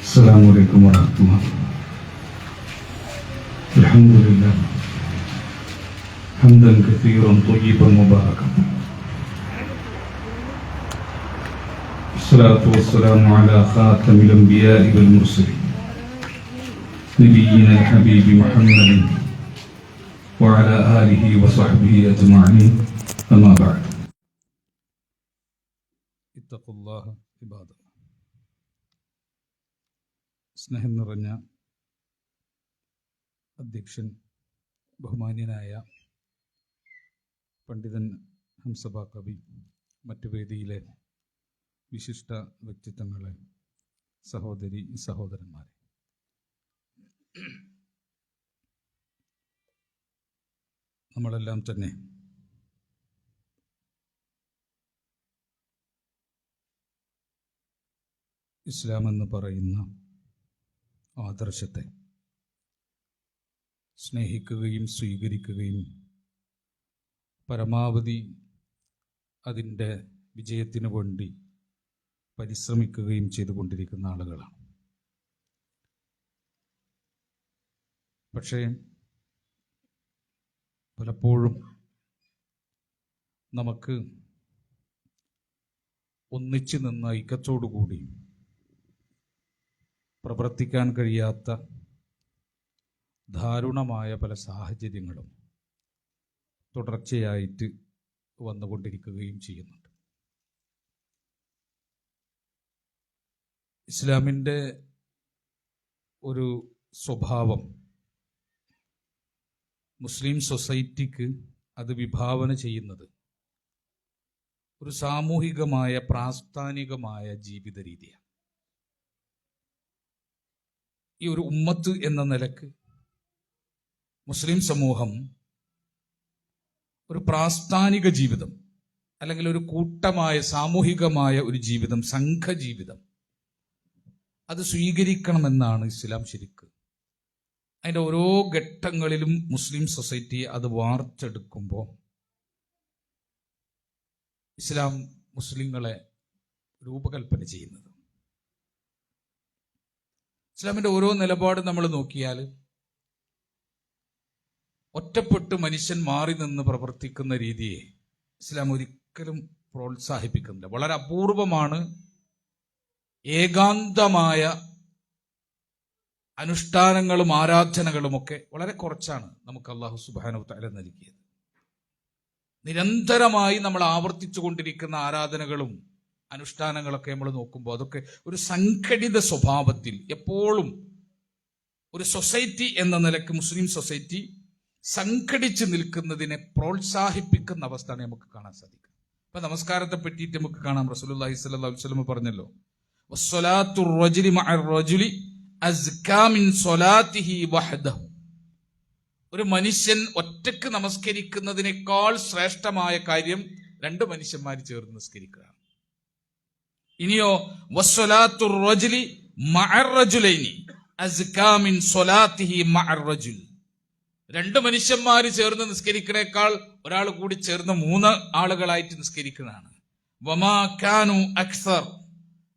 السلام عليكم ورحمة الله. الحمد لله حمدا كثيرا طيبا مباركا. الصلاة والسلام على خاتم الأنبياء والمرسلين نبينا الحبيب محمد وعلى آله وصحبه أجمعين. أما بعد. اتقوا الله عباد الله. സ്നേഹം നിറഞ്ഞ അധ്യക്ഷൻ, ബഹുമാന്യനായ പണ്ഡിതൻ ഹംസബ കവി, മറ്റു വേദിയിലെ വിശിഷ്ട വ്യക്തിത്വങ്ങളെ, സഹോദരി സഹോദരന്മാരെ, നമ്മളെല്ലാം തന്നെ ഇസ്ലാം എന്ന് പറയുന്ന ആദർശത്തെ സ്നേഹിക്കുകയും സ്വീകരിക്കുകയും പരമാവധി അതിൻ്റെ വിജയത്തിനു വേണ്ടി പരിശ്രമിക്കുകയും ചെയ്തുകൊണ്ടിരിക്കുന്ന ആളുകളാണ്. പക്ഷേ പലപ്പോഴും നമുക്ക് ഒന്നിച്ചു നിന്ന് ഐക്യത്തോടുകൂടി പ്രവർത്തിക്കാൻ കഴിയാത്ത ദാരുണമായ പല സാഹചര്യങ്ങളും തുടർച്ചയായിട്ട് വന്നുകൊണ്ടിരിക്കുകയും ചെയ്യുന്നുണ്ട്. ഇസ്ലാമിൻ്റെ ഒരു സ്വഭാവം മുസ്ലിം സൊസൈറ്റിക്ക് അത് വിഭാവന ചെയ്യുന്നത് ഒരു സാമൂഹികമായ പ്രാസ്ഥാനികമായ ജീവിത രീതിയാണ്. ഈ ഒരു ഉമ്മത്ത് എന്ന നിലക്ക് മുസ്ലിം സമൂഹം ഒരു പ്രാസ്ഥാനിക ജീവിതം, അല്ലെങ്കിൽ ഒരു കൂട്ടമായ സാമൂഹികമായ ഒരു ജീവിതം, സംഘജീവിതം, അത് സ്വീകരിക്കണമെന്നാണ് ഇസ്ലാം ശരിക്ക്. അതിൻ്റെ ഓരോ ഘട്ടങ്ങളിലും മുസ്ലിം സൊസൈറ്റി അത് വാർത്തെടുക്കുമ്പോൾ ഇസ്ലാം മുസ്ലിങ്ങളെ രൂപകൽപ്പന ചെയ്യുന്നത്. ഇസ്ലാമിൻ്റെ ഓരോ നിലപാട് നമ്മൾ നോക്കിയാൽ ഒറ്റപ്പെട്ട് മനുഷ്യൻ മാറി നിന്ന് പ്രവർത്തിക്കുന്ന രീതിയെ ഇസ്ലാം ഒരിക്കലും പ്രോത്സാഹിപ്പിക്കുന്നില്ല. വളരെ അപൂർവമാണ് ഏകാന്തമായ അനുഷ്ഠാനങ്ങളും ആരാധനകളുമൊക്കെ വളരെ കുറച്ചാണ് നമുക്ക് അല്ലാഹു സുബ്ഹാനഹു വ തആല നൽകിയത്. നിരന്തരമായി നമ്മൾ ആവർത്തിച്ചു കൊണ്ടിരിക്കുന്ന ആരാധനകളും അനുഷ്ഠാനങ്ങളൊക്കെ നമ്മൾ നോക്കുമ്പോൾ അതൊക്കെ ഒരു സംഘടിത സ്വഭാവത്തിൽ എപ്പോഴും ഒരു സൊസൈറ്റി എന്ന നിലക്ക് മുസ്ലിം സൊസൈറ്റി സംഘടിച്ച് നിൽക്കുന്നതിനെ പ്രോത്സാഹിപ്പിക്കുന്ന അവസ്ഥയാണ് നമുക്ക് കാണാൻ സാധിക്കുക. ഇപ്പൊ നമസ്കാരത്തെ പറ്റിയിട്ട് നമുക്ക് കാണാം. റസൂലുള്ളാഹി സ്വല്ലല്ലാഹു അലൈഹി വസല്ലം പറഞ്ഞല്ലോ, വസ്സലാത്തു റജുലി മഅർ റജുലി അസ്കാ മിൻ സ്വലാത്തിഹി വഹദഹു. ഒരു മനുഷ്യൻ ഒറ്റക്ക് നമസ്കരിക്കുന്നതിനേക്കാൾ ശ്രേഷ്ഠമായ കാര്യം രണ്ട് മനുഷ്യന്മാർ ചേർന്ന് നിസ്കരിക്കുക. ഇനിയോ വസ്സലാത്തു റജുലി മഅർ റജുലൈനി അസ്കാ മിൻ സ്വലാത്തിഹി മഅർ റജുൽ. രണ്ട് മനുഷ്യന്മാർ ചേർന്ന് നിസ്കരിക്കുന്നേക്കാൾ ഒരാൾ കൂടി ചേർന്ന് മൂന്ന് ആളുകളായിട്ട് നിസ്കരിക്കുന്നതാണ്. വമാ കാനു അക്സർ,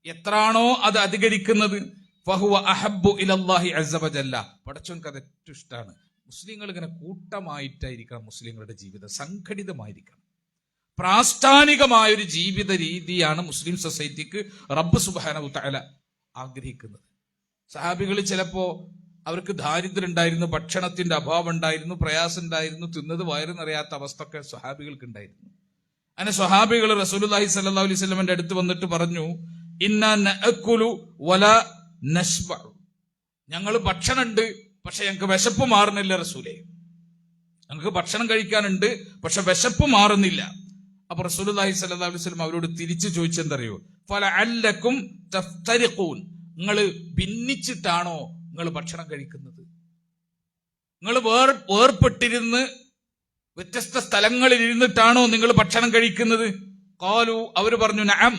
എത്രാണോ അത് അധികരിക്കുന്നത്, ഫഹുവ അഹബ്ബു ഇലല്ലാഹി അസ്സ വജല്ല, പടച്ചോൻക്ക് അത് ഏറ്റവും ഇഷ്ടമാണ്. മുസ്ലിങ്ങൾ ഇങ്ങനെ കൂട്ടമായിട്ടായിരിക്കണം മുസ്ലിങ്ങളുടെ ജീവിതം, സംഘടിതമായിരിക്കണം. പ്രാസ്ഥാനികമായ ഒരു ജീവിത രീതിയാണ് മുസ്ലിം സൊസൈറ്റിക്ക് റബ്ബ് സുബ്ഹാനഹു വ തആല ആഗ്രഹിക്കുന്നത്. സഹാബികൾ ചിലപ്പോ അവർക്ക് ദാരിദ്ര്യം ഉണ്ടായിരുന്നു, ഭക്ഷണത്തിന്റെ അഭാവം ഉണ്ടായിരുന്നു, പ്രയാസം ഉണ്ടായിരുന്നു, തിന്നത് വയറ് നിറയാത്ത അവസ്ഥ ഒക്കെ സ്വഹാബികൾക്ക് ഉണ്ടായിരുന്നു. അങ്ങനെ സ്വഹാബികൾ റസൂലുള്ളാഹി സ്വല്ലല്ലാഹു അലൈഹി വസല്ലമയുടെ അടുത്ത് വന്നിട്ട് പറഞ്ഞു, ഇന്നാ നഅകുലു വലാ നശ്ബഉ, ഞങ്ങൾ ഭക്ഷണമുണ്ട് പക്ഷെ ഞങ്ങൾക്ക് വിശപ്പ് മാറുന്നില്ല റസൂലേ, ഞങ്ങൾക്ക് ഭക്ഷണം കഴിക്കാനുണ്ട് പക്ഷെ വിശപ്പ് മാറുന്നില്ല. അപ്പൊ റസൂലുള്ളാഹി സ്വല്ലല്ലാഹു അലൈഹി വസല്ലം അവരോട് തിരിച്ചു ചോദിച്ചെന്തറിയോ, ഫലഅല്ലകും തഫ്തരിഖൂൻ, നിങ്ങൾ ഭിന്നിച്ചിട്ടാണോ നിങ്ങൾ ഭക്ഷണം കഴിക്കുന്നത്? നിങ്ങൾ വേർപെട്ടിരുന്ന് വ്യത്യസ്ത സ്ഥലങ്ങളിൽ ഇരുന്നിട്ടാണോ നിങ്ങൾ ഭക്ഷണം കഴിക്കുന്നത്? ഖാലു, അവർ പറഞ്ഞു, നഅം,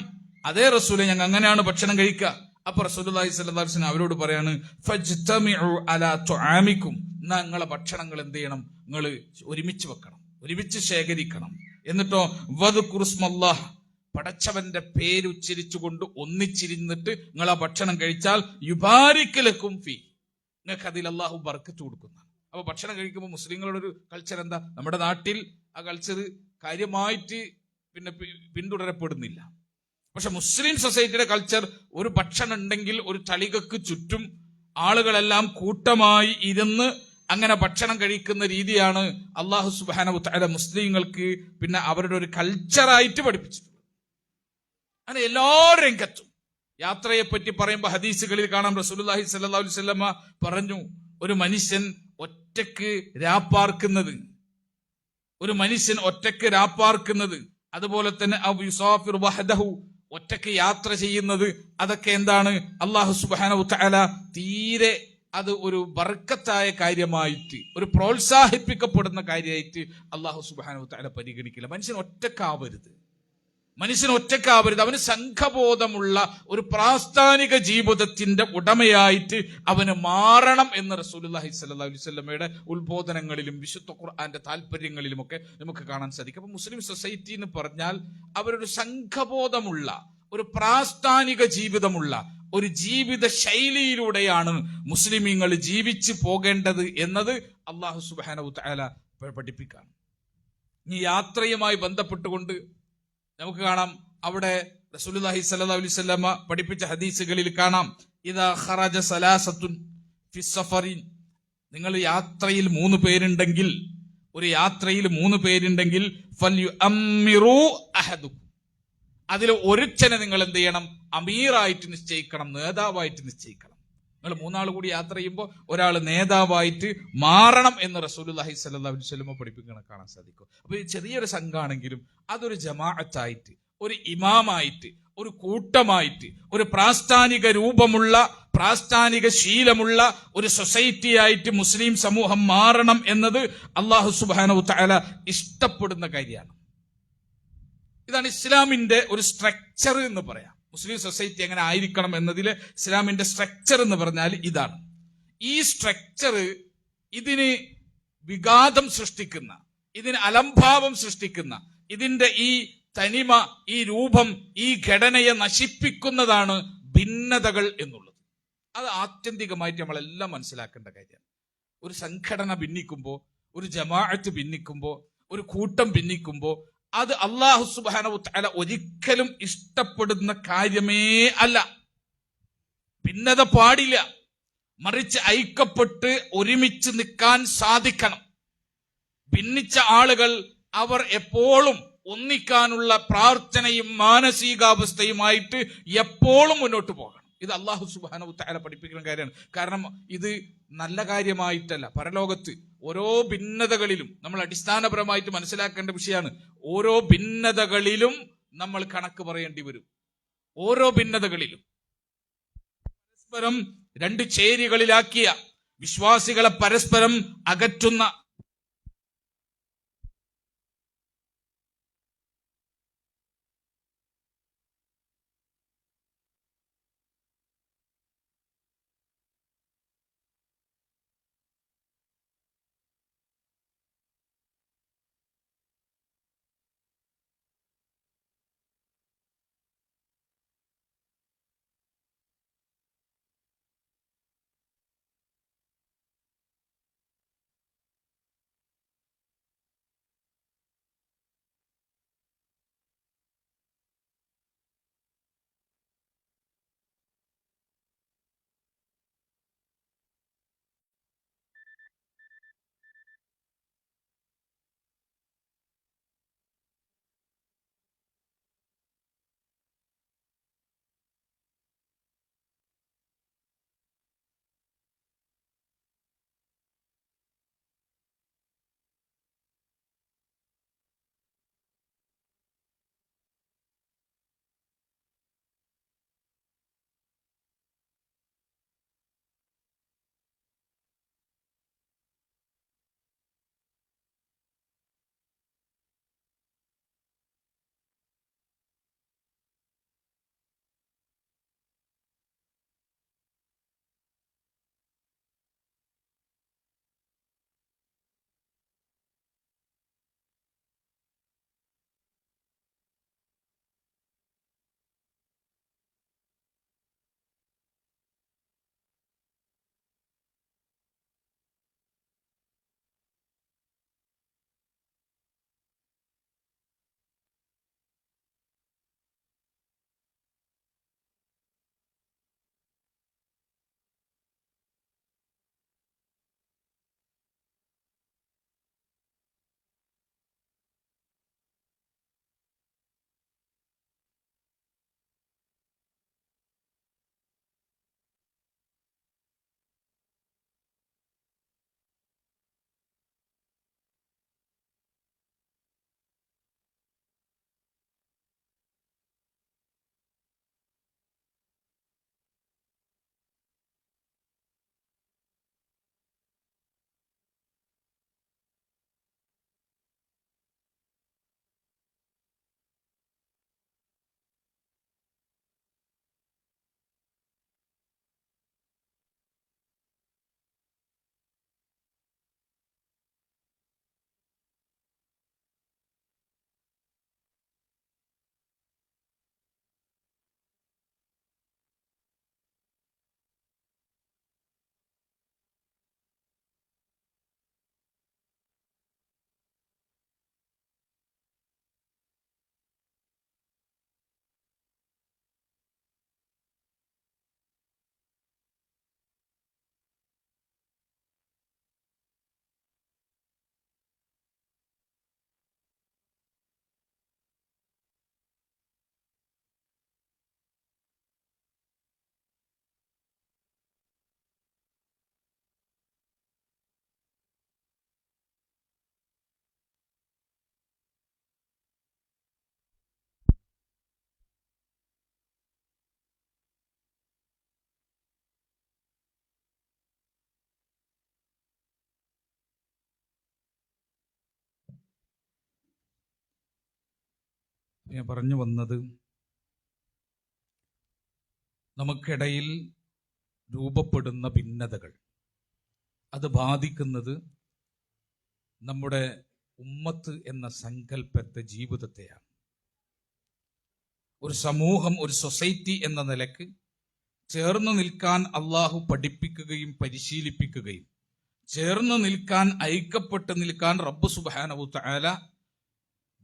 അതേ റസൂലേ, ഞങ്ങൾ അങ്ങനെയാണ് ഭക്ഷണം കഴിക്കുക. അപ്പൊ റസൂലുള്ളാഹി സ്വല്ലല്ലാഹു അലൈഹി വസല്ലം അവരോട് പറയാണ്, ഫജ്തമിഉ അലാ തുആമിക്കും, എന്നാ നിങ്ങളെ ഭക്ഷണങ്ങൾ എന്ത് ചെയ്യണം, നിങ്ങൾ ഒരുമിച്ച് വെക്കണം, ഒരുമിച്ച് ശേഖരിക്കണം. എന്നിട്ടോ വദ്കുറുസ്മല്ലാഹ്, പടച്ചവന്റെ പേരുച്ചരിച്ചുകൊണ്ട് ഒന്നിച്ചിരുന്നിട്ട് നിങ്ങൾ ആ ഭക്ഷണം കഴിച്ചാൽ യുബാരിക്കലക്കും ഫീ, നിങ്ങൾക്ക് അതിൽ അള്ളാഹു ബർക്കത്ത് കൊടുക്കുന്നതാണ്. അപ്പൊ ഭക്ഷണം കഴിക്കുമ്പോൾ മുസ്ലിങ്ങളുടെ ഒരു കൾച്ചർ എന്താ? നമ്മുടെ നാട്ടിൽ ആ കൾച്ചർ കാര്യമായിട്ട് പിന്തുടരപ്പെടുന്നില്ല. പക്ഷെ മുസ്ലിം സൊസൈറ്റിയുടെ കൾച്ചർ, ഒരു ഭക്ഷണം ഉണ്ടെങ്കിൽ ഒരു തളികക്ക് ചുറ്റും ആളുകളെല്ലാം കൂട്ടമായി ഇരുന്ന് അങ്ങനെ ഭക്ഷണം കഴിക്കുന്ന രീതിയാണ് അള്ളാഹു സുബ്ഹാനഹു വ തആല മുസ്ലിങ്ങൾക്ക് അവരുടെ ഒരു കൾച്ചറായിട്ട് പഠിപ്പിച്ചിട്ടുള്ളത്. അങ്ങനെ എല്ലാ രംഗത്തും യാത്രയെപ്പറ്റി പറയുമ്പോൾ ഹദീസുകളിൽ കാണാം, റസൂലുള്ളാഹി സ്വല്ലല്ലാഹു അലൈഹി വസല്ലമ പറഞ്ഞു, ഒരു മനുഷ്യൻ ഒറ്റക്ക് രാപ്പാർക്കുന്നത്, അതുപോലെ തന്നെ ഒറ്റക്ക് യാത്ര ചെയ്യുന്നത്, അതൊക്കെ എന്താണ്? അല്ലാഹു സുബ്ഹാനഹു വ തആല തീരെ അത് ഒരു ബർക്കത്തായ കാര്യമായിട്ട്, ഒരു പ്രോത്സാഹിപ്പിക്കപ്പെടുന്ന കാര്യമായിട്ട് അല്ലാഹു സുബ്ഹാനഹു വ തആല പരിഗണിക്കില്ല. മനുഷ്യൻ ഒറ്റക്കാവരുത്. അവന് സംഘബോധമുള്ള ഒരു പ്രാസ്ഥാനിക ജീവിതത്തിന്റെ ഉടമയായിട്ട് അവന് മാറണം എന്ന് റസൂലുള്ളാഹി സ്വല്ലല്ലാഹു അലൈഹി വസല്ലമയുടെ ഉത്ബോധനങ്ങളിലും വിശുദ്ധ ഖുർആന്റെ താല്പര്യങ്ങളിലുമൊക്കെ നമുക്ക് കാണാൻ സാധിക്കും. അപ്പൊ മുസ്ലിം സൊസൈറ്റി എന്ന് പറഞ്ഞാൽ അവരൊരു സംഘബോധമുള്ള, ഒരു പ്രാസ്ഥാനിക ജീവിതമുള്ള ഒരു ജീവിത ശൈലിയിലൂടെയാണ് മുസ്ലിമീങ്ങൾ ജീവിച്ചു പോകേണ്ടത് എന്നത് അല്ലാഹു സുബ്ഹാനഹു വ തആല പഠിപ്പിക്കുകയാണ്. ഈ യാത്രയുമായി ബന്ധപ്പെട്ടുകൊണ്ട് നമുക്ക് കാണാം, അവിടെ റസൂലുള്ളാഹി സ്വല്ലല്ലാഹു അലൈഹി വസല്ലമ പഠിപ്പിച്ച ഹദീസുകളിൽ കാണാം, ഇദാ ഖറജ സലാസത്തുൻ ഫി സഫറിൻ, നിങ്ങൾ യാത്രയിൽ 3 പേരുണ്ടെങ്കിൽ, ഒരു യാത്രയിൽ 3 പേരുണ്ടെങ്കിൽ ഫൽയുഅമ്മിറു അഹദുക്കും, അതിൽ ഒരുത്തനെ നിങ്ങൾ എന്ത് ചെയ്യണം? അമീറായിട്ട് നിശ്ചയിക്കണം, നേതാവായിട്ട് നിശ്ചയിക്കണം. നിങ്ങൾ 3 ആൾ കൂടി യാത്ര ചെയ്യുമ്പോൾ ഒരാൾ നേതാവായിട്ട് മാറണം എന്ന് റസൂലുള്ളാഹി സ്വല്ലല്ലാഹു അലൈഹി വസല്ലമ പഠിപ്പിക്കണ കാണാൻ സാധിക്കും. അപ്പൊ ഈ ചെറിയൊരു സംഘാണെങ്കിലും അതൊരു ജമാഅത്തായിട്ട്, ഒരു ഇമാമായിട്ട്, ഒരു കൂട്ടമായിട്ട്, ഒരു പ്രാസ്ഥാനിക രൂപമുള്ള, പ്രാസ്ഥാനിക ശീലമുള്ള ഒരു സൊസൈറ്റിയായിട്ട് മുസ്ലിം സമൂഹം മാറണം എന്നത് അല്ലാഹു സുബ്ഹാനഹു വ തആല ഇഷ്ടപ്പെടുന്ന കാര്യമാണ്. ഇതാണ് ഇസ്ലാമിന്റെ ഒരു സ്ട്രക്ചർ എന്ന് പറയാം. മുസ്ലിം സൊസൈറ്റി എങ്ങനെ ആയിരിക്കണം എന്നതിൽ ഇസ്ലാമിന്റെ സ്ട്രക്ചർ എന്ന് പറഞ്ഞാൽ ഇതാണ്. ഈ സ്ട്രക്ചർ ഇതിന് വിഘാതം സൃഷ്ടിക്കുന്ന, ഇതിന് അലംഭാവം സൃഷ്ടിക്കുന്ന, ഇതിന്റെ ഈ തനിമ, ഈ രൂപം, ഈ ഘടനയെ നശിപ്പിക്കുന്നതാണ് ഭിന്നതകൾ എന്നുള്ളത്. അത് ആത്യന്തികമായിട്ട് നമ്മളെല്ലാം മനസ്സിലാക്കേണ്ട കാര്യമാണ്. ഒരു സംഘടന ഭിന്നിക്കുമ്പോൾ, ഒരു ജമാഅത്ത് ഭിന്നിക്കുമ്പോൾ, ഒരു കൂട്ടം ഭിന്നിക്കുമ്പോൾ അത് അല്ലാഹു സുബ്ഹാനഹു വ തആല ഒരിക്കലും ഇഷ്ടപ്പെടുന്ന കാര്യമേ അല്ല. ഭിന്നത പാടില്ല. മറിച്ച് ഐക്യപ്പെട്ട് ഒരുമിച്ച് നിൽക്കാൻ സാധിക്കണം. ഭിന്നിച്ച ആളുകൾ അവർ എപ്പോഴും ഒന്നിക്കാനുള്ള പ്രാർത്ഥനയും മാനസികാവസ്ഥയുമായിട്ട് എപ്പോഴും മുന്നോട്ട് പോകണം. ഇത് അല്ലാഹു സുബ്ഹാനഹു വ തആല പഠിപ്പിക്കുന്ന കാര്യമാണ്. കാരണം ഇത് നല്ല കാര്യമായിട്ടല്ല. പരലോകത്ത് ഓരോ ഭിന്നതകളിലും നമ്മൾ അടിസ്ഥാനപരമായിട്ട് മനസ്സിലാക്കേണ്ട വിഷയമാണ്. ഓരോ ഭിന്നതകളിലും നമ്മൾ കണക്ക് പറയേണ്ടി വരും. ഓരോ ഭിന്നതകളിലും പരസ്പരം 2 ചേരികളിലാക്കിയ, വിശ്വാസികളെ പരസ്പരം അകറ്റുന്ന ഞാൻ പറഞ്ഞു വന്നത്, നമുക്കിടയിൽ രൂപപ്പെടുന്ന ഭിന്നതകൾ അത് ബാധിക്കുന്നത് നമ്മുടെ ഉമ്മത്ത് എന്ന സങ്കല്പത്തെ, ജീവിതത്തെയാണ്. ഒരു സമൂഹം, ഒരു സൊസൈറ്റി എന്ന നിലക്ക് ചേർന്ന് നിൽക്കാൻ അള്ളാഹു പഠിപ്പിക്കുകയും പരിശീലിപ്പിക്കുകയും ചേർന്ന് നിൽക്കാൻ, ഐക്യപ്പെട്ട് നിൽക്കാൻ റബ്ബ് സുബ്ഹാനഹു തആല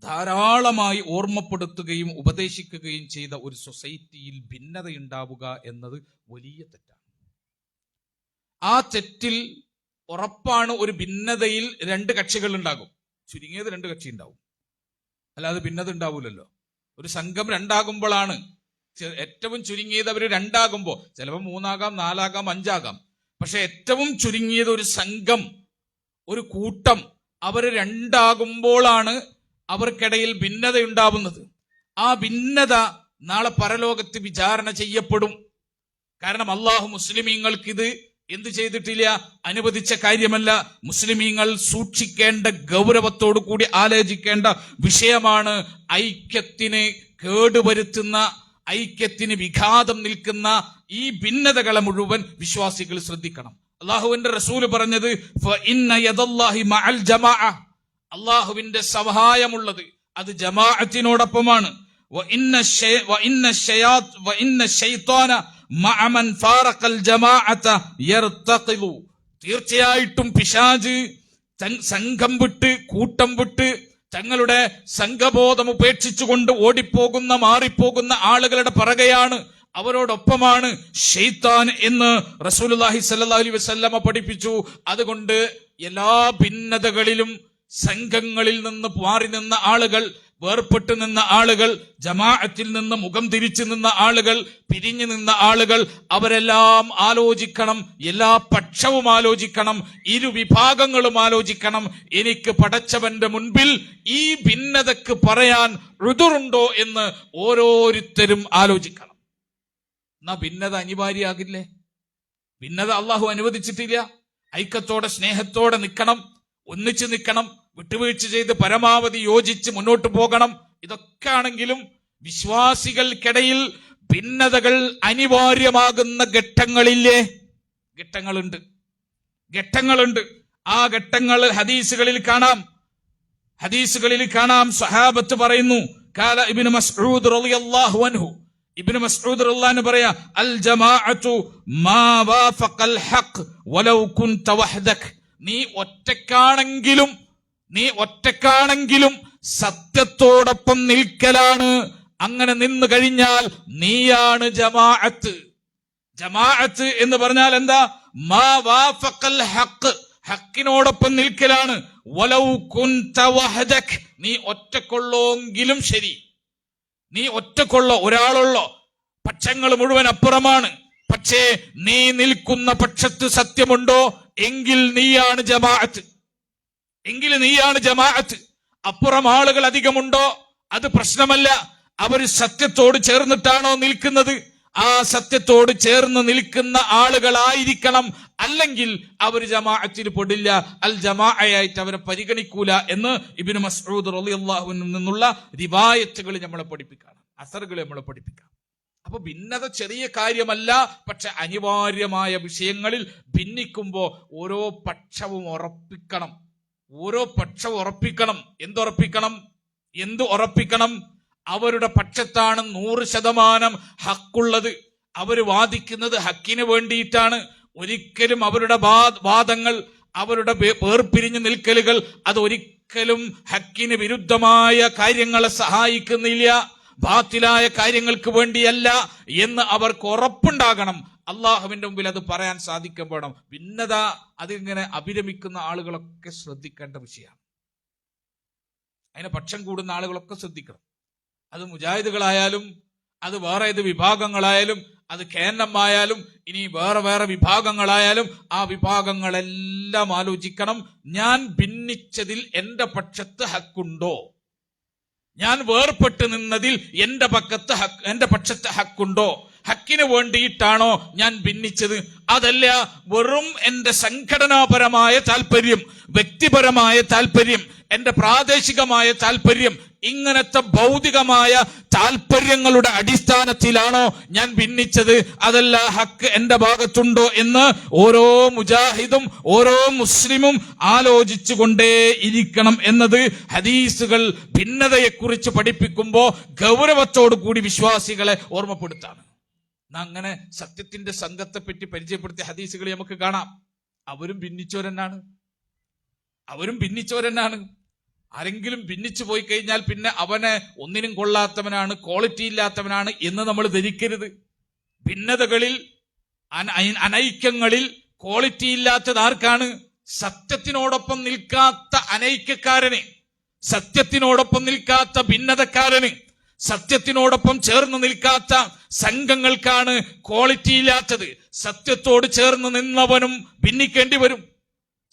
ധാരാളമായി ഓർമ്മപ്പെടുത്തുകയും ഉപദേശിക്കുകയും ചെയ്ത ഒരു സൊസൈറ്റിയിൽ ഭിന്നതയുണ്ടാവുക എന്നത് വലിയ തെറ്റാണ്. ആ തെറ്റിൽ ഉറപ്പാണ് ഒരു ഭിന്നതയിൽ രണ്ട് കക്ഷികൾ ഉണ്ടാകും. ചുരുങ്ങിയത് രണ്ട് കക്ഷി ഉണ്ടാവും, അല്ലാതെ ഭിന്നത ഉണ്ടാവൂലല്ലോ. ഒരു സംഘം രണ്ടാകുമ്പോഴാണ്, ഏറ്റവും ചുരുങ്ങിയത് അവർ രണ്ടാകുമ്പോൾ, ചിലപ്പോൾ 3 4 5 പക്ഷെ ഏറ്റവും ചുരുങ്ങിയത് ഒരു സംഘം, ഒരു കൂട്ടം അവർ രണ്ടാകുമ്പോഴാണ് അവർക്കിടയിൽ ഭിന്നത ഉണ്ടാവുന്നത്. ആ ഭിന്നത നാളെ പരലോകത്ത് വിചാരണ ചെയ്യപ്പെടും. കാരണം അള്ളാഹു മുസ്ലിമീങ്ങൾക്കിത് എന്ത് ചെയ്തിട്ടില്ല, അനുവദിച്ച കാര്യമല്ല. മുസ്ലിമീങ്ങൾ സൂക്ഷിക്കേണ്ട, ഗൗരവത്തോടു കൂടി ആലോചിക്കേണ്ട വിഷയമാണ്. ഐക്യത്തിന് കേടുവരുത്തുന്ന, ഐക്യത്തിന് വിഘാതം നിൽക്കുന്ന ഈ ഭിന്നതകളെ മുഴുവൻ വിശ്വാസികൾ ശ്രദ്ധിക്കണം. അള്ളാഹുവിന്റെ റസൂല് പറഞ്ഞത്, ഫഇന്ന യദല്ലാഹി മഅൽ ജമാഅ, അള്ളാഹുവിന്റെ സഹായമുള്ളത് അത് ജമാഅത്തിനോടൊപ്പമാണ്. വഇന്ന ശൈത്വാന മഅ മൻ ഫാറഖൽ ജമാഅത യർതഖിലു, തീർച്ചയായിട്ടും പിശാച് സംഘം വിട്ട്, കൂട്ടം വിട്ട്, തങ്ങളുടെ സംഘബോധം ഉപേക്ഷിച്ചുകൊണ്ട് ഓടിപ്പോകുന്ന, മാറിപ്പോകുന്ന ആളുകളുടെ പിറകെയാണ്, അവരോടൊപ്പമാണ് ശൈത്താൻ എന്ന് റസൂലുള്ളാഹി സ്വല്ലല്ലാഹു അലൈഹി വസല്ലമ പഠിപ്പിച്ചു. അതുകൊണ്ട് എല്ലാ ഭിന്നതകളിലും സംഘങ്ങളിൽ നിന്ന് മാറി നിന്ന ആളുകൾ, വേർപെട്ടു നിന്ന ആളുകൾ, ജമാഅത്തിൽ നിന്ന് മുഖം തിരിച്ചു നിന്ന ആളുകൾ, പിരിഞ്ഞു നിന്ന ആളുകൾ, അവരെല്ലാം ആലോചിക്കണം. എല്ലാ പക്ഷവും ആലോചിക്കണം, ഇരുവിഭാഗങ്ങളും ആലോചിക്കണം. എനിക്ക് പടച്ചവന്റെ മുൻപിൽ ഈ ഭിന്നതക്ക് പറയാൻ ഋതുറുണ്ടോ എന്ന് ഓരോരുത്തരും ആലോചിക്കണം. എന്നാ ഭിന്നത അനിവാര്യമാകില്ലേ? ഭിന്നത അള്ളാഹു അനുവദിച്ചിട്ടില്ല. ഐക്യത്തോടെ, സ്നേഹത്തോടെ നിൽക്കണം, ഒന്നിച്ചു നിൽക്കണം, വിട്ടുവീഴ്ച ചെയ്ത് പരമാവധി യോജിച്ച് മുന്നോട്ട് പോകണം. ഇതൊക്കെ ആണെങ്കിലും വിശ്വാസികൾക്കിടയിൽ ഭിന്നതകൾ അനിവാര്യമാകുന്ന ഘട്ടങ്ങളില്ലേ? ഘട്ടങ്ങളുണ്ട്. ആ ഘട്ടങ്ങൾ ഹദീസുകളിൽ കാണാം. സഹാബത്ത് പറയുന്നു, കാല ഇബ്നു മസ്ഊദ് റളിയല്ലാഹു അൻഹു, ഇബ്നു മസ്ഊദ് റളിയല്ലാഹു പറയാ, അൽ ജമാഅതു മാ വാഫഖൽ ഹഖ് വലൗ കുൻത വഹ്ദക്, നീ ഒറ്റക്കാണെങ്കിലും സത്യത്തോടൊപ്പം നിൽക്കലാണ്. അങ്ങനെ നിന്നു കഴിഞ്ഞാൽ നീയാണ് ജമാഅത്ത്. ജമാഅത്ത് എന്ന് പറഞ്ഞാൽ എന്താ? മാ വാഫഖൽ ഹഖ്, ഹക്കിനോടൊപ്പം നിൽക്കലാണ്. വലൗ കുൻത വഹദക്, നീ ഒറ്റക്കൊള്ളോങ്കിലും ശരി, നീ ഒറ്റക്കൊള്ളോ, ഒരാളുള്ളോ, പക്ഷങ്ങൾ മുഴുവൻ അപ്പുറമാണ്, പക്ഷേ നീ നിൽക്കുന്ന പക്ഷത്ത് സത്യമുണ്ടോ എങ്കിൽ നീയാണ് ജമാഅത്ത്. അപ്പുറം ആളുകൾ അധികമുണ്ടോ അത് പ്രശ്നമല്ല, അവർ സത്യത്തോട് ചേർന്നിട്ടാണോ നിൽക്കുന്നത്? ആ സത്യത്തോട് ചേർന്ന് നിൽക്കുന്ന ആളുകളായിരിക്കണം, അല്ലെങ്കിൽ അവർ ജമാഅത്തിൽ പെടില്ല. അൽ ജമാഅയായിട്ട് അവരെ പരിഗണിക്കൂല എന്ന് ഇബ്നു മസ്ഊദ് റളിയല്ലാഹു അൻഹു നിന്നുള്ള റിവായത്തുകൾ നമ്മളെ പഠിപ്പിക്കാം, അസറുകൾ നമ്മളെ പഠിപ്പിക്കാം. അപ്പൊ ഭിന്നത ചെറിയ കാര്യമല്ല. പക്ഷെ അനിവാര്യമായ വിഷയങ്ങളിൽ ഭിന്നിക്കുമ്പോ ഓരോ പക്ഷവും ഉറപ്പിക്കണം. എന്ത് ഉറപ്പിക്കണം? അവരുടെ പക്ഷത്താണ് 100% ഹക്കുള്ളത്. അവര് വാദിക്കുന്നത് ഹക്കിന് വേണ്ടിയിട്ടാണ്. ഒരിക്കലും അവരുടെ വാദങ്ങൾ, അവരുടെ വേർപിരിഞ്ഞു നിൽക്കലുകൾ അതൊരിക്കലും ഹക്കിന് വിരുദ്ധമായ കാര്യങ്ങളെ സഹായിക്കുന്നില്ല, ബാത്തിലായ കാര്യങ്ങൾക്ക് വേണ്ടിയല്ല എന്ന് അവർക്ക് ഉറപ്പുണ്ടാകണം. അള്ളാഹുവിന്റെ മുമ്പിൽ അത് പറയാൻ സാധിക്കാൻ വേണം. ഭിന്നത അതിങ്ങനെ അഭിരമിക്കുന്ന ആളുകളൊക്കെ ശ്രദ്ധിക്കേണ്ട വിഷയമാണ്. അതിന് പക്ഷം കൂടുന്ന ആളുകളൊക്കെ ശ്രദ്ധിക്കണം. അത് മുജാഹിദുകളായാലും, അത് വേറെ ഏത് വിഭാഗങ്ങളായാലും, അത് KNM ആയാലും, ഇനി വേറെ വിഭാഗങ്ങളായാലും, ആ വിഭാഗങ്ങളെല്ലാം ആലോചിക്കണം. ഞാൻ ഭിന്നിച്ചതിൽ എന്റെ പക്ഷത്ത് ഹക്കുണ്ടോ? ഞാൻ വേർപെട്ട് നിന്നതിൽ എന്റെ പക്ഷത്ത് ഹക്കുണ്ടോ? ഹക്കിന് വേണ്ടിയിട്ടാണോ ഞാൻ ഭിന്നിച്ചത്? അതല്ല, വെറും എന്റെ സംഘടനാപരമായ താല്പര്യം, വ്യക്തിപരമായ താല്പര്യം, എന്റെ പ്രാദേശികമായ താല്പര്യം, ഇങ്ങനത്തെ ഭൗതികമായ താല്പര്യങ്ങളുടെ അടിസ്ഥാനത്തിലാണോ ഞാൻ ഭിന്നിച്ചത്? അതല്ല, ഹക്ക് എന്റെ ഭാഗത്തുണ്ടോ എന്ന് ഓരോ മുജാഹിദും ഓരോ മുസ്ലിമും ആലോചിച്ചു കൊണ്ടേ ഇരിക്കണം എന്നത് ഹദീസുകൾ ഭിന്നതയെക്കുറിച്ച് പഠിപ്പിക്കുമ്പോൾ ഗൗരവത്തോടു കൂടി വിശ്വാസികളെ ഓർമ്മപ്പെടുത്താണ്. അങ്ങനെ സത്യത്തിന്റെ സംഘത്തെ പറ്റി പരിചയപ്പെടുത്തിയ ഹദീസുകൾ നമുക്ക് കാണാം. അവരും ഭിന്നിച്ചവരെന്നാണ്. ആരെങ്കിലും ഭിന്നിച്ചു പോയി കഴിഞ്ഞാൽ പിന്നെ അവനെ ഒന്നിനും കൊള്ളാത്തവനാണ്, ക്വാളിറ്റി ഇല്ലാത്തവനാണ് എന്ന് നമ്മൾ ധരിക്കരുത്. ഭിന്നതകളിൽ, അനൈക്യങ്ങളിൽ ക്വാളിറ്റി ഇല്ലാത്തത് ആർക്കാണ്? സത്യത്തിനോടൊപ്പം നിൽക്കാത്ത അനൈക്യക്കാരന്, സത്യത്തിനോടൊപ്പം നിൽക്കാത്ത ഭിന്നതക്കാരന്, സത്യത്തിനോടൊപ്പം ചേർന്ന് നിൽക്കാത്ത സംഘങ്ങൾക്കാണ് ക്വാളിറ്റി ഇല്ലാത്തത്. സത്യത്തോട് ചേർന്ന് നിന്നവനും ഭിന്നിക്കേണ്ടി വരും.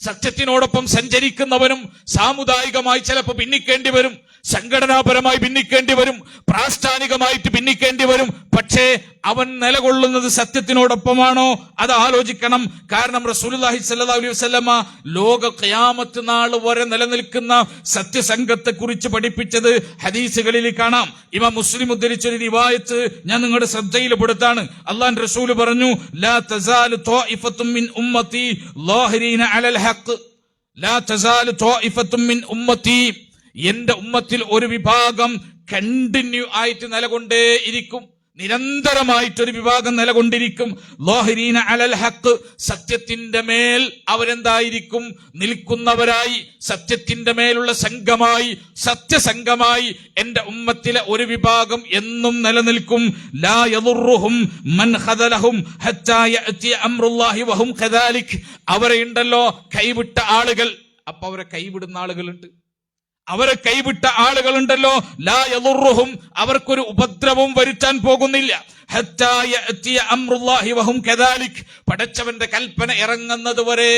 സത്യത്തിനോടൊപ്പം സഞ്ചരിക്കുന്നവനും സാമുദായികമായി ചിലപ്പോൾ ഭിന്നിക്കേണ്ടി വരും, സംഘടനാപരമായി ഭിന്നിക്കേണ്ടി വരും, പ്രാസ്ഥാനികമായിട്ട് ഭിന്നിക്കേണ്ടി വരും. പക്ഷേ അവൻ നിലകൊള്ളുന്നത് സത്യത്തിനോടൊപ്പമാണോ? അത് ആലോചിക്കണം. കാരണം റസൂലുള്ളാഹി സ്വല്ലല്ലാഹു അലൈഹി വസല്ലമ ലോക ഖിയാമത്ത് നാൾ വരെ നിലനിൽക്കുന്ന സത്യസംഘത്തെ കുറിച്ച് പഠിപ്പിച്ചത് ഹദീസുകളിൽ കാണാം. ഇമാം മുസ്ലിം ഉദ്ധരിച്ചൊരു റിവായത്ത് ഞാൻ നിങ്ങളുടെ ശ്രദ്ധയിൽപ്പെടുത്താണ്. അല്ലാഹുവിന്റെ റസൂൽ പറഞ്ഞു, ലാ തസാലു ത്വായിഫത്തും മിൻ ഉമ്മത്തി ളാഹിരീന അലൽ ഹഖ്. ലാ തസാലു ത്വായിഫത്തും മിൻ ഉമ്മത്തി, എന്റെ ഉമ്മത്തിൽ ഒരു വിഭാഗം കണ്ടിന്യൂ ആയിട്ട് നിലകൊണ്ടേ ഇരിക്കും, നിരന്തരമായിട്ടൊരു വിഭാഗം നിലകൊണ്ടിരിക്കും. ളാഹിരീന അലൽ ഹഖ്, സത്യത്തിന്റെ മേൽ അവരെന്തായിരിക്കും? നിൽക്കുന്നവരായി, സത്യത്തിന്റെ മേലുള്ള സംഘമായി, സത്യസംഘമായി എന്റെ ഉമ്മത്തിലെ ഒരു വിഭാഗം എന്നും നിലനിൽക്കും. ലാ യദുറുഹും മൻ ഖദലഹും ഹത്താ യഅതി അംറുല്ലാഹി വഹും കദാലിക്. അവരെ ഉണ്ടല്ലോ കൈവിട്ട ആളുകൾ. അപ്പൊ അവരെ കൈവിടുന്ന ആളുകളുണ്ട്, അവരെ കൈവിട്ട ആളുകളുണ്ടല്ലോ. ലാ യദുറുഹും, അവർക്കൊരു ഉപദ്രവവും വരുത്താൻ പോകുന്നില്ല. ഹത്താ യഅതിയ അംറുല്ലാഹി വഹും കദാലിക്, പടച്ചവന്റെ കൽപ്പന ഇറങ്ങുന്നത് വരെ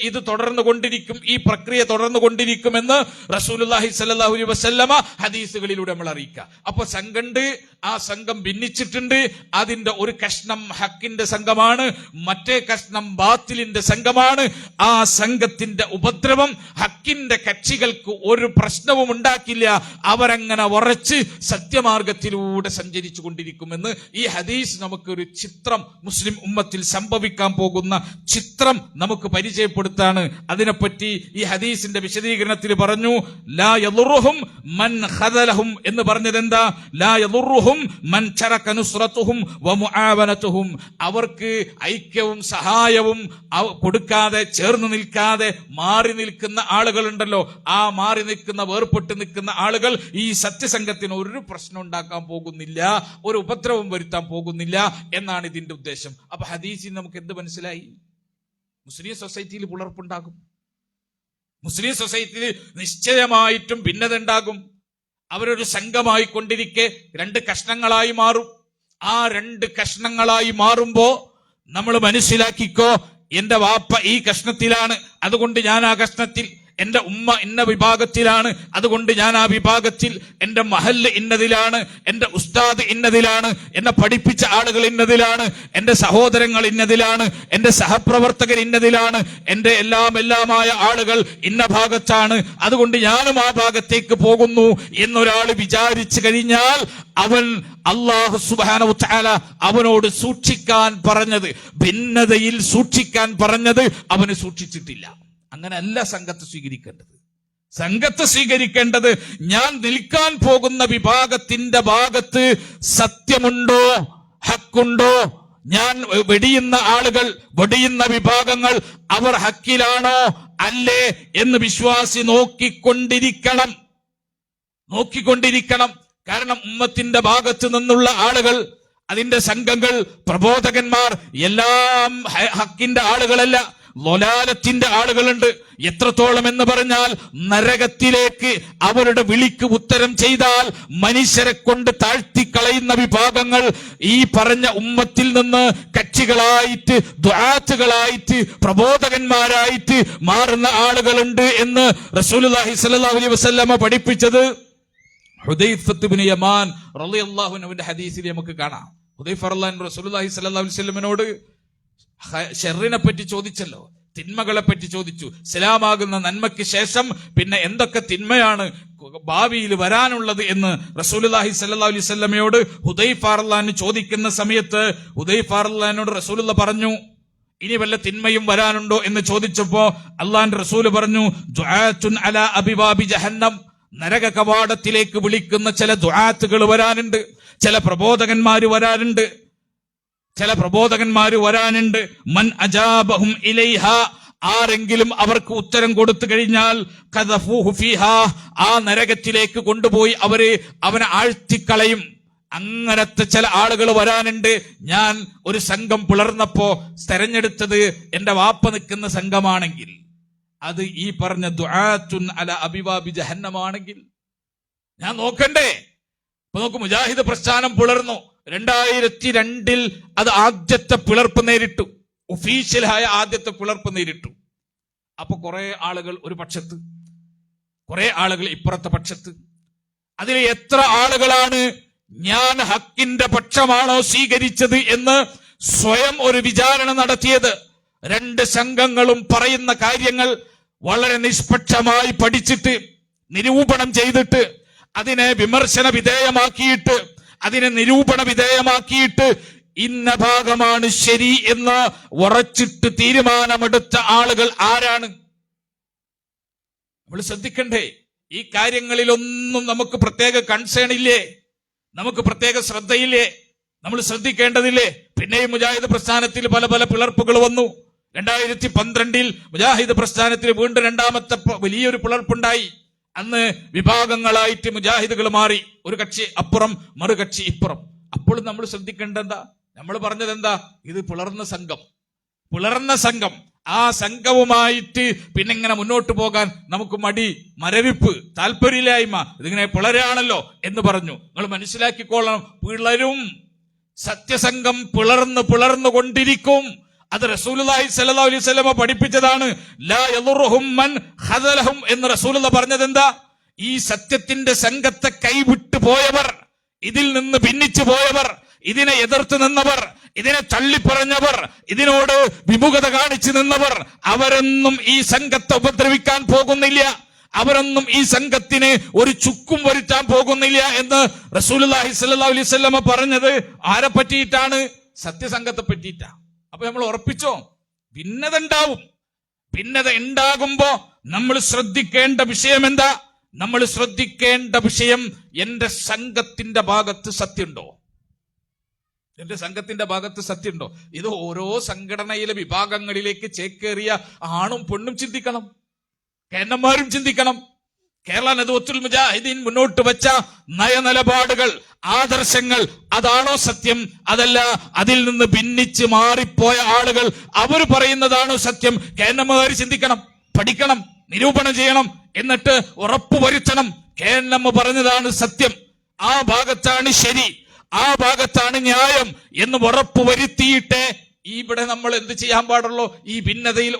ഇത് തുടർന്നു കൊണ്ടിരിക്കും, ഈ പ്രക്രിയ തുടർന്നു കൊണ്ടിരിക്കുമെന്ന് റസൂലുള്ളാഹി സ്വല്ലല്ലാഹു അലൈഹി വസല്ലമ ഹദീസുകളിലൂടെ നമ്മൾ അറിയിക്കുക. അപ്പൊ സംഘണ്ട്, ആ സംഘം ഭിന്നിച്ചിട്ടുണ്ട്. അതിന്റെ ഒരു കഷ്ണം ഹക്കിന്റെ സംഘമാണ്, മറ്റേ കഷ്ണം ബാത്തിലിന്റെ സംഘമാണ്. ആ സംഘത്തിന്റെ ഉപദ്രവം ഹക്കിന്റെ കക്ഷികൾക്ക് ഒരു പ്രശ്നവും ഉണ്ടാക്കില്ല. അവരങ്ങനെ ഉറച്ച് സത്യമാർഗത്തിലൂടെ സഞ്ചരിച്ചു കൊണ്ടിരിക്കുമെന്ന് ഈ ഹദീസ് നമുക്കൊരു ചിത്രം, മുസ്ലിം ഉമ്മത്തിൽ സംഭവിക്കാൻ പോകുന്ന ചിത്രം നമുക്ക് പരിചയപ്പെടുത്താണ്. അതിനെപ്പറ്റി ഈ ഹദീസിന്റെ വിശദീകരണത്തിൽ പറഞ്ഞു, ലാ യദുറുഹും മൻ ഖദലഹും എന്ന് പറഞ്ഞത് എന്താ? ലാ യദുറുഹും മൻ തറക നുസ്റതുഹും വമുആവനതുഹും, അവർക്ക് ഐക്യവും സഹായവും കൊടുക്കാതെ, ചേർന്ന് നിൽക്കാതെ മാറി നിൽക്കുന്ന ആളുകളുണ്ടല്ലോ, ആ മാറി നിൽക്കുന്ന, വേർപെട്ട് നിൽക്കുന്ന ആളുകൾ ഈ സത്യസംഘത്തിന് ഒരു പ്രശ്നം ഉണ്ടാക്കാൻ പോകുന്നില്ല, ഒരു ഉപദ്രവം വരുത്താൻ പോകുന്നില്ല എന്നാണ് ഇതിന്റെ ഉദ്ദേശം. അപ്പൊ ഹദീസിൽ നമുക്ക് എന്ത് മനസ്സിലായി? മുസ്ലിം സൊസൈറ്റിയിൽ പുലർപ്പുണ്ടാകും, മുസ്ലിം സൊസൈറ്റിയിൽ നിശ്ചയമായിട്ടും ഭിന്നത ഉണ്ടാകും. അവരൊരു സംഘമായി കൊണ്ടിരിക്കെ രണ്ട് കഷ്ണങ്ങളായി മാറും. ആ രണ്ട് കഷ്ണങ്ങളായി മാറുമ്പോ നമ്മൾ മനസ്സിലാക്കിക്കോ, എന്റെ വാപ്പ ഈ കഷ്ണത്തിലാണ്, അതുകൊണ്ട് ഞാൻ ആ കഷ്ണത്തിൽ. എന്റെ ഉമ്മ ഇന്ന വിഭാഗത്തിലാണ്, അതുകൊണ്ട് ഞാൻ ആ വിഭാഗത്തിൽ. എന്റെ മഹല്ല് ഇന്നതിലാണ്, എന്റെ ഉസ്താദ് ഇന്നതിലാണ്, എന്നെ പഠിപ്പിച്ച ആളുകൾ ഇന്നതിലാണ്, എന്റെ സഹോദരങ്ങൾ ഇന്നതിലാണ്, എന്റെ സഹപ്രവർത്തകർ ഇന്നതിലാണ്, എന്റെ എല്ലാമായ ആളുകൾ ഇന്ന ഭാഗത്താണ്, അതുകൊണ്ട് ഞാനും ആ ഭാഗത്തേക്ക് പോകുന്നു എന്നൊരാൾ വിചാരിച്ചു കഴിഞ്ഞാൽ അവൻ അല്ലാഹു സുബ്ഹാനഹു വ തആല അവനോട് സൂക്ഷിക്കാൻ പറഞ്ഞത്, ഭിന്നതയിൽ സൂക്ഷിക്കാൻ പറഞ്ഞത് അവന് സൂക്ഷിച്ചിട്ടില്ല. അങ്ങനെയല്ല സംഘത്തെ സ്വീകരിക്കേണ്ടത്. സംഘത്തെ സ്വീകരിക്കേണ്ടത് ഞാൻ നിൽക്കാൻ പോകുന്ന വിഭാഗത്തിന്റെ ഭാഗത്ത് സത്യമുണ്ടോ, ഹക്കുണ്ടോ, ഞാൻ വെടിയുന്ന ആളുകൾ, വെടിയുന്ന വിഭാഗങ്ങൾ അവർ ഹക്കിലാണോ അല്ലേ എന്ന് വിശ്വാസി നോക്കിക്കൊണ്ടിരിക്കണം. കാരണം ഉമ്മത്തിന്റെ ഭാഗത്ത് നിന്നുള്ള ആളുകൾ, അതിന്റെ സംഘങ്ങൾ, പ്രബോധകന്മാർ എല്ലാം ഹക്കിന്റെ ആളുകളല്ല, ലൊലാലത്തിന്റെ ആളുകളുണ്ട്. എത്രത്തോളം എന്ന് പറഞ്ഞാൽ നരകത്തിലേക്ക് അവരുടെ വിളിക്ക് ഉത്തരം ചെയ്താൽ മനുഷ്യരെ കൊണ്ട് താഴ്ത്തിക്കളയുന്ന വിഭാഗങ്ങൾ ഈ പറഞ്ഞ ഉമ്മത്തിൽ നിന്ന് കക്ഷികളായിട്ട്, ദുആത്തുകളായിട്ട്, പ്രബോധകന്മാരായിട്ട് മാറുന്ന ആളുകളുണ്ട് എന്ന് റസൂലുള്ളാഹി സ്വല്ലല്ലാഹു അലൈഹി വസല്ലമ പഠിപ്പിച്ചത് ഹുദൈഫത്ത് ഇബ്നു യമാൻ റളിയല്ലാഹു അൻഹുവിന്റെ ഹദീസിൽ നമുക്ക് കാണാം. ഹുദൈഫ റളിയല്ലാഹു അൻഹു റസൂലുള്ളാഹി സ്വല്ലല്ലാഹു അലൈഹി വസല്ലമയോട് ഷർറിനെ പറ്റി ചോദിച്ചല്ലോ, തിന്മകളെ പറ്റി ചോദിച്ചു. ഇസ്ലാമാകുന്ന നന്മയ്ക്ക് ശേഷം പിന്നെ എന്തൊക്കെ തിന്മയാണ് ഭാവിയിൽ വരാനുള്ളത് എന്ന് റസൂലുള്ളാഹി സ്വല്ലല്ലാഹു അലൈഹി വസല്ലമയോട് ഹുദൈഫ റളിയല്ലാഹു അൻഹു ചോദിക്കുന്ന സമയത്ത് ഹുദൈഫ റളിയല്ലാഹു അൻഹുവിനോട് റസൂലുള്ളാഹി പറഞ്ഞു, ഇനി വല്ല തിന്മയും വരാനുണ്ടോ എന്ന് ചോദിച്ചപ്പോ അള്ളാഹുവിന്റെ റസൂല് പറഞ്ഞു, ദുആത്തുൻ അലാ അബിവാബി ജഹന്നം, നരക കവാടത്തിലേക്ക് വിളിക്കുന്ന ചില ദുആത്തുകൾ വരാനുണ്ട്, ചില പ്രബോധകന്മാര് വരാനുണ്ട്. മൻ അജാബഹും ഇലൈഹ, ആരെങ്കിലും അവർക്ക് ഉത്തരം കൊടുത്തു കഴിഞ്ഞാൽ ഖദഫൂഹു ഫീഹാ, ആ നരകത്തിലേക്ക് കൊണ്ടുപോയി അവനെ ആഴ്ത്തിക്കളയും. അങ്ങനത്തെ ചില ആളുകൾ വരാനുണ്ട്. ഞാൻ ഒരു സംഘം പിളർന്നപ്പോ തെരഞ്ഞെടുത്തത് എന്റെ വാപ്പ നിൽക്കുന്ന സംഘമാണെങ്കിൽ, അത് ഈ പറഞ്ഞ ദുആത്തുൻ അല അബിവാബി ജഹന്നമാണെങ്കിൽ ഞാൻ നോക്കണ്ടേ? ഇപ്പൊ നോക്ക്, മുജാഹിദ് പ്രസ്ഥാനം പിളർന്നു. 2002 അത് ആദ്യത്തെ പിളർപ്പ് നേരിട്ടു, ഒഫീഷ്യലായ ആദ്യത്തെ പിളർപ്പ് നേരിട്ടു. അപ്പൊ കുറെ ആളുകൾ ഒരു പക്ഷത്ത്, കുറെ ആളുകൾ ഇപ്പുറത്തെ പക്ഷത്ത്. അതിൽ എത്ര ആളുകളാണ് ഞാൻ ഹക്കിന്റെ പക്ഷമാണോ സ്വീകരിച്ചത് എന്ന് സ്വയം ഒരു വിചാരണ നടത്തിയത്? രണ്ട് സംഘങ്ങളും പറയുന്ന കാര്യങ്ങൾ വളരെ നിഷ്പക്ഷമായി പഠിച്ചിട്ട്, നിരൂപണം ചെയ്തിട്ട്, അതിനെ വിമർശന വിധേയമാക്കിയിട്ട്, അതിനെ നിരൂപണ വിധേയമാക്കിയിട്ട് ഇന്ന ഭാഗമാണ് ശരി എന്ന് ഉറച്ചിട്ട് തീരുമാനമെടുത്ത ആളുകൾ ആരാണ്? നമ്മൾ ശ്രദ്ധിക്കണ്ടേ? ഈ കാര്യങ്ങളിലൊന്നും നമുക്ക് പ്രത്യേക കൺസേൺ ഇല്ലേ? നമുക്ക് പ്രത്യേക ശ്രദ്ധയില്ലേ? നമ്മൾ ശ്രദ്ധിക്കേണ്ടതില്ലേ? പിന്നെയും മുജാഹിദ് പ്രസ്ഥാനത്തിൽ പല പല പിളർപ്പുകൾ വന്നു. 2012 മുജാഹിദ് പ്രസ്ഥാനത്തിൽ വീണ്ടും രണ്ടാമത്തെ വലിയൊരു പിളർപ്പുണ്ടായി. അന്ന് വിഭാഗങ്ങളായിട്ട് മുജാഹിദുകൾ മാറി, ഒരു കക്ഷി അപ്പുറം, മറുകക്ഷി ഇപ്പുറം. അപ്പോൾ നമ്മൾ ശ്രദ്ധിക്കേണ്ടതെന്താ? നമ്മൾ പറഞ്ഞത് എന്താ? ഇത് പിളർന്ന സംഘം. ആ സംഘവുമായിട്ട് പിന്നെ ഇങ്ങനെ മുന്നോട്ട് പോകാൻ നമുക്ക് മടി, മരവിപ്പ്, താല്പര്യമില്ലായ്മ, ഇതിങ്ങനെ പിളരാണല്ലോ എന്ന് പറഞ്ഞു. നിങ്ങൾ മനസ്സിലാക്കിക്കോളണം, പിളരും. സത്യസംഘം പിളർന്നു കൊണ്ടിരിക്കും. അത് റസൂലുള്ളാഹി സ്വല്ലല്ലാഹു അലൈഹി വസല്ലം പഠിപ്പിച്ചതാണ്. ലാ യദുറുഹും മൻ ഖദലഹും എന്ന് റസൂലുള്ള പറഞ്ഞത് എന്താ? ഈ സത്യത്തിന്റെ സംഘത്തെ കൈവിട്ടു പോയവർ, ഇതിൽ നിന്ന് ഭിന്നിച്ചു പോയവർ, ഇതിനെ എതിർത്ത് നിന്നവർ, ഇതിനെ തള്ളിപ്പറഞ്ഞവർ, ഇതിനോട് വിമുഖത കാണിച്ചു നിന്നവർ, അവരൊന്നും ഈ സംഘത്തെ ഉപദ്രവിക്കാൻ പോകുന്നില്ല, അവരൊന്നും ഈ സംഘത്തിന് ഒരു ചുക്കും വരുത്താൻ പോകുന്നില്ല എന്ന് റസൂലുള്ളാഹി സ്വല്ലല്ലാഹു അലൈഹി വസല്ലം പറഞ്ഞത് ആരെ പറ്റിയിട്ടാണ്? സത്യസംഘത്തെ പറ്റിയിട്ടാ. അപ്പൊ നമ്മൾ ഉറപ്പിച്ചോ, ഭിന്നത ഉണ്ടാവും. ഭിന്നത ഉണ്ടാകുമ്പോ നമ്മൾ ശ്രദ്ധിക്കേണ്ട വിഷയം എന്താ? നമ്മൾ ശ്രദ്ധിക്കേണ്ട വിഷയം, എന്റെ സംഘത്തിന്റെ ഭാഗത്ത് സത്യമുണ്ടോ? എന്റെ സംഘത്തിന്റെ ഭാഗത്ത് സത്യമുണ്ടോ? ഇത് ഓരോ സംഘടനയിലെ വിഭാഗങ്ങളിലേക്ക് ചേക്കേറിയ ആണും പെണ്ണും ചിന്തിക്കണം, കേന്ദ്രന്മാരും ചിന്തിക്കണം. കേരള നദ്വത്തുൽ മുജാഹിദീൻ മുന്നോട്ട് വെച്ച നയനിലപാടുകൾ, ആദർശങ്ങൾ, അതാണോ സത്യം? അതല്ല അതിൽ നിന്ന് ഭിന്നിച്ച് മാറിപ്പോയ ആളുകൾ അവർ പറയുന്നതാണോ സത്യം? കേന്ദ്രന്മാർ ചിന്തിക്കണം, പഠിക്കണം, നിരൂപണം ചെയ്യണം, എന്നിട്ട് ഉറപ്പുവരുത്തണം കേന്ദ്രമ്മ പറഞ്ഞതാണ് സത്യം, ആ ഭാഗത്താണ് ശരി, ആ ഭാഗത്താണ് ന്യായം എന്ന് ഉറപ്പുവരുത്തിയിട്ട് ഇവിടെ നമ്മൾ എന്ത് ചെയ്യാൻ പാടുള്ളൂ? ഈ ഭിന്നതയിൽ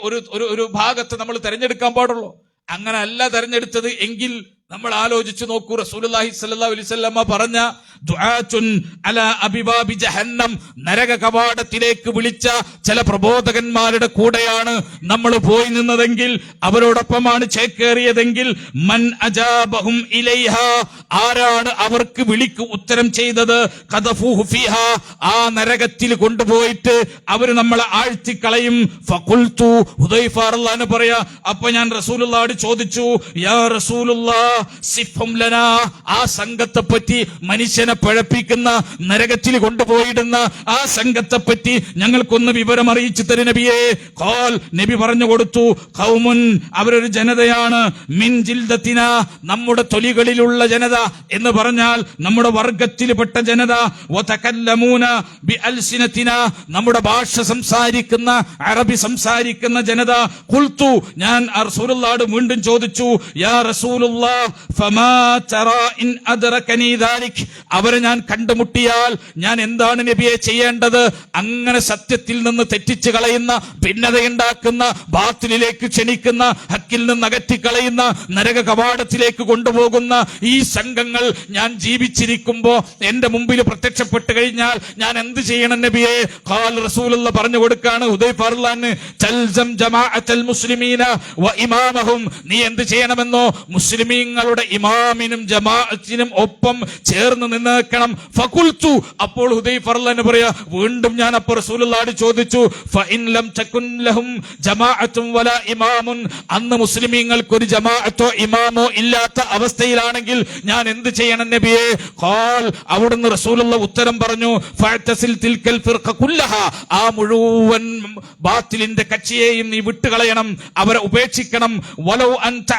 ഒരു ഭാഗത്ത് നമ്മൾ തെരഞ്ഞെടുക്കാൻ പാടുള്ളൂ. അങ്ങനെ അല്ല തെരഞ്ഞെടുത്തത് എങ്കിൽ നമ്മൾ ആലോചിച്ചു നോക്കൂ. റസൂലുള്ളാഹി സ്വല്ലല്ലാഹു അലൈഹി വസല്ലം പറഞ്ഞ ദുആത്തുൻ അലാ അബിവാബി ജഹന്നം, നരക കവാടത്തിലേക്ക് വിളിച്ച ചില പ്രബോധകന്മാരുടെ കൂടെയാണ് നമ്മൾ പോയി നിന്നതെങ്കിൽ, അവരോടൊപ്പമാണ് ചേക്കേറിയതെങ്കിൽ, മൻ അജാബഹും ഇലൈഹ, ആരാണ് അവർക്ക് വിളിക്ക് ഉത്തരം ചെയ്തത്? ഖദഫൂഹു ഫീഹാ, ആ നരകത്തിൽ കൊണ്ടുപോയിട്ട് അവർ നമ്മളെ ആഴ്ത്തിക്കളയും. ഫഖുൽതു, ഹുദൈഫ റളിയല്ലാഹു അൻഹു പറയാ, അപ്പൊ ഞാൻ റസൂലുള്ളാഹിയോട് ചോദിച്ചു, യാ റസൂലുള്ളാഹ് സിഫ്ഹും ലനാ, ആ സംഘത്തെ പറ്റി, മനുഷ്യനെ പഴപ്പിക്കുന്ന, നരകത്തിൽ കൊണ്ടുപോയിടുന്ന ആ സംഘത്തെ പറ്റി ഞങ്ങൾക്കൊന്ന് വിവരം അറിയിച്ചു തരും നബിയേ. ഖാൽ, നബി പറഞ്ഞു കൊടുത്തു, ഖൗമുൻ, അവരൊരു ജനതയാണ്, മിൻ ജിൽദത്തിന, നമ്മുടെ തൊലികളിലുള്ള ജനത എന്ന് പറഞ്ഞാൽ നമ്മുടെ വർഗത്തിൽപ്പെട്ട ജനത, വതകല്ലമൂന ബിഅൽസിനതിന, നമ്മുടെ ഭാഷ സംസാരിക്കുന്ന, അറബി സംസാരിക്കുന്ന ജനത. ഖുൽതു, ഞാൻ റസൂലുള്ളാഹിയോട് വീണ്ടും ചോദിച്ചു, യാ റസൂലുള്ളാഹ് ഫമാ തറാ ഇൻ അദ്റകനി ദാലിക്, അവരെ ഞാൻ കണ്ടുമുട്ടിയാൽ ഞാൻ എന്താണ് നബിയെ ചെയ്യേണ്ടത്? അങ്ങനെ സത്യത്തിൽ നിന്ന് തെറ്റിച്ച് കളയുന്ന, ഭിന്നതയുണ്ടാക്കുന്ന, ബാത്തിലിലേക്ക് ക്ഷണിക്കുന്ന, ഹക്കിൽ നിന്ന് അകറ്റിക്കളയുന്ന, നരക കവാടത്തിലേക്ക് കൊണ്ടുപോകുന്ന ഈ സംഘങ്ങൾ ഞാൻ ജീവിച്ചിരിക്കുമ്പോ എന്റെ മുമ്പിൽ പ്രത്യക്ഷപ്പെട്ട് കഴിഞ്ഞാൽ ഞാൻ എന്ത് ചെയ്യണം നബിയെ? ഖാൽ റസൂലുള്ള പറഞ്ഞു കൊടുക്കാണ് ഹുദൈഫ റളിയല്ലാഹു തൽസം ജമാഅത്തുൽ മുസ്ലിമീന വ ഇമാമഹും, നീ എന്ത് ചെയ്യണമെന്നോ? മുസ്ലിമീങ്ങളുടെ ഇമാമിനും ജമാഅത്തിനും ഒപ്പം ചേർന്ന് നിന്നേക്കണം. ഫഖുൽതു, അപ്പോൾ ഹുദൈഫ റളിയല്ലാഹു പറയാ, വീണ്ടും ഞാൻ അപ്പോൾ റസൂലുള്ളാഹിയോട് ചോദിച്ചു, ഫഇൻ ലം തകുൻ ലഹും ജമാഅത്തുൻ വലാ ഇമാമുൻ, അന്ന് മുസ്ലിമീങ്ങൾക്ക് ഒരു ജമാഅത്തോ ഇമാമോ ഇല്ലാത്ത അവസ്ഥയിലാണെങ്കിൽ ഞാൻ എന്ത് ചെയ്യണം നബിയെ? ഖാൽ, അവിടുന്ന് റസൂലുള്ളാഹി ഉത്തരം പറഞ്ഞു, ഫഅതസിൽ തിൽകൽ ഫിർഖ കുല്ലഹ, ആ മുഴുവൻ ബാത്തിലിന്റെ കക്ഷിയെയും നീ വിട്ടുകളയണം, അവരെ ഉപേക്ഷിക്കണം. വലൗ അൻത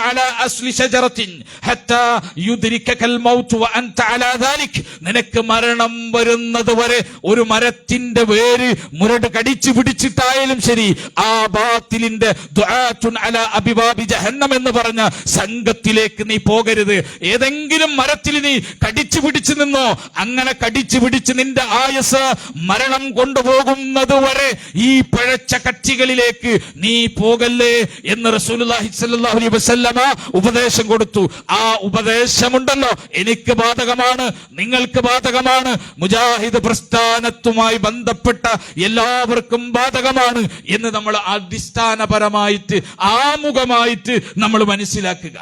അലാ അസ്ലി ഷജറത്തിൻ ഹത്താ യുദ്രികൽ മൗത്ത് വ അൻത അലാ ദാലിക്, നിനക്ക് മരണം വരുന്നത് വരെ ഒരു മരത്തിന്റെ വേര് മുരട് കടിച്ചു പിടിച്ചിട്ടായാലും ശരി ആ ബാത്തിലിന്റെ ദുആത്തുൻ അലാ അബിവാബി ജഹന്നം എന്ന് പറഞ്ഞ സംഘത്തിലേക്ക് നീ പോകരുത്. ഏതെങ്കിലും മരത്തിൽ നീ കടിച്ചു പിടിച്ചു നിന്നോ, അങ്ങനെ കടിച്ചു പിടിച്ച് നിന്റെ ആയുസ് മരണം കൊണ്ടുപോകുന്നത് വരെ ഈ പഴച്ച കക്ഷികളിലേക്ക് നീ പോകല്ലേ എന്ന് റസൂലുള്ളാഹി സ്വല്ലല്ലാഹു അലൈഹി വസല്ലമ ഉപദേശം കൊടുത്തു. ആ ഉപദേശമുണ്ടല്ലോ, എനിക്ക് ബാധകമാണ്, നിങ്ങൾക്ക് ബാധകമാണ്, മുജാഹിദ് പ്രസ്ഥാനത്തുമായി ബന്ധപ്പെട്ട എല്ലാവർക്കും ബാധകമാണ് എന്ന് നമ്മൾ അടിസ്ഥാനപരമായിട്ട് ആമുഖമായിട്ട് നമ്മൾ മനസ്സിലാക്കുക.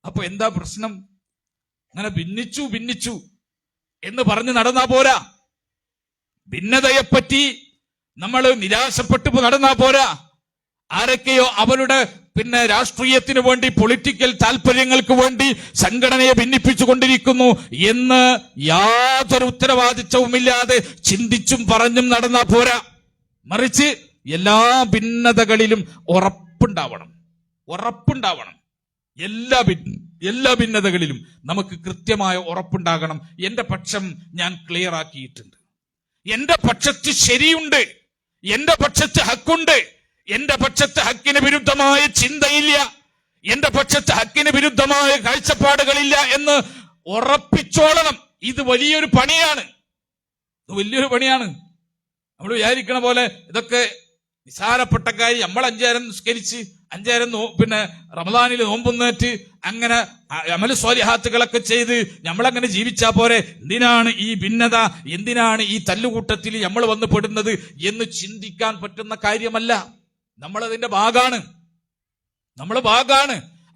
അപ്പൊ എന്താ പ്രശ്നം? അങ്ങനെ ഭിന്നിച്ചു എന്ന് പറഞ്ഞ് നടന്നാ പോരാ. ഭിന്നതയെപ്പറ്റി നമ്മൾ നിരാശപ്പെട്ടു നടന്നാ പോരാ. ആരൊക്കെയോ അവരുടെ രാഷ്ട്രീയത്തിന് വേണ്ടി, പൊളിറ്റിക്കൽ താല്പര്യങ്ങൾക്ക് വേണ്ടി സംഘടനയെ ഭിന്നിപ്പിച്ചുകൊണ്ടിരിക്കുന്നു എന്ന് യാതൊരു ഉത്തരവാദിത്വവുമില്ലാതെ ചിന്തിച്ചും പറഞ്ഞും നടന്നാ പോരാ. മറിച്ച് എല്ലാ ഭിന്നതകളിലും ഉറപ്പുണ്ടാവണം. എല്ലാ ഭിന്നതകളിലും നമുക്ക് കൃത്യമായ ഉറപ്പുണ്ടാകണം. എന്റെ പക്ഷം ഞാൻ ക്ലിയർ ആക്കിയിട്ടുണ്ട്, എന്റെ പക്ഷത്ത് ശരിയുണ്ട്, എന്റെ പക്ഷത്ത് ഹക്കുണ്ട്, എന്റെ പക്ഷത്ത് ഹക്കിന് വിരുദ്ധമായ ചിന്തയില്ല, എന്റെ പക്ഷത്ത് ഹക്കിന് വിരുദ്ധമായ കാഴ്ചപ്പാടുകളില്ല എന്ന് ഉറപ്പിച്ചോളണം. ഇത് വലിയൊരു പണിയാണ്. നമ്മൾ വിചാരിക്കണ പോലെ ഇതൊക്കെ നിസാരപ്പെട്ട കാര്യം. നമ്മൾ 5 നേരം നിസ്കരിച്ച് 5 നേരം റമദാനിൽ നോമ്പുന്നേറ്റ് അങ്ങനെ അമൽ സ്വാലിഹാത്തുകളൊക്കെ ചെയ്ത് നമ്മളങ്ങനെ ജീവിച്ചാ പോരെ? എന്തിനാണ് ഈ ഭിന്നത, എന്തിനാണ് ഈ തല്ലുകൂട്ടത്തിൽ നമ്മൾ വന്ന് പെടുന്നത് എന്ന് ചിന്തിക്കാൻ പറ്റുന്ന കാര്യമല്ല. നമ്മളതിന്റെ ഭാഗാണ്.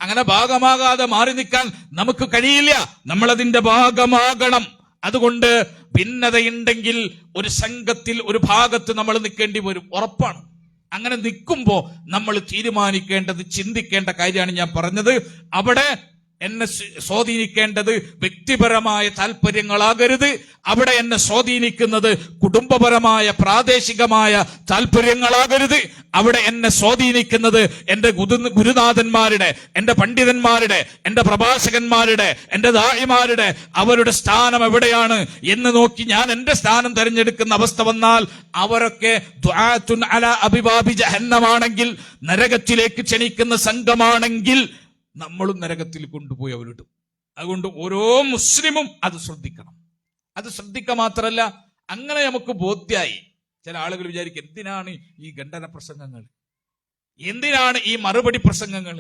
അങ്ങനെ ഭാഗമാകാതെ മാറി നിൽക്കാൻ നമുക്ക് കഴിയില്ല. നമ്മളതിന്റെ ഭാഗമാകണം. അതുകൊണ്ട് ഭിന്നതയുണ്ടെങ്കിൽ ഒരു സംഘത്തിൽ ഒരു ഭാഗത്ത് നമ്മൾ നിൽക്കേണ്ടി വരും, ഉറപ്പാണ്. അങ്ങനെ നിൽക്കുമ്പോ നമ്മൾ തീരുമാനിക്കേണ്ടത്, ചിന്തിക്കേണ്ട കാര്യമാണ് ഞാൻ പറഞ്ഞത്. അവിടെ എന്നെ സ്വാധീനിക്കേണ്ടത് വ്യക്തിപരമായ താല്പര്യങ്ങളാകരുത്. അവിടെ എന്നെ സ്വാധീനിക്കുന്നത് കുടുംബപരമായ പ്രാദേശികമായ താല്പര്യങ്ങളാകരുത്. അവിടെ എന്നെ സ്വാധീനിക്കുന്നത് എന്റെ ഗുരുനാഥന്മാരുടെ, എന്റെ പണ്ഡിതന്മാരുടെ, എന്റെ പ്രഭാഷകന്മാരുടെ, എന്റെ ദാഇമാരുടെ അവരുടെ സ്ഥാനം എവിടെയാണ് എന്ന് നോക്കി ഞാൻ എന്റെ സ്ഥാനം തെരഞ്ഞെടുക്കുന്ന അവസ്ഥ വന്നാൽ അവരൊക്കെ ദുആത്തുൻ അലാ അബിവാബി ജഹന്നമാണെങ്കിൽ, നരകത്തിലേക്ക് ക്ഷണിക്കുന്ന സംഘമാണെങ്കിൽ നമ്മളും നരകത്തിൽ കൊണ്ടുപോയി അവരിടും. അതുകൊണ്ട് ഓരോ മുസ്ലിമും അത് ശ്രദ്ധിക്കണം. അത് ശ്രദ്ധിക്കുക മാത്രമല്ല, അങ്ങനെ നമുക്ക് ബോധ്യായി. ചില ആളുകൾ വിചാരിക്കും, എന്തിനാണ് ഈ ഖണ്ഡന പ്രസംഗങ്ങൾ, എന്തിനാണ് ഈ മറുപടി പ്രസംഗങ്ങൾ,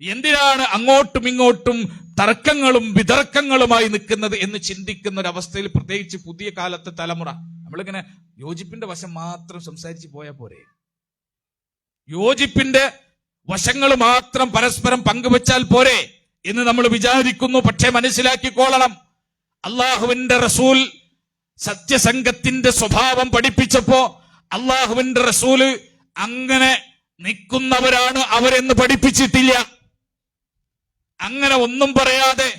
എന്തിനാണ് അങ്ങോട്ടും ഇങ്ങോട്ടും തർക്കങ്ങളും വിതർക്കങ്ങളുമായി നിൽക്കുന്നത് എന്ന് ചിന്തിക്കുന്ന ഒരു അവസ്ഥയിൽ, പ്രത്യേകിച്ച് പുതിയ കാലത്തെ തലമുറ, നമ്മളിങ്ങനെ യോജിപ്പിന്റെ വശം മാത്രം സംസാരിച്ച് പോയാൽ പോരെ? യോജിപ്പിന്റെ വശങ്ങൾ മാത്രം പരസ്പരം പങ്കുവച്ചാൽ പോരെ എന്ന് നമ്മൾ വിചാരിക്കുന്നു. പക്ഷേ മനസ്സിലാക്കിക്കോളണം, അള്ളാഹുവിന്റെ റസൂൽ സത്യസംഘത്തിന്റെ സ്വഭാവം പഠിപ്പിച്ചപ്പോ അള്ളാഹുവിന്റെ റസൂല് അങ്ങനെ നിൽക്കുന്നവരാണ് അവരെന്ന് പഠിപ്പിച്ചിട്ടില്ല. അങ്ങനെ ഒന്നും പറയാതെ,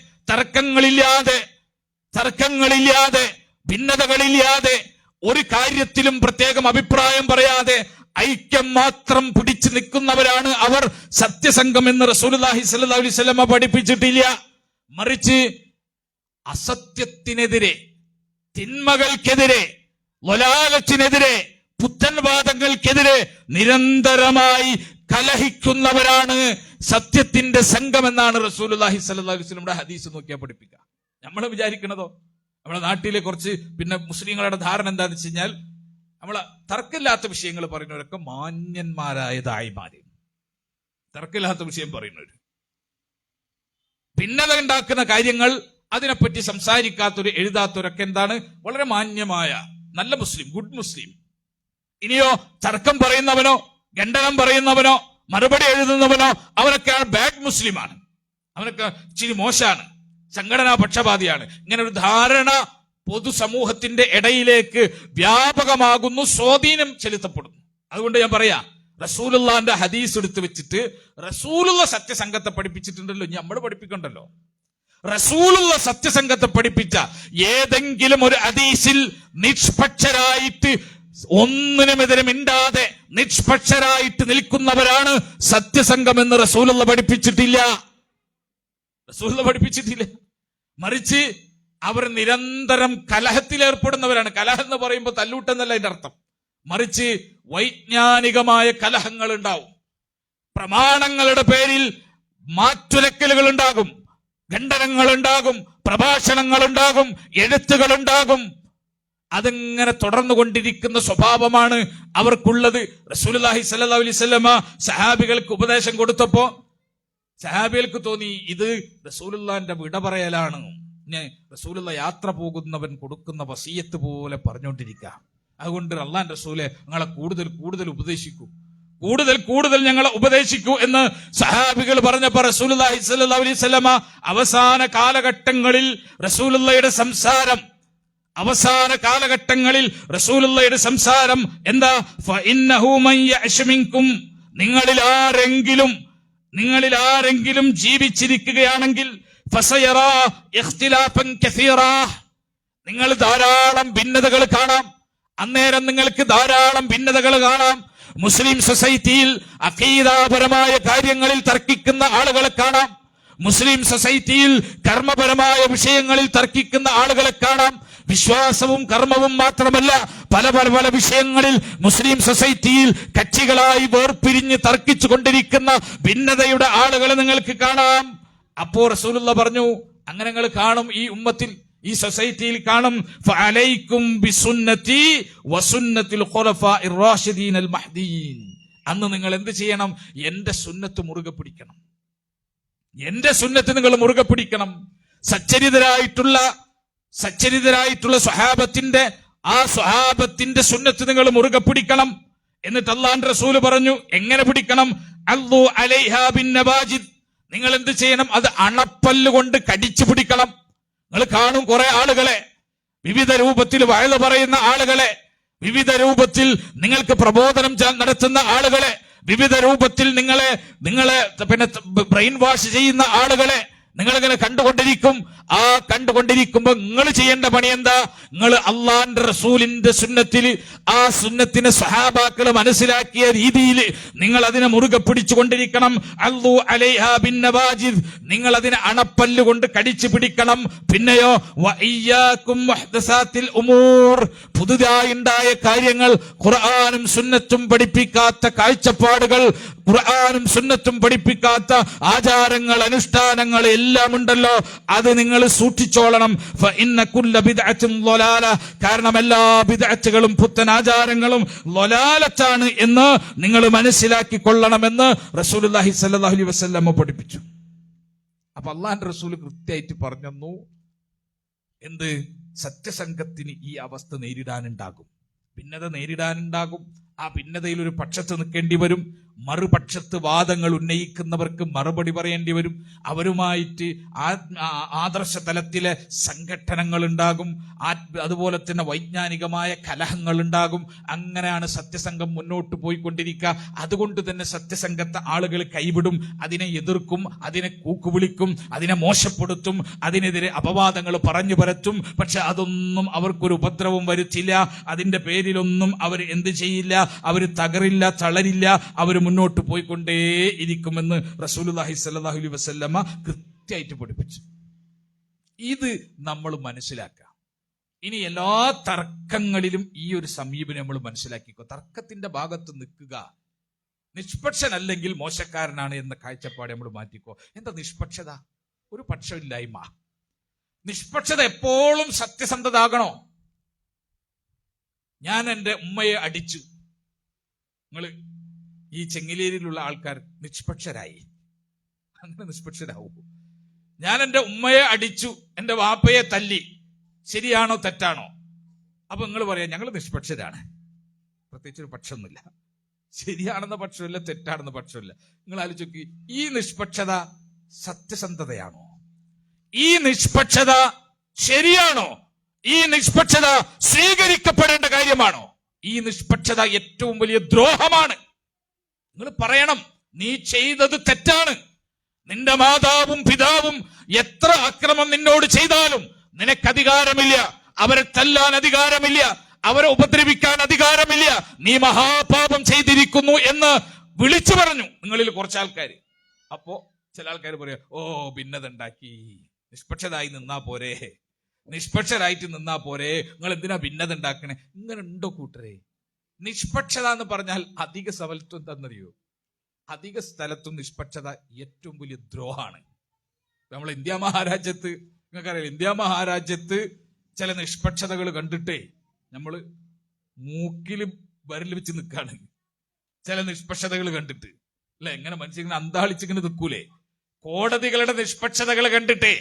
തർക്കങ്ങളില്ലാതെ ഭിന്നതകളില്ലാതെ, ഒരു കാര്യത്തിലും പ്രത്യേകം അഭിപ്രായം പറയാതെ ഐക്യം മാത്രം പിടിച്ചു നിൽക്കുന്നവരാണ് അവർ സത്യസംഘം എന്ന് റസൂലുള്ളാഹി സ്വല്ലല്ലാഹു അലൈഹി വസല്ലമ പഠിപ്പിച്ചിട്ടില്ല. മറിച്ച് അസത്യത്തിനെതിരെ, തിന്മകൾക്കെതിരെ, വലാലത്തിനെതിരെ, പുത്തൻവാദങ്ങൾക്കെതിരെ നിരന്തരമായി കലഹിക്കുന്നവരാണ് സത്യത്തിന്റെ സംഘം എന്നാണ് റസൂലുള്ളാഹി സ്വല്ലല്ലാഹു അലൈഹി വസല്ലമയുടെ ഹദീസ് നോക്കിയാൽ പഠിപ്പിക്കുക. നമ്മൾ വിചാരിക്കണതോ നമ്മളെ നാട്ടിലെ കുറച്ച് പിന്നെ മുസ്ലിങ്ങളുടെ ധാരണ എന്താണെന്ന് വെച്ച് കഴിഞ്ഞാൽ നമ്മളെ തർക്കമില്ലാത്ത വിഷയങ്ങൾ പറയുന്നവരൊക്കെ മാന്യന്മാരായ ദായിമാര്, തർക്കമില്ലാത്ത വിഷയം പറയുന്നവര്, ഭിന്നത ഉണ്ടാക്കുന്ന കാര്യങ്ങൾ അതിനെപ്പറ്റി സംസാരിക്കാത്തൊരു എഴുതാത്തവരൊക്കെ എന്താണ് വളരെ മാന്യമായ നല്ല മുസ്ലിം, ഗുഡ് മുസ്ലിം. ഇനിയോ തർക്കം പറയുന്നവനോ ഖണ്ഡനം പറയുന്നവനോ മറുപടി എഴുതുന്നവനോ അവനൊക്കെ ബാഡ് മുസ്ലിമാണ്, അവനൊക്കെ ഇച്ചിരി മോശമാണ്, സംഘടനാ പക്ഷപാതിയാണ്. ഇങ്ങനെ ഒരു ധാരണ പൊതുസമൂഹത്തിന്റെ ഇടയിലേക്ക് വ്യാപകമാകുന്നു, സ്വാധീനം ചെലുത്തപ്പെടുന്നു. അതുകൊണ്ട് ഞാൻ പറയാ, റസൂലുള്ളാന്റെ ഹദീസ് എടുത്ത് വെച്ചിട്ട് റസൂലുള്ള സത്യസംഘത്തെ പഠിപ്പിച്ചിട്ടുണ്ടല്ലോ, നമ്മൾ പഠിപ്പിക്കണ്ടല്ലോ. റസൂലുള്ള സത്യസംഘത്തെ പഠിപ്പിച്ച ഏതെങ്കിലും ഒരു ഹദീസിൽ നിഷ്പക്ഷരായിട്ട് ഒന്നിനുമെതിരെ മിണ്ടാതെ നിഷ്പക്ഷരായിട്ട് നിൽക്കുന്നവരാണ് സത്യസംഘം എന്ന് റസൂലുള്ള പഠിപ്പിച്ചിട്ടില്ല. മറിച്ച് അവർ നിരന്തരം കലഹത്തിൽ ഏർപ്പെടുന്നവരാണ്. കലഹം എന്ന് പറയുമ്പോൾ തല്ലൂട്ടെന്നല്ല അതിന്റെ അർത്ഥം. മറിച്ച് വൈജ്ഞാനികമായ കലഹങ്ങൾ ഉണ്ടാവും, പ്രമാണങ്ങളുടെ പേരിൽ മാറ്റുരക്കലുകൾ ഉണ്ടാകും, ഖണ്ഡനങ്ങൾ ഉണ്ടാകും, പ്രഭാഷണങ്ങൾ ഉണ്ടാകും, എഴുത്തുകൾ ഉണ്ടാകും. അതിങ്ങനെ തുടർന്നുകൊണ്ടിരിക്കുന്ന സ്വഭാവമാണ് അവർക്കുള്ളത്. റസൂലുള്ളാഹി സ്വല്ലല്ലാഹു അലൈഹി വസല്ലമ സഹാബികൾക്ക് ഉപദേശം കൊടുത്തപ്പോ സഹാബികൾക്ക് തോന്നി ഇത് റസൂലുള്ളാന്റെ വിട പറയലാണ്, റസൂലുള്ള യാത്ര പോകുന്നവൻ കൊടുക്കുന്ന വസിയത്ത് പോലെ പറഞ്ഞുകൊണ്ടിരിക്കുക. അതുകൊണ്ട് അല്ലാഹുവിന്റെ റസൂലെ ഞങ്ങളെ കൂടുതൽ കൂടുതൽ ഉപദേശിക്കൂ, കൂടുതൽ ഞങ്ങളെ ഉപദേശിക്കൂ എന്ന് സഹാബികൾ പറഞ്ഞപ്പോ റസൂലുള്ളാഹി സ്വല്ലല്ലാഹു അലൈഹി വസല്ലമ അവസാന കാലഘട്ടങ്ങളിൽ റസൂലുള്ളാഹിയുടെ സംസാരം എന്താ? ഫഇന്നഹു മൻ യഅ്ശു മിൻകും, നിങ്ങളിൽ ആരെങ്കിലും ജീവിച്ചിരിക്കുകയാണെങ്കിൽ ഫസയറാ ഇഖ്തിലാഫൻ കസീറാ, നിങ്ങൾ ധാരാളം ഭിന്നതകൾ കാണാം. അന്നേരം നിങ്ങൾക്ക് ധാരാളം ഭിന്നതകൾ കാണാം. മുസ്ലിം സൊസൈറ്റിയിൽ അഖീദാപരമായ കാര്യങ്ങളിൽ തർക്കിക്കുന്ന ആളുകളെ കാണാം. മുസ്ലിം സൊസൈറ്റിയിൽ കർമ്മപരമായ വിഷയങ്ങളിൽ തർക്കിക്കുന്ന ആളുകളെ കാണാം. വിശ്വാസവും കർമ്മവും മാത്രമല്ല, പല വിഷയങ്ങളിൽ മുസ്ലിം സൊസൈറ്റിയിൽ കക്ഷികളായി വേർപിരിഞ്ഞ് തർക്കിച്ചു കൊണ്ടിരിക്കുന്ന ഭിന്നതയുടെ ആളുകളെ നിങ്ങൾക്ക് കാണാം. അപ്പോ റസൂലുള്ള പറഞ്ഞു, അങ്ങനെ നിങ്ങൾ കാണും, ഈ ഉമ്മത്തിൽ, ഈ സൊസൈറ്റിയിൽ കാണും. ഫഅലൈക്കും ബിസുന്നതി വസുന്നതിൽ ഖുലഫാഇർ റാഷിദീനൽ മഹ്ദിയീൻ. അന്ന് നിങ്ങൾ എന്ത് ചെയ്യണം? എന്റെ സുന്നത്ത് മുറുകെ പിടിക്കണം. എന്റെ സുന്നത്ത് നിങ്ങൾ മുറുകെ പിടിക്കണം. സച്ചരിതരായിട്ടുള്ള സ്വഹാബത്തിന്റെ സുന്നത്ത് നിങ്ങൾ മുറുകെ പിടിക്കണം. എന്നിട്ട് അല്ലാഹുവിന്റെ റസൂൽ പറഞ്ഞു, എങ്ങനെ പിടിക്കണം? അല്ലു അലൈഹാ ബിൻ നവാജിദ്, നിങ്ങൾ എന്ത് ചെയ്യണം? അത് അണപ്പല്ല് കൊണ്ട് കടിച്ചു പിടിക്കണം. നിങ്ങൾ കാണും കുറെ ആളുകളെ, വിവിധ രൂപത്തിൽ വയല് പറയുന്ന ആളുകളെ, വിവിധ രൂപത്തിൽ നിങ്ങൾക്ക് പ്രബോധനം നടത്തുന്ന ആളുകളെ, വിവിധ രൂപത്തിൽ നിങ്ങളെ പിന്നെ ബ്രെയിൻ വാഷ് ചെയ്യുന്ന ആളുകളെ നിങ്ങളിങ്ങനെ കണ്ടുകൊണ്ടിരിക്കും. ആ കണ്ടുകൊണ്ടിരിക്കുമ്പോ നിങ്ങൾ ചെയ്യേണ്ട പണി എന്താ? നിങ്ങൾ അള്ളാന്റെ റസൂലിന്റെ സുന്നത്തിൽ, ആ സുന്നത്തിനെ സ്വഹാബാക്കൾ മനസ്സിലാക്കിയ രീതിയിൽ നിങ്ങൾ അതിനെ മുറുകെ പിടിച്ചുകൊണ്ടിരിക്കണം. അല്ലു അലൈഹാ ബിൻ നവാജിദ്, നിങ്ങൾ അതിനെ അണപ്പല്ല് കൊണ്ട് കടിച്ചു പിടിക്കണം. പിന്നെയോ വഇയ്യാകും മുഹ്ദസാത്തിൽ ഉമൂർ, പുതുതായി ഉണ്ടായ കാര്യങ്ങൾ, ഖുർആനും സുന്നത്തും പഠിപ്പിക്കാത്ത കാഴ്ചപ്പാടുകൾ, ഖുർആനും സുന്നത്തും പഠിപ്പിക്കാത്ത ആചാരങ്ങൾ, അനുഷ്ഠാനങ്ങൾ എല്ലാം ഉണ്ടല്ലോ, അത് നിങ്ങൾ സൂക്ഷിച്ചോളണം. ഫഇന്ന കുല്ല ബിദ്അത്തിൻ ളലാല, കാരണം എല്ലാ ബിദ്അത്തുകളും പുത്തൻ ആചാരങ്ങളും ളലാലത്താണ് എന്ന് നിങ്ങൾ മനസ്സിലാക്കി കൊള്ളണമെന്ന് റസൂലുള്ളാഹി സ്വല്ലല്ലാഹു അലൈഹി വസല്ലം പഠിപ്പിച്ചു. അപ്പൊ അല്ലാഹുവിന്റെ റസൂൽ കൃത്യമായിട്ട് പറഞ്ഞു, എന്ത്? സത്യസംഘത്തിന് ഈ അവസ്ഥ നേരിടാനുണ്ടാകും, ഭിന്നത നേരിടാനുണ്ടാകും. ആ ഭിന്നതയിൽ ഒരു പക്ഷത്ത് നിൽക്കേണ്ടി വരും, മറുപക്ഷത്ത് വാദങ്ങൾ ഉന്നയിക്കുന്നവർക്ക് മറുപടി പറയേണ്ടി വരും. അവരുമായിട്ട് ആദർശ തലത്തിലെ സംഘട്ടനങ്ങൾ ഉണ്ടാകും, അതുപോലെ തന്നെ വൈജ്ഞാനികമായ കലഹങ്ങൾ ഉണ്ടാകും. അങ്ങനെയാണ് സത്യസംഘം മുന്നോട്ട് പോയിക്കൊണ്ടിരിക്കുക. അതുകൊണ്ട് തന്നെ സത്യസംഘത്തെ ആളുകൾ കൈവിടും, അതിനെ എതിർക്കും, അതിനെ കൂക്കുവിളിക്കും, അതിനെ മോശപ്പെടുത്തും, അതിനെതിരെ അപവാദങ്ങൾ പറഞ്ഞു പരത്തും. പക്ഷെ അതൊന്നും അവർക്കൊരു ഉപദ്രവം വരുത്തില്ല. അതിന്റെ പേരിലൊന്നും അവർ എന്ത് ചെയ്യില്ല, അവർ തകരില്ല, തളരില്ല, അവർ മുന്നോട്ട് പോയിക്കൊണ്ടേ ഇരിക്കുമെന്ന് റസൂലുള്ളാഹി സ്വല്ലല്ലാഹു അലൈഹി വസല്ലമ കൃത്യമായിട്ട് പഠിപ്പിച്ചു. ഇത് നമ്മൾ മനസ്സിലാക്കുക. ഇനി എല്ലാ തർക്കങ്ങളിലും ഈ ഒരു സമീപനം നമ്മൾ മനസ്സിലാക്കിക്കോ. തർക്കത്തിന്റെ ഭാഗത്ത് നിൽക്കുക, നിഷ്പക്ഷനല്ലെങ്കിൽ മോശക്കാരനാണ് എന്ന കാഴ്ചപ്പാട് നമ്മൾ മാറ്റിക്കോ. എന്താ നിഷ്പക്ഷത? ഒരു പക്ഷമില്ലായ്മ. നിഷ്പക്ഷത എപ്പോഴും സത്യസന്ധത ആകണോ? ഞാൻ എൻ്റെ ഉമ്മയെ അടിച്ചു. നിങ്ങൾ ഈ ചെങ്ങിലേരിയിലുള്ള ആൾക്കാർ നിഷ്പക്ഷരായി, അങ്ങനെ നിഷ്പക്ഷരാവൂ. ഞാൻ എൻ്റെ ഉമ്മയെ അടിച്ചു, എൻ്റെ വാപ്പയെ തല്ലി, ശരിയാണോ തെറ്റാണോ? അപ്പൊ നിങ്ങൾ പറയാം ഞങ്ങൾ നിഷ്പക്ഷരാണ്. പ്രത്യേകിച്ച് ഒരു പക്ഷമൊന്നുമില്ല, ശരിയാണെന്ന പക്ഷമില്ല, തെറ്റാണെന്ന പക്ഷമില്ല. നിങ്ങൾ ആലോചിച്ച്, ഈ നിഷ്പക്ഷത സത്യസന്ധതയാണോ? ഈ നിഷ്പക്ഷത ശരിയാണോ? ഈ നിഷ്പക്ഷത സ്വീകരിക്കപ്പെടേണ്ട കാര്യമാണോ? ഈ നിഷ്പക്ഷത ഏറ്റവും വലിയ ദ്രോഹമാണ്. നിങ്ങൾ പറയണം നീ ചെയ്തത് തെറ്റാണ്. നിന്റെ മാതാവും പിതാവും എത്ര അക്രമം നിന്നോട് ചെയ്താലും നിനക്ക് അധികാരമില്ല, അവരെ തല്ലാൻ അധികാരമില്ല, അവരെ ഉപദ്രവിക്കാൻ അധികാരമില്ല, നീ മഹാപാപം ചെയ്തിരിക്കുന്നു എന്ന് വിളിച്ചു പറഞ്ഞു നിങ്ങളിൽ കുറച്ച് ആൾക്കാർ. അപ്പോ ചില ആൾക്കാർ പറയാ, ഓ ഭിന്നത ഉണ്ടാക്കി, നിഷ്പക്ഷരായി നിന്നാ പോരെ, നിഷ്പക്ഷരായിട്ട് നിന്നാ പോരെ, നിങ്ങൾ എന്തിനാ ഭിന്നത ഉണ്ടാക്കണേ? ഇങ്ങനെ ഉണ്ടോ കൂട്ടരെ? നിഷ്പക്ഷത എന്ന് പറഞ്ഞാൽ അധിക സ്ഥലത്തും എന്താണെന്നറിയോ? അധിക സ്ഥലത്തും നിഷ്പക്ഷത ഏറ്റവും വലിയ ദ്രോഹമാണ്. നമ്മൾ ഇന്ത്യ മഹാരാജ്യത്ത്, നിങ്ങൾക്കറിയാം, ഇന്ത്യ മഹാരാജ്യത്ത് ചില നിഷ്പക്ഷതകൾ കണ്ടിട്ടേ നമ്മള് മൂക്കിലും വരൽ വെച്ച് നിൽക്കാണ്. ചില നിഷ്പക്ഷതകൾ കണ്ടിട്ട് അല്ലെ, എങ്ങനെ മനുഷ്യങ്ങനെ അന്താളിച്ചിങ്ങനെ നിൽക്കൂലേ? കോടതികളുടെ നിഷ്പക്ഷതകൾ കണ്ടിട്ടേ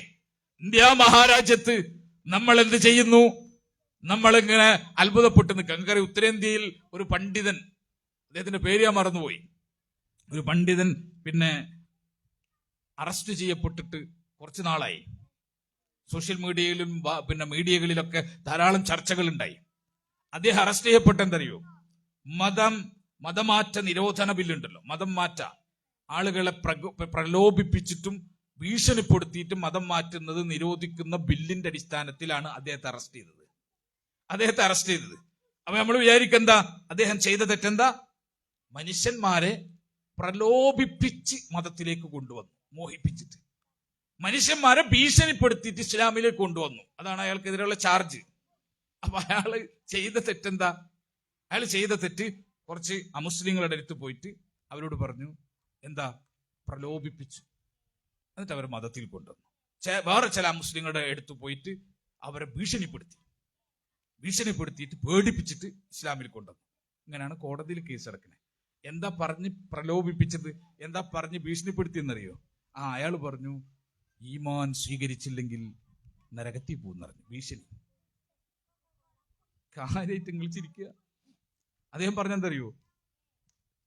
ഇന്ത്യ മഹാരാജ്യത്ത് നമ്മൾ എന്ത് ചെയ്യുന്നു? നമ്മളിങ്ങനെ അത്ഭുതപ്പെട്ട് നിൽക്കുക. നിങ്ങൾക്കറിയാം, ഉത്തരേന്ത്യയിൽ ഒരു പണ്ഡിതൻ, അദ്ദേഹത്തിന്റെ പേര് ഞാൻ മറന്നുപോയി, ഒരു പണ്ഡിതൻ പിന്നെ അറസ്റ്റ് ചെയ്യപ്പെട്ടിട്ട് കുറച്ചു നാളായി. സോഷ്യൽ മീഡിയയിലും പിന്നെ മീഡിയകളിലൊക്കെ ധാരാളം ചർച്ചകൾ ഉണ്ടായി. അദ്ദേഹം അറസ്റ്റ് ചെയ്യപ്പെട്ട എന്തറിയോ? മതമാറ്റ നിരോധന ബില്ലുണ്ടല്ലോ, മതം മാറ്റ, ആളുകളെ പ്രലോഭിപ്പിച്ചിട്ടും ഭീഷണിപ്പെടുത്തിയിട്ടും മതം മാറ്റുന്നത് നിരോധിക്കുന്ന ബില്ലിന്റെ അടിസ്ഥാനത്തിലാണ് അദ്ദേഹത്തെ അറസ്റ്റ് ചെയ്തത്. അപ്പൊ നമ്മൾ വിചാരിക്കെന്താ അദ്ദേഹം ചെയ്ത തെറ്റെന്താ? മനുഷ്യന്മാരെ പ്രലോഭിപ്പിച്ച് മതത്തിലേക്ക് കൊണ്ടുവന്നു, മോഹിപ്പിച്ചിട്ട് മനുഷ്യന്മാരെ ഭീഷണിപ്പെടുത്തിയിട്ട് ഇസ്ലാമിലേക്ക് കൊണ്ടുവന്നു. അതാണ് അയാൾക്കെതിരെയുള്ള ചാർജ്. അപ്പൊ അയാള് ചെയ്ത തെറ്റെന്താ? അയാൾ ചെയ്ത തെറ്റ് കുറച്ച് അമുസ്ലിങ്ങളുടെ അടുത്ത് പോയിട്ട് അവരോട് പറഞ്ഞു, എന്താ? പ്രലോഭിപ്പിച്ചു, എന്നിട്ട് അവരെ മതത്തിൽ കൊണ്ടുവന്നു. വേറെ ചില മുസ്ലിങ്ങളുടെ അടുത്ത് പോയിട്ട് അവരെ ഭീഷണിപ്പെടുത്തിയിട്ട് പേടിപ്പിച്ചിട്ട് ഇസ്ലാമിൽ കൊണ്ടുവന്നു. ഇങ്ങനെയാണ് കോടതിയിൽ കേസ് നടക്കുന്നത്. എന്താ പറഞ്ഞ് പ്രലോഭിപ്പിച്ചത്? എന്താ പറഞ്ഞ് ഭീഷണിപ്പെടുത്തിയെന്നറിയോ? അയാൾ പറഞ്ഞു, ഈമാൻ സ്വീകരിച്ചില്ലെങ്കിൽ നരകത്തിൽ പോകുന്നറിഞ്ഞു. ഭീഷണി കാര്യമായിട്ട് നിങ്ങൾ ചിരിക്കുക. അദ്ദേഹം പറഞ്ഞെന്തറിയോ?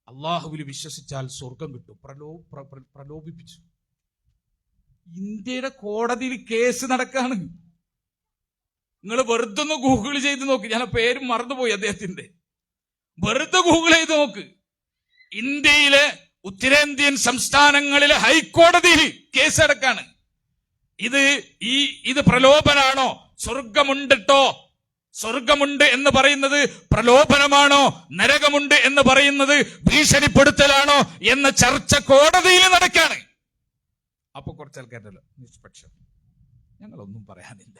അള്ളാഹുവിൽ വിശ്വസിച്ചാൽ സ്വർഗം കിട്ടും. പ്രലോഭിപ്പിച്ചു. ഇന്ത്യയുടെ കോടതിയിൽ കേസ് നടക്കാണ്. നിങ്ങൾ വെറുതെ ഒന്ന് ഗൂഗിൾ ചെയ്ത് നോക്ക്. ഞാൻ പേരും മറന്നുപോയി അദ്ദേഹത്തിന്റെ. വെറുതെ ഗൂഗിൾ ചെയ്ത് നോക്ക്. ഇന്ത്യയിലെ ഉത്തരേന്ത്യൻ സംസ്ഥാനങ്ങളിലെ ഹൈക്കോടതിയിൽ കേസ് നടക്കാണ്. ഇത് പ്രലോഭനാണോ? സ്വർഗമുണ്ട് എന്ന് പറയുന്നത് പ്രലോഭനമാണോ? നരകമുണ്ട് എന്ന് പറയുന്നത് ഭീഷണിപ്പെടുത്തലാണോ എന്ന ചർച്ച കോടതിയിൽ നടക്കാണ്. അപ്പൊ കുറച്ച് ആൾക്കാരല്ലോ നിഷ്പക്ഷം, ഞങ്ങളൊന്നും പറയാനില്ല.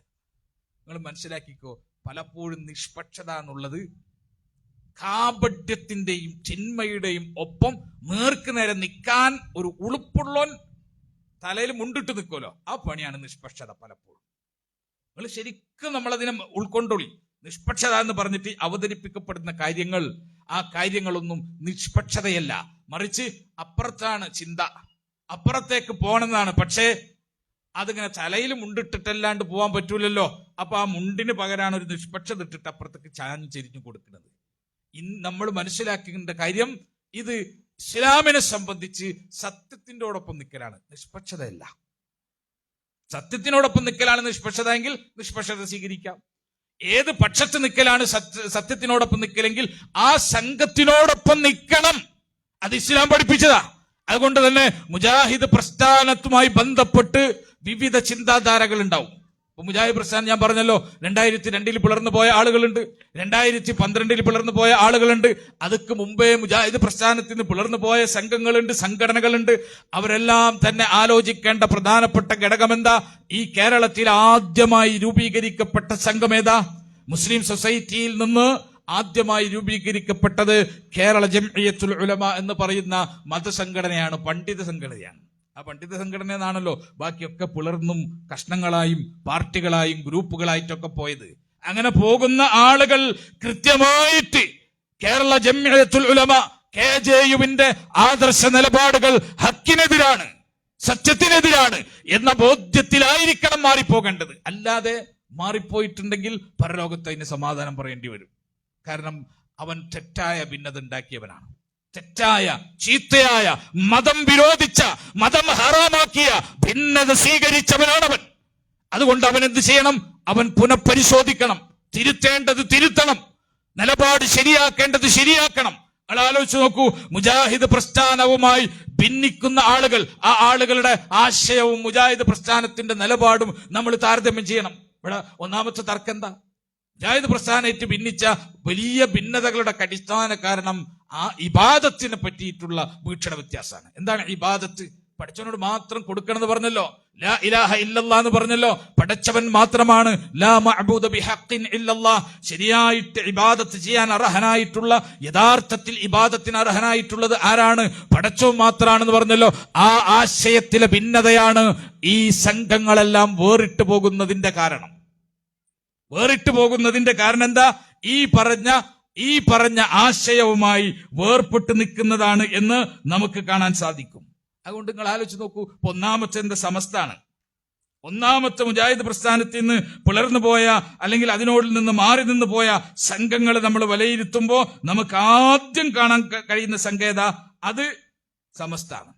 നിങ്ങൾ മനസ്സിലാക്കിക്കോ, പലപ്പോഴും നിഷ്പക്ഷത എന്നുള്ളത് കാപട്യത്തിന്റെയും ചിന്മയുടെയും ഒപ്പം നേർക്ക് നേരെ നിൽക്കാൻ ഒരു ഉളുപ്പുള്ളോൻ തലയിൽ മുണ്ടിട്ട് നിൽക്കുമല്ലോ, ആ പണിയാണ് നിഷ്പക്ഷത. പലപ്പോഴും നിങ്ങൾ ശരിക്കും നമ്മളതിനെ ഉൾക്കൊണ്ടോളി. നിഷ്പക്ഷത എന്ന് പറഞ്ഞിട്ട് അവതരിപ്പിക്കപ്പെടുന്ന കാര്യങ്ങൾ, ആ കാര്യങ്ങളൊന്നും നിഷ്പക്ഷതയല്ല, മറിച്ച് അപ്പുറത്താണ് ചിന്ത, അപ്പുറത്തേക്ക് പോകണമെന്നാണ്. പക്ഷേ അതിങ്ങനെ തലയിൽ മുണ്ടിട്ടിട്ടല്ലാണ്ട് പോകാൻ പറ്റൂലല്ലോ. അപ്പൊ ആ മുണ്ടിന് പകരമാണ് ഒരു നിഷ്പക്ഷത ഇട്ടിട്ട് അപ്പുറത്തേക്ക് ചാഞ്ഞു ചെരിഞ്ഞു കൊടുക്കുന്നത്. നമ്മൾ മനസ്സിലാക്കേണ്ട കാര്യം, ഇത് ഇസ്ലാമിനെ സംബന്ധിച്ച് സത്യത്തിനോടൊപ്പം നിൽക്കലാണ്, നിഷ്പക്ഷതയല്ല. സത്യത്തിനോടൊപ്പം നിൽക്കലാണ് നിഷ്പക്ഷത എങ്കിൽ നിഷ്പക്ഷത സ്വീകരിക്കാം. ഏത് പക്ഷത്ത് നിൽക്കലാണ് സത്യത്തിനോടൊപ്പം നിൽക്കലെങ്കിൽ ആ സംഘത്തിനോടൊപ്പം നിൽക്കണം. അത് ഇസ്ലാം പഠിപ്പിച്ചതാ. അതുകൊണ്ട് തന്നെ മുജാഹിദ് പ്രസ്ഥാനത്തുമായി ബന്ധപ്പെട്ട് വിവിധ ചിന്താധാരകൾ ഉണ്ടാവും. ഇപ്പൊ മുജാഹിദ് പ്രസ്ഥാനം ഞാൻ പറഞ്ഞല്ലോ, 2002 പിളർന്നു പോയ ആളുകളുണ്ട്, 2012 പിളർന്നു പോയ ആളുകളുണ്ട്. അതൊക്കെ മുമ്പേ മുജാഹിദ് പ്രസ്ഥാനത്തിൽ നിന്ന് പിളർന്നു പോയ സംഘങ്ങളുണ്ട്, സംഘടനകളുണ്ട്. അവരെല്ലാം തന്നെ ആലോചിക്കേണ്ട പ്രധാനപ്പെട്ട ഘടകമെന്താ? ഈ കേരളത്തിൽ ആദ്യമായി രൂപീകരിക്കപ്പെട്ട സംഘം ഏതാ? മുസ്ലിം സൊസൈറ്റിയിൽ നിന്ന് ആദ്യമായി രൂപീകരിക്കപ്പെട്ടത് കേരള ജംഇയ്യത്തുൽ ഉലമ എന്ന് പറയുന്ന മതസംഘടനയാണ്, പണ്ഡിത സംഘടനയാണ്. ആ പണ്ഡിത സംഘടന എന്നാണല്ലോ ബാക്കിയൊക്കെ പിളർന്നും കഷ്ണങ്ങളായും പാർട്ടികളായും ഗ്രൂപ്പുകളായിട്ടൊക്കെ പോയത്. അങ്ങനെ പോകുന്ന ആളുകൾ കൃത്യമായിട്ട് കേരള ജംഇയ്യത്തുൽ ഉലമ KJUവിന്റെ ആദർശ നിലപാടുകൾ ഹക്കിനെതിരാണ്, സത്യത്തിനെതിരാണ് എന്ന ബോധ്യത്തിലായിരിക്കണം മാറിപ്പോകേണ്ടത്. അല്ലാതെ മാറിപ്പോയിട്ടുണ്ടെങ്കിൽ പരലോകത്ത് അതിന് സമാധാനം പറയേണ്ടി വരും. കാരണം അവൻ തെറ്റായ ഭിന്നത ഉണ്ടാക്കിയവനാണ്, തെറ്റായ ചീത്തയായ മതം വിരോധിച്ച, മതം ഹറാമാക്കിയ ഭിന്നത സ്വീകരിച്ചവനാണവൻ. അതുകൊണ്ട് അവൻ എന്ത് ചെയ്യണം? അവൻ പുനഃപരിശോധിക്കണം, തിരുത്തേണ്ടത് തിരുത്തണം, നിലപാട് ശരിയാക്കേണ്ടത് ശരിയാക്കണം. നിങ്ങൾ ആലോചിച്ച് നോക്കൂ, മുജാഹിദ് പ്രസ്ഥാനവുമായി ഭിന്നിക്കുന്ന ആളുകൾ, ആ ആളുകളുടെ ആശയവും മുജാഹിദ് പ്രസ്ഥാനത്തിന്റെ നിലപാടും നമ്മൾ താരതമ്യം ചെയ്യണം. ഇവിടെ ഒന്നാമത്തെ തർക്കം എന്താ? മുജാഹിദ് പ്രസ്ഥാനമായിട്ട് ഭിന്നിച്ച വലിയ ഭിന്നതകളുടെ അടിസ്ഥാന കാരണം ആ ഇബാദത്തിനെ പറ്റിയിട്ടുള്ള വീക്ഷണ വ്യത്യാസമാണ്. എന്താണ് ഇബാദത്ത്? പഠിച്ചവനോട് മാത്രം കൊടുക്കണം എന്ന് പറഞ്ഞല്ലോ, ലാ ഇലാഹ ഇല്ലല്ലാഹ് എന്ന് പറഞ്ഞല്ലോ, പഠിച്ചവൻ മാത്രമാണ്, ലാ മഅബൂദ ബിഹഖിൻ ഇല്ലല്ലാഹ്, ശരിയായിട്ട് ഇബാദത്ത് ചെയ്യാൻ അർഹനായിട്ടുള്ള, യഥാർത്ഥത്തിൽ ഇബാദത്തിന് അർഹനായിട്ടുള്ളത് ആരാണ്? പഠിച്ചവൻ മാത്രമാണെന്ന് പറഞ്ഞല്ലോ. ആ ആശയത്തിലെ ഭിന്നതയാണ് ഈ സംഘങ്ങളെല്ലാം വേറിട്ട് പോകുന്നതിന്റെ കാരണം. വേറിട്ട് പോകുന്നതിന്റെ കാരണം എന്താ? ഈ പറഞ്ഞ ആശയവുമായി വേർപെട്ട് നിൽക്കുന്നതാണ് എന്ന് നമുക്ക് കാണാൻ സാധിക്കും. അതുകൊണ്ട് നിങ്ങൾ ആലോചിച്ച് നോക്കൂ, ഒന്നാമത്തെ എന്താ? സമസ്താണ്. ഒന്നാമത്തെ മുജാഹിദ് പ്രസ്ഥാനത്തിൽ നിന്ന് പിളർന്നു പോയ, അല്ലെങ്കിൽ അതിനോട് നിന്ന് മാറി നിന്ന് പോയ സംഘങ്ങൾ നമ്മൾ വിലയിരുത്തുമ്പോൾ നമുക്ക് ആദ്യം കാണാൻ കഴിയുന്ന സംഖ്യേത അത് സമസ്താണ്.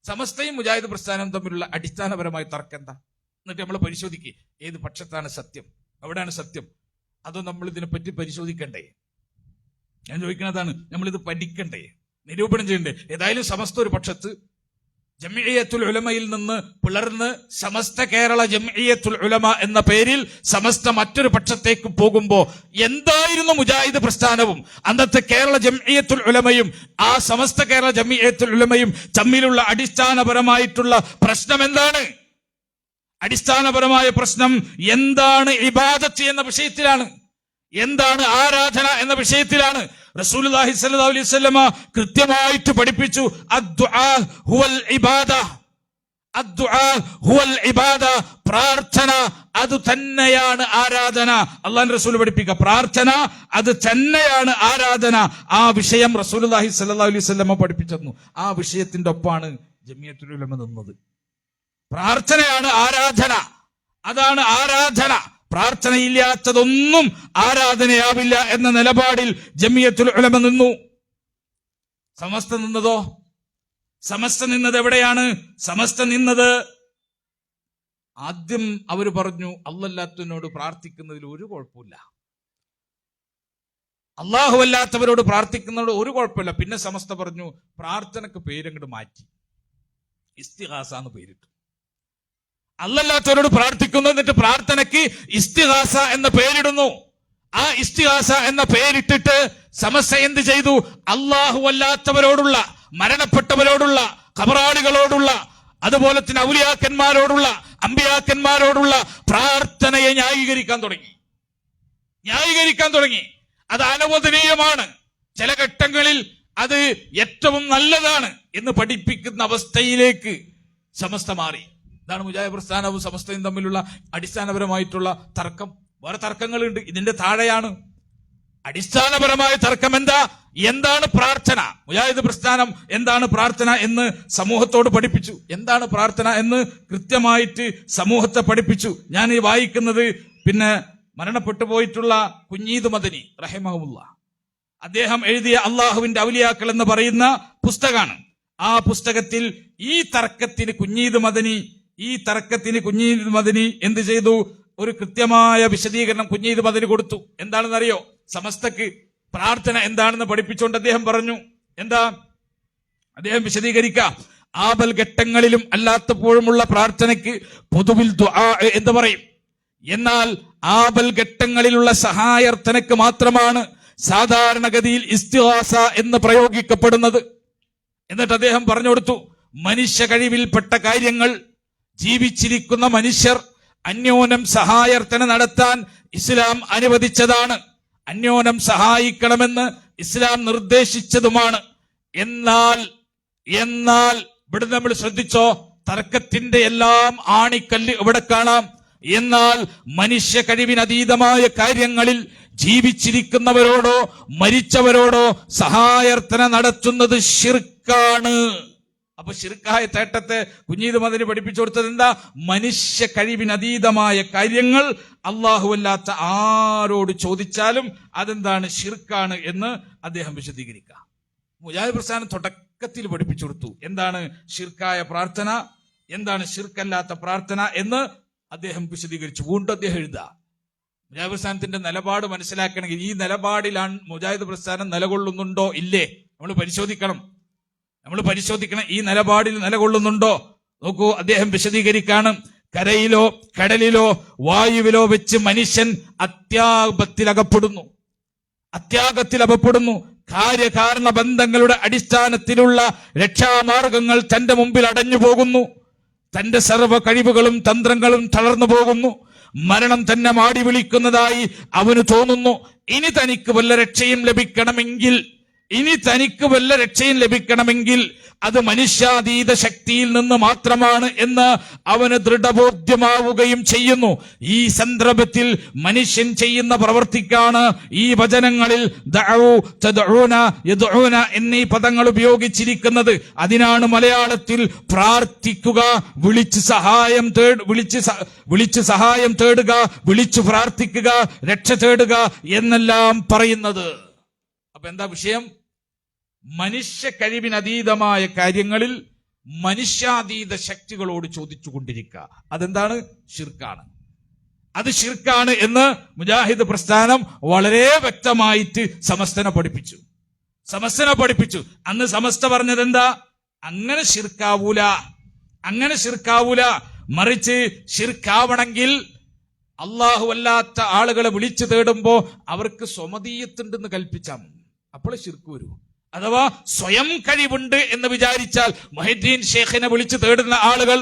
സമസ്തയും മുജാഹിദ് പ്രസ്ഥാനവും തമ്മിലുള്ള അടിസ്ഥാനപരമായ തർക്കം എന്താ? എന്നിട്ട് നമ്മൾ പരിശോധിക്കുക, ഏത് പക്ഷത്താണ് സത്യം, എവിടെയാണ് സത്യം. അതോ നമ്മൾ ഇതിനെപ്പറ്റി പരിശോധിക്കണ്ടേ? ഞാൻ ചോദിക്കുന്നതാണ്, നമ്മളിത് പഠിക്കണ്ടേ, നിരൂപണം ചെയ്യണ്ടേ? ഏതായാലും സമസ്ത ഒരു പക്ഷത്ത്, ജംഇയ്യത്തുൽ ഉലമയിൽ നിന്ന് പിളർന്ന് സമസ്ത കേരള ജംഇയ്യത്തുൽ ഉലമ എന്ന പേരിൽ സമസ്ത മറ്റൊരു പക്ഷത്തേക്ക് പോകുമ്പോ എന്തായിരുന്നു മുജാഹിദ് പ്രസ്ഥാനവും അന്നത്തെ കേരള ജംഇയ്യത്തുൽ ഉലമയും ആ സമസ്ത കേരള ജംഇയ്യത്തുൽ ഉലമയും തമ്മിലുള്ള അടിസ്ഥാനപരമായിട്ടുള്ള പ്രശ്നം എന്താണ്? അടിസ്ഥാനപരമായ പ്രശ്നം എന്താണ്? ഇബാദത്ത് എന്ന വിഷയത്തിലാണ്. എന്താണ് ആരാധന എന്ന വിഷയത്തിലാണ്. റസൂലുള്ളാഹി സ്വല്ലല്ലാഹു അലൈഹി വസല്ലമ കൃത്യമായിട്ട് പഠിപ്പിച്ചു, അദ്ദുആ ഹുവൽ ഇബാദ, അദ്ദുആ ഹുവൽ ഇബാദ, പ്രാർത്ഥന അത് തന്നെയാണ് ആരാധന. അല്ലാഹുവിന്റെ റസൂൽ പഠിപ്പിക്കുക, പ്രാർത്ഥന അത് തന്നെയാണ് ആരാധന. ആ വിഷയം റസൂലുള്ളാഹി സ്വല്ലല്ലാഹു അലൈഹി വസല്ലമ പഠിപ്പിച്ചു. ആ വിഷയത്തിന്റെ ഒപ്പാണ് ജംഇയ്യത്തുൽ ഉലമ നിന്നത്. പ്രാർത്ഥനയാണ് ആരാധന, അതാണ് ആരാധന. പ്രാർത്ഥനയില്ലാത്തതൊന്നും ആരാധനയാവില്ല എന്ന നിലപാടിൽ ജംഇയ്യത്തുൽ ഉലമ നിന്നു. സമസ്ത നിന്നതോ? സമസ്ത നിന്നത് എവിടെയാണ്? സമസ്ത നിന്നത് ആദ്യം അവർ പറഞ്ഞു, അല്ലാത്തവനോട് പ്രാർത്ഥിക്കുന്നതിൽ ഒരു കുഴപ്പമില്ല, അള്ളാഹു അല്ലാത്തവരോട് പ്രാർത്ഥിക്കുന്നതോട് ഒരു കുഴപ്പമില്ല. പിന്നെ സമസ്ത പറഞ്ഞു, പ്രാർത്ഥനക്ക് പേരങ്ങോട്ട് മാറ്റി ഇസ്തിഗാസ എന്ന് പേരിട്ടു. അല്ലല്ലാത്തവരോട് പ്രാർത്ഥിക്കുന്നു, എന്നിട്ട് പ്രാർത്ഥനയ്ക്ക് ഇസ്തിഗാസ എന്ന പേരിടുന്നു. ആ ഇസ്തിഗാസ എന്ന പേരിട്ടിട്ട് സമസ്ത എന്ത് ചെയ്തു? അല്ലാഹു അല്ലാത്തവരോടുള്ള, മരണപ്പെട്ടവരോടുള്ള, ഖബറാളികളോടുള്ള, അതുപോലെ തന്നെ ഔലിയാക്കന്മാരോടുള്ള, അമ്പിയാക്കന്മാരോടുള്ള പ്രാർത്ഥനയെ ന്യായീകരിക്കാൻ തുടങ്ങി. അത് അനവദനീയമാണ്, ചില ഘട്ടങ്ങളിൽ അത് ഏറ്റവും നല്ലതാണ് എന്ന് പഠിപ്പിക്കുന്ന അവസ്ഥയിലേക്ക് സമസ്ത മാറി. ഇതാണ് മുജാഹിദ് പ്രസ്ഥാനവും സമസ്തയും തമ്മിലുള്ള അടിസ്ഥാനപരമായിട്ടുള്ള തർക്കം. വേറെ തർക്കങ്ങളുണ്ട്, ഇതിന്റെ താഴെയാണ്. അടിസ്ഥാനപരമായ തർക്കം എന്താ? എന്താണ് പ്രാർത്ഥന? മുജാഹിദ് പ്രസ്ഥാനം എന്താണ് പ്രാർത്ഥന എന്ന് സമൂഹത്തോട് പഠിപ്പിച്ചു. എന്താണ് പ്രാർത്ഥന എന്ന് കൃത്യമായിട്ട് സമൂഹത്തെ പഠിപ്പിച്ചു. ഞാൻ ഈ വായിക്കുന്നത് പിന്നെ മരണപ്പെട്ടു പോയിട്ടുള്ള കുഞ്ഞീദ് മദനി റഹിമഹുല്ലാ, അദ്ദേഹം എഴുതിയ അള്ളാഹുവിന്റെ ഔലിയാക്കൾ എന്ന് പറയുന്ന പുസ്തകമാണ്. ആ പുസ്തകത്തിൽ ഈ തർക്കത്തിന് കുഞ്ഞീദ് മദനി എന്ത് ചെയ്തു? ഒരു കൃത്യമായ വിശദീകരണം കുഞ്ഞീദ് മദനി കൊടുത്തു. എന്താണെന്നറിയോ? സമസ്തക്ക് പ്രാർത്ഥന എന്താണെന്ന് പഠിപ്പിച്ചുകൊണ്ട് അദ്ദേഹം പറഞ്ഞു. എന്താ അദ്ദേഹം വിശദീകരിക്കാം? ആപൽ ഘട്ടങ്ങളിലും അല്ലാത്തപ്പോഴുമുള്ള പ്രാർത്ഥനയ്ക്ക് പൊതുവിൽ ദുആ എന്ന് പറയും. എന്നാൽ ആപൽ ഘട്ടങ്ങളിലുള്ള സഹായാർത്ഥനയ്ക്ക് മാത്രമാണ് സാധാരണഗതിയിൽ ഇസ്തിഗാസ എന്ന് പ്രയോഗിക്കപ്പെടുന്നത്. എന്നിട്ട് അദ്ദേഹം പറഞ്ഞു കൊടുത്തു, മനുഷ്യ കഴിവിൽപ്പെട്ട കാര്യങ്ങൾ ജീവിച്ചിരിക്കുന്ന മനുഷ്യർ അന്യോന്യം സഹായാർത്ഥന നടത്താൻ ഇസ്ലാം അനുവദിച്ചതാണ്. അന്യോന്യം സഹായിക്കണമെന്ന് ഇസ്ലാം നിർദ്ദേശിച്ചതുമാണ്. എന്നാൽ ഇവിടെ നമ്മൾ ശ്രദ്ധിച്ചോ, തർക്കത്തിന്റെ എല്ലാം ആണിക്കല്ല് ഇവിടെ കാണാം. എന്നാൽ മനുഷ്യ കഴിവിനതീതമായ കാര്യങ്ങളിൽ ജീവിച്ചിരിക്കുന്നവരോടോ മരിച്ചവരോടോ സഹായാർത്ഥന നടത്തുന്നത് ശിർക്കാണ്. അപ്പൊ ശിർക്കായ തേട്ടത്തെ കുഞ്ഞീദ് മദനി പഠിപ്പിച്ചു കൊടുത്തത് എന്താ? മനുഷ്യ കഴിവിനതീതമായ കാര്യങ്ങൾ അല്ലാഹുവല്ലാത്ത ആരോട് ചോദിച്ചാലും അതെന്താണ്? ശിർക്കാണ് എന്ന് അദ്ദേഹം വിശദീകരിക്കാം. മുജാഹിദ് പ്രസ്ഥാനം തുടക്കത്തിൽ പഠിപ്പിച്ചു കൊടുത്തു എന്താണ് ശിർക്കായ പ്രാർത്ഥന, എന്താണ് ശിർക്കല്ലാത്ത പ്രാർത്ഥന എന്ന് അദ്ദേഹം വിശദീകരിച്ചു. വീണ്ടും അദ്ദേഹം എഴുതുക. മുജാഹിദ് പ്രസ്ഥാനത്തിന്റെ നിലപാട് മനസ്സിലാക്കണമെങ്കിൽ ഈ നിലപാടിലാണ് മുജാഹിദ് പ്രസ്ഥാനം നിലകൊള്ളുന്നുണ്ടോ ഇല്ലേ നമ്മൾ പരിശോധിക്കണം. ഈ നിലപാടിൽ നിലകൊള്ളുന്നുണ്ടോ നോക്കൂ. അദ്ദേഹം വിശദീകരിക്കാണ്. കരയിലോ കടലിലോ വായുവിലോ വെച്ച് മനുഷ്യൻ അത്യാഗത്തിലകപ്പെടുന്നു. കാര്യകാരണ ബന്ധങ്ങളുടെ അടിസ്ഥാനത്തിലുള്ള രക്ഷാമാർഗങ്ങൾ തന്റെ മുമ്പിൽ അടഞ്ഞു പോകുന്നു. തന്റെ സർവ്വ കഴിവുകളും തന്ത്രങ്ങളും തളർന്നു പോകുന്നു. മരണം തന്നെ മാടി വിളിക്കുന്നതായി അവന് തോന്നുന്നു. ഇനി തനിക്ക് വല്ല രക്ഷയും ലഭിക്കണമെങ്കിൽ അത് മനുഷ്യാതീത ശക്തിയിൽ നിന്ന് മാത്രമാണ് എന്ന് അവന് ദൃഢബോധ്യമാവുകയും ചെയ്യുന്നു. ഈ സന്ദർഭത്തിൽ മനുഷ്യൻ ചെയ്യുന്ന പ്രവർത്തിക്കാണ് ഈ വചനങ്ങളിൽ എന്നീ പദങ്ങൾ ഉപയോഗിച്ചിരിക്കുന്നത്. അതിനാണ് മലയാളത്തിൽ പ്രാർത്ഥിക്കുക, വിളിച്ച് സഹായം തേടുക, വിളിച്ചു പ്രാർത്ഥിക്കുക, രക്ഷ തേടുക എന്നെല്ലാം പറയുന്നത്. അപ്പൊ എന്താ വിഷയം? മനുഷ്യ കഴിവിനതീതമായ കാര്യങ്ങളിൽ മനുഷ്യാതീത ശക്തികളോട് ചോദിച്ചുകൊണ്ടിരിക്കുക. അതെന്താണ്? ശിർക്കാണ്. അത് ശിർക്കാണ് എന്ന് മുജാഹിദ് പ്രസ്ഥാനം വളരെ വ്യക്തമായിട്ട് സമസ്തനെ പഠിപ്പിച്ചു. അന്ന് സമസ്ത പറഞ്ഞത് എന്താ? അങ്ങനെ ശിർക്കാവൂല. മറിച്ച് ശിർക്കാവണമെങ്കിൽ അല്ലാഹു അല്ലാത്ത ആളുകളെ വിളിച്ചു തേടുമ്പോ അവർക്ക് സ്വമതീയത്തുണ്ടെന്ന് കൽപ്പിച്ചാൽ അപ്പോൾ ശിർക്ക് വരൂ. അഥവാ സ്വയം കഴിവുണ്ട് എന്ന് വിചാരിച്ചാൽ മുഹീദ്ദീൻ ഷേഖിനെ വിളിച്ചു തേടുന്ന ആളുകൾ,